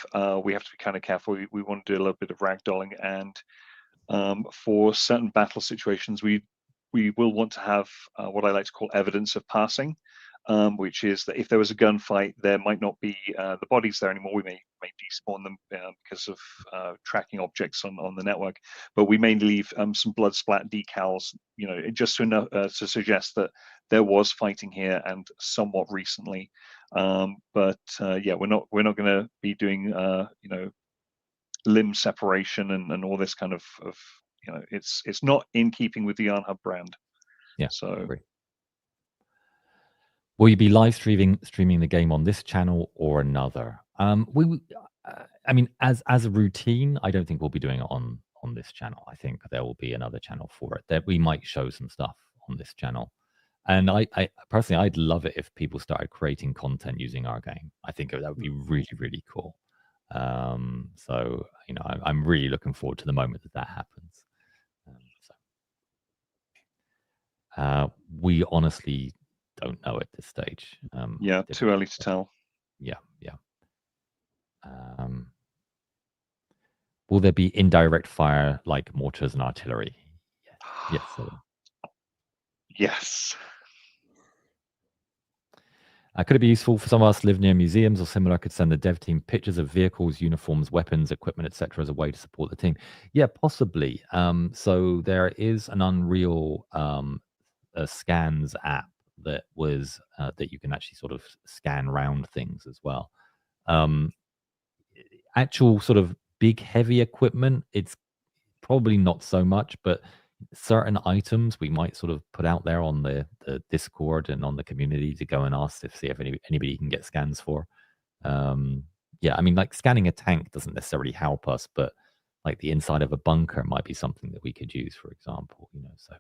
we have to be kind of careful. We want to do a little bit of ragdolling, and for certain battle situations, we will want to have what I like to call evidence of passing. Which is that if there was a gunfight, there might not be the bodies there anymore. We may despawn them because of tracking objects on the network, but we may leave some blood splat decals, just to suggest that there was fighting here and somewhat recently. But yeah, we're not going to be doing limb separation and all this kind of it's not in keeping with the Yarnhub brand. yeah, So. agree. Will you be live streaming the game on this channel or another? I mean, as a routine, I don't think we'll be doing it on this channel. I think there will be another channel for it. That we might show some stuff on this channel. And I personally, I'd love it if people started creating content using our game. I think that would be really, really cool. So I'm really looking forward to the moment that happens. We honestly don't know at this stage. Yeah, too early to tell. Yeah. Will there be indirect fire like mortars and artillery? Yes. Yes. Could it be useful for some of us who live near museums or similar? Could send the dev team pictures of vehicles, uniforms, weapons, equipment, etc., as a way to support the team? Yeah, possibly. So there is an Unreal scans app that was that you can actually sort of scan round things as well. Actual sort of big heavy equipment, it's probably not so much, but certain items we might sort of put out there on the Discord and on the community to go and ask to see if anybody can get scans for. Yeah, I mean, like scanning a tank doesn't necessarily help us, but like the inside of a bunker might be something that we could use, for example. So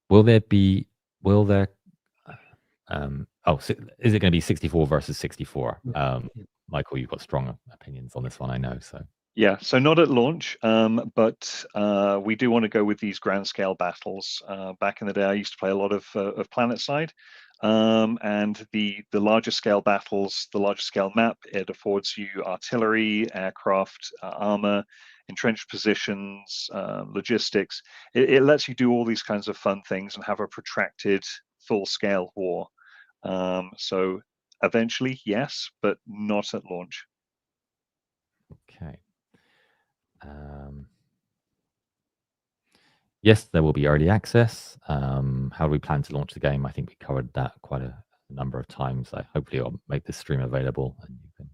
will there is it going to be 64 versus 64? Michael, you've got strong opinions on this one, I know. So yeah, so not at launch, but we do want to go with these grand scale battles. Back in the day, I used to play a lot of PlanetSide, and the larger scale battles, the larger scale map, it affords you artillery, aircraft, armor, entrenched positions, logistics. It lets you do all these kinds of fun things and have a protracted full scale war. So eventually, yes, but not at launch. Okay. Yes, there will be early access. How do we plan to launch the game? I think we covered that quite a number of times. Hopefully I'll make this stream available and you can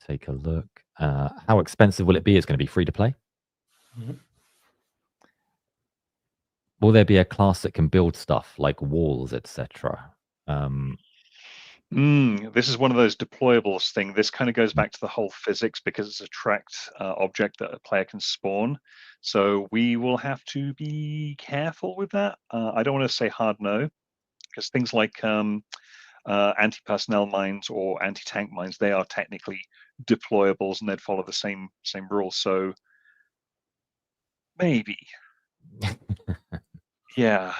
take a look. How expensive will it be? It's going to be free to play. Mhm. Will there be a class that can build stuff like walls, etc.? This is one of those deployables thing. This kind of goes back to the whole physics because it's a tracked object that a player can spawn. So we will have to be careful with that. I don't want to say hard no, because things like anti-personnel mines or anti-tank mines, they are technically deployables and they'd follow the same rules. So maybe, yeah.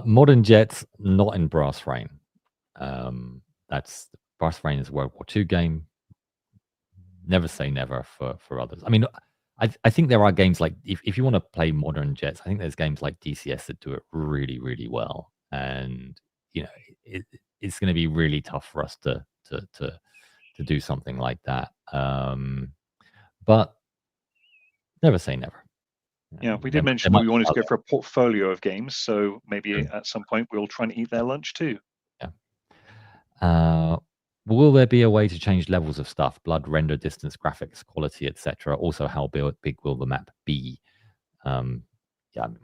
Modern jets, not in Brass Rain. That's Brass Rain is a World War II game. Never say never for others. I mean, I think there are games like if you want to play modern jets, I think there's games like DCS that do it really, really well. And you know, it's going to be really tough for us to do something like that. But never say never. Yeah, we did mention that we wanted to go for a portfolio of games, so maybe at some point we'll try and eat their lunch too. Yeah. Will there be a way to change levels of stuff? Blood, render, distance, graphics, quality, etc. Also, how big will the map be? Yeah,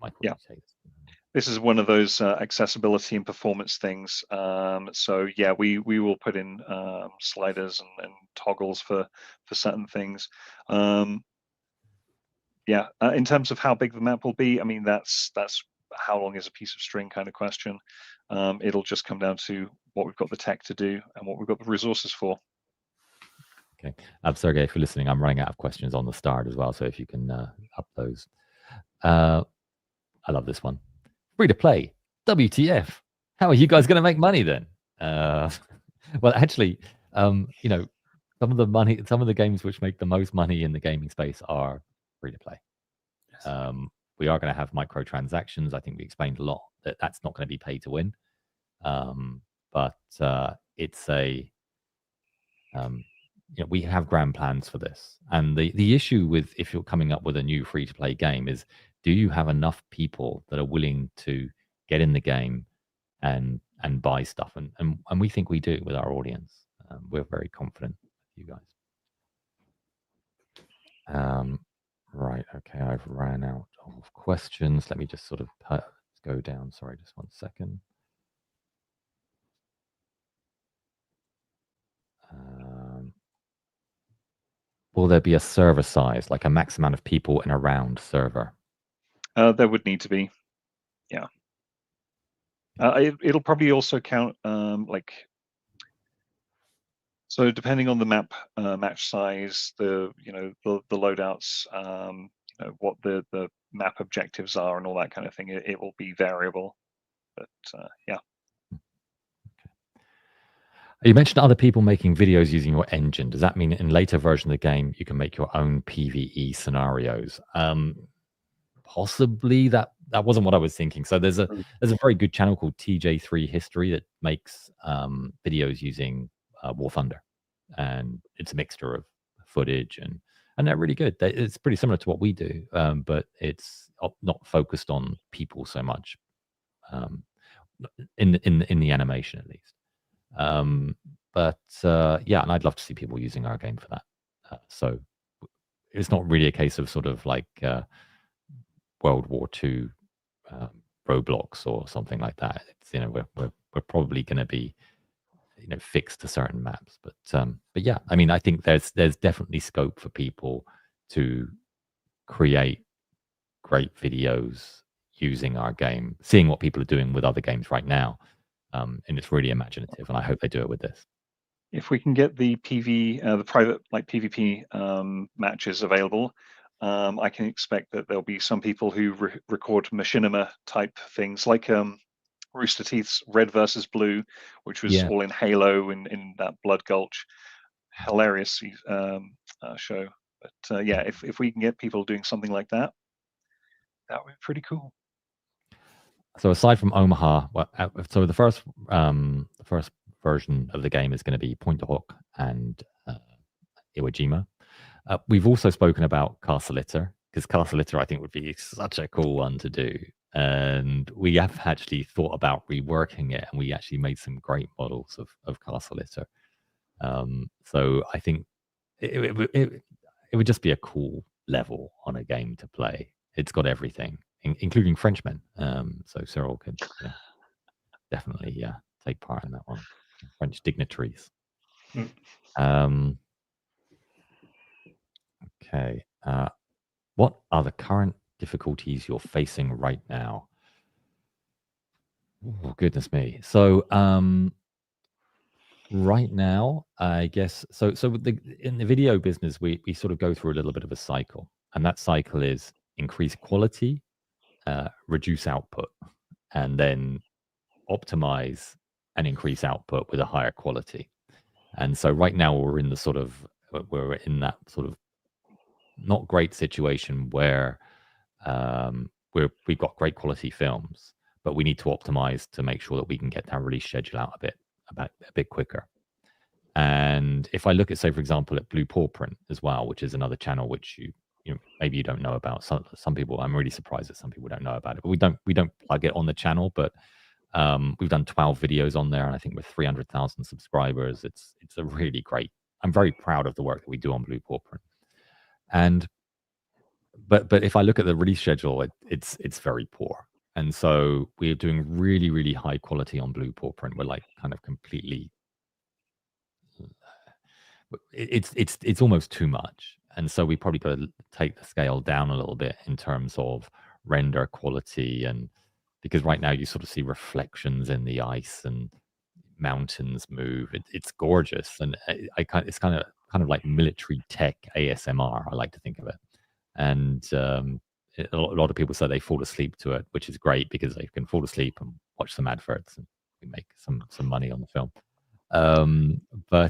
Michael. Yeah. This is one of those accessibility and performance things. So yeah, we will put in sliders and toggles for certain things. Yeah, in terms of how big the map will be, I mean that's how long is a piece of string kind of question. It'll just come down to what we've got the tech to do and what we've got the resources for. Okay, Sergey, if you're listening, I'm running out of questions on the start as well. So if you can up those. I love this one. Free to play. WTF? How are you guys going to make money then? Well, actually, you know, some of the games which make the most money in the gaming space are free to play. Yes. We are going to have microtransactions. I think we explained a lot that that's not going to be pay to win. But it's a, you know, we have grand plans for this. And the issue with if you're coming up with a new free to play game is, do you have enough people that are willing to get in the game and buy stuff? And we think we do with our audience. We're very confident with you guys. Right. Okay. I've ran out of questions. Let me just sort of go down. Sorry, just 1 second. Will there be a server size, like a max amount of people in a round server? There would need to be. Yeah. It'll probably also count like, so depending on the map match size, the loadouts, you know, what the map objectives are and all that kind of thing, it will be variable. But yeah. You mentioned other people making videos using your engine. Does that mean in later version of the game you can make your own PvE scenarios? Possibly. That wasn't what I was thinking. So there's a very good channel called TJ3 History that makes videos using War Thunder, and it's a mixture of footage and they're really good. It's pretty similar to what we do, but it's not focused on people so much, in the animation at least. But yeah, and I'd love to see people using our game for that. So it's not really a case of sort of like World War II Roblox or something like that. It's, you know, we're probably going to be, you know, fixed to certain maps. But yeah, I mean, I think there's definitely scope for people to create great videos using our game, seeing what people are doing with other games right now. And it's really imaginative, and I hope they do it with this. If we can get the the private like PvP matches available, I can expect that there'll be some people who record machinima type things, like Rooster Teeth's Red versus Blue, which was all in Halo in that Blood Gulch. Hilarious show. But yeah, if we can get people doing something like that, that would be pretty cool. So aside from Omaha, so the first version of the game is going to be Point to Hawk and Iwo Jima. We've also spoken about Castle Litter, because Castle Litter I think would be such a cool one to do. And we have actually thought about reworking it, and we actually made some great models of Castle Litter. So I think it would just be a cool level on a game to play. It's got everything, including Frenchmen. So Cyril could definitely take part in that one. French dignitaries. Okay. What are the current difficulties you're facing right now? Oh, goodness me. So right now, I guess in the video business, we sort of go through a little bit of a cycle, and that cycle is increase quality, reduce output, and then optimize and increase output with a higher quality. And so right now we're in that sort of not great situation where we've got great quality films, but we need to optimize to make sure that we can get that release schedule out a bit quicker. And if I look at, say, for example, at Blue Paw Print as well, which is another channel which you know maybe you don't know about. Some people, I'm really surprised that some people don't know about it. But we don't plug it on the channel, but we've done 12 videos on there, and I think with 300,000 subscribers, it's a really great. I'm very proud of the work that we do on Blue Paw Print. And but if I look at the release schedule, it's very poor. And so we're doing really, really high quality on Blue Paw Print. We're like kind of completely it's almost too much. And so we probably got to take the scale down a little bit in terms of render quality, and because right now you sort of see reflections in the ice and mountains move. It's gorgeous, and it's kind of like military tech ASMR. I like to think of it, and a lot of people say they fall asleep to it, which is great because they can fall asleep and watch some adverts, and we make some money on the film.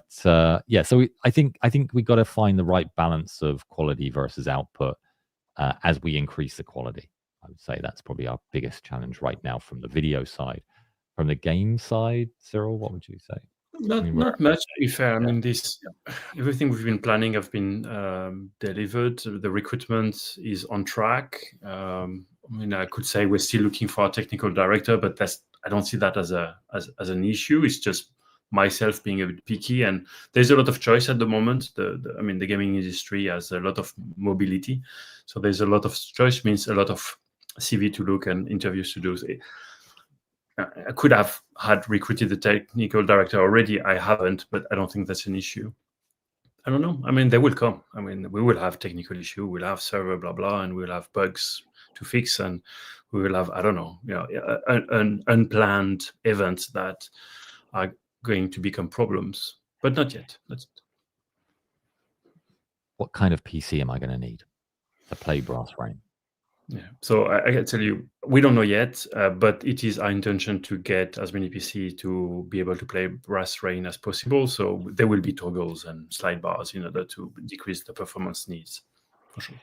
So I think we got to find the right balance of quality versus output as we increase the quality. I would say that's probably our biggest challenge right now from the video side. From the game side, Cyril, what would you say? Not much, to be fair. I mean, everything we've been planning have been delivered. The recruitment is on track. I mean, I could say we're still looking for a technical director, but I don't see that as an issue. It's just myself being a bit picky, and there's a lot of choice at the moment. I mean, the gaming industry has a lot of mobility, so there's a lot of choice, means a lot of CV to look and interviews to do. I could have had recruited the technical director already. I haven't, but I don't think that's an issue. I don't know. I mean, they will come. I mean, we will have technical issue. We'll have server blah blah, and we'll have bugs to fix, and we will have an unplanned events that are going to become problems, but not yet. What kind of PC am I going to need to play Brass Rain? Yeah, so I can tell you, we don't know yet, but it is our intention to get as many PC to be able to play Brass Rain as possible. So there will be toggles and slide bars in order to decrease the performance needs, for sure.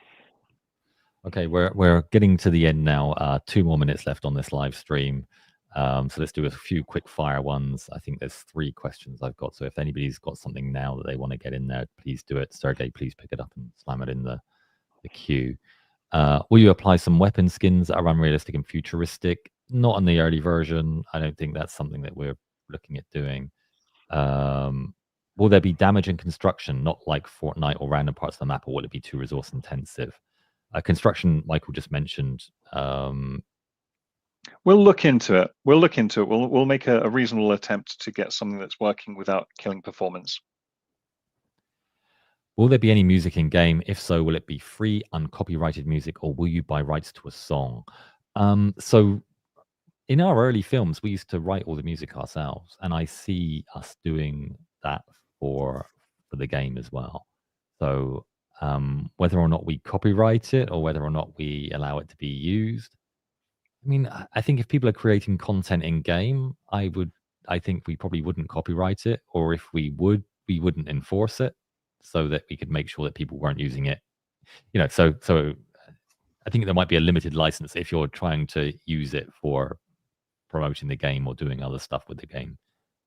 Okay, we're getting to the end now. 2 more minutes left on this live stream. So let's do a few quick fire ones. I think there's 3 questions I've got. So if anybody's got something now that they want to get in there, please do it. Sergey, please pick it up and slam it in the queue. Will you apply some weapon skins that are unrealistic and futuristic? Not in the early version. I don't think that's something that we're looking at doing. Will there be damage in construction, not like Fortnite or random parts of the map, or will it be too resource intensive? Construction, Michael just mentioned. We'll look into it. We'll make a reasonable attempt to get something that's working without killing performance. Will there be any music in game? If so, will it be free, uncopyrighted music, or will you buy rights to a song? So in our early films, we used to write all the music ourselves, and I see us doing that for the game as well. So whether or not we copyright it or whether or not we allow it to be used, I mean, I think if people are creating content in game, I think we probably wouldn't copyright it, or if we would, we wouldn't enforce it, so that we could make sure that people weren't using it. So I think there might be a limited license if you're trying to use it for promoting the game or doing other stuff with the game,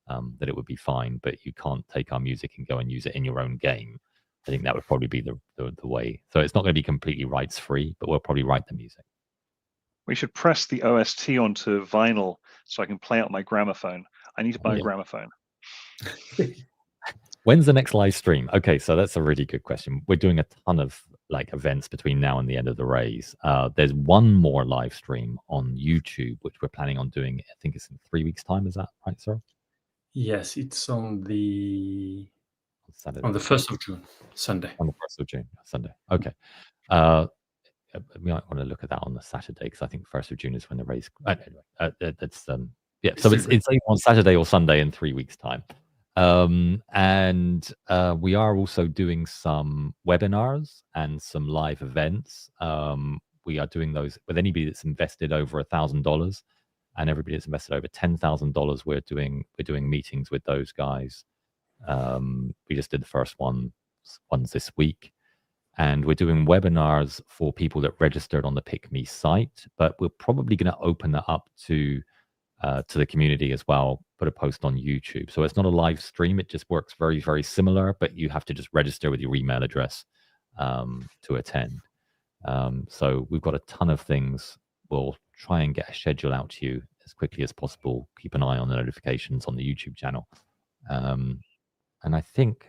that it would be fine. But you can't take our music and go and use it in your own game. I think that would probably be the way. So it's not going to be completely rights free, but we'll probably write the music. We should press the OST onto vinyl so I can play out my gramophone. I need to buy a gramophone. When's the next live stream? Okay, so that's a really good question. We're doing a ton of like events between now and the end of the raise. There's one more live stream on YouTube, which we're planning on doing. I think it's in 3 weeks' time. Is that right, sir? Yes, it's on the Saturday. On the 1st of June, Sunday. On the 1st of June, Sunday. Okay. We might want to look at that on the Saturday because I think 1st of June is when the race. Anyway, that's yeah. So it's either on Saturday or Sunday in 3 weeks' time. And we are also doing some webinars and some live events. We are doing those with anybody that's invested over $1,000, and everybody that's invested over $10,000. We're doing meetings with those guys. We just did the first ones this week. And we're doing webinars for people that registered on the Picmii site, but we're probably going to open that up to the community as well, put a post on YouTube. So it's not a live stream. It just works very, very similar, but you have to just register with your email address to attend. So we've got a ton of things. We'll try and get a schedule out to you as quickly as possible. Keep an eye on the notifications on the YouTube channel. And I think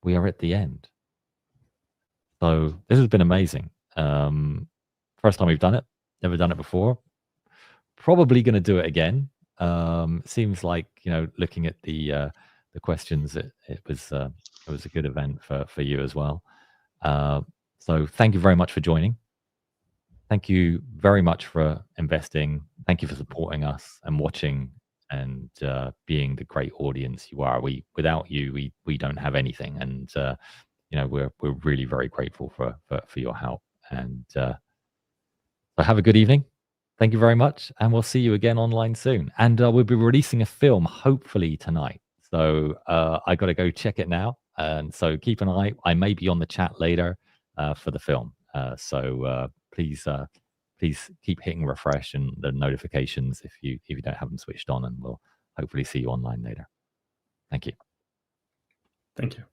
we are at the end. So this has been amazing. First time we've done it. Never done it before. Probably going to do it again. Seems like, looking at the questions, it was a good event for you as well. So thank you very much for joining. Thank you very much for investing. Thank you for supporting us and watching and being the great audience you are. Without you, we don't have anything. And we're really very grateful for your help. And so have a good evening. Thank you very much, and we'll see you again online soon. And we'll be releasing a film hopefully tonight. So I got to go check it now. And so keep an eye. I may be on the chat later for the film. So please keep hitting refresh and the notifications if you don't have them switched on, and we'll hopefully see you online later. Thank you. Thank you.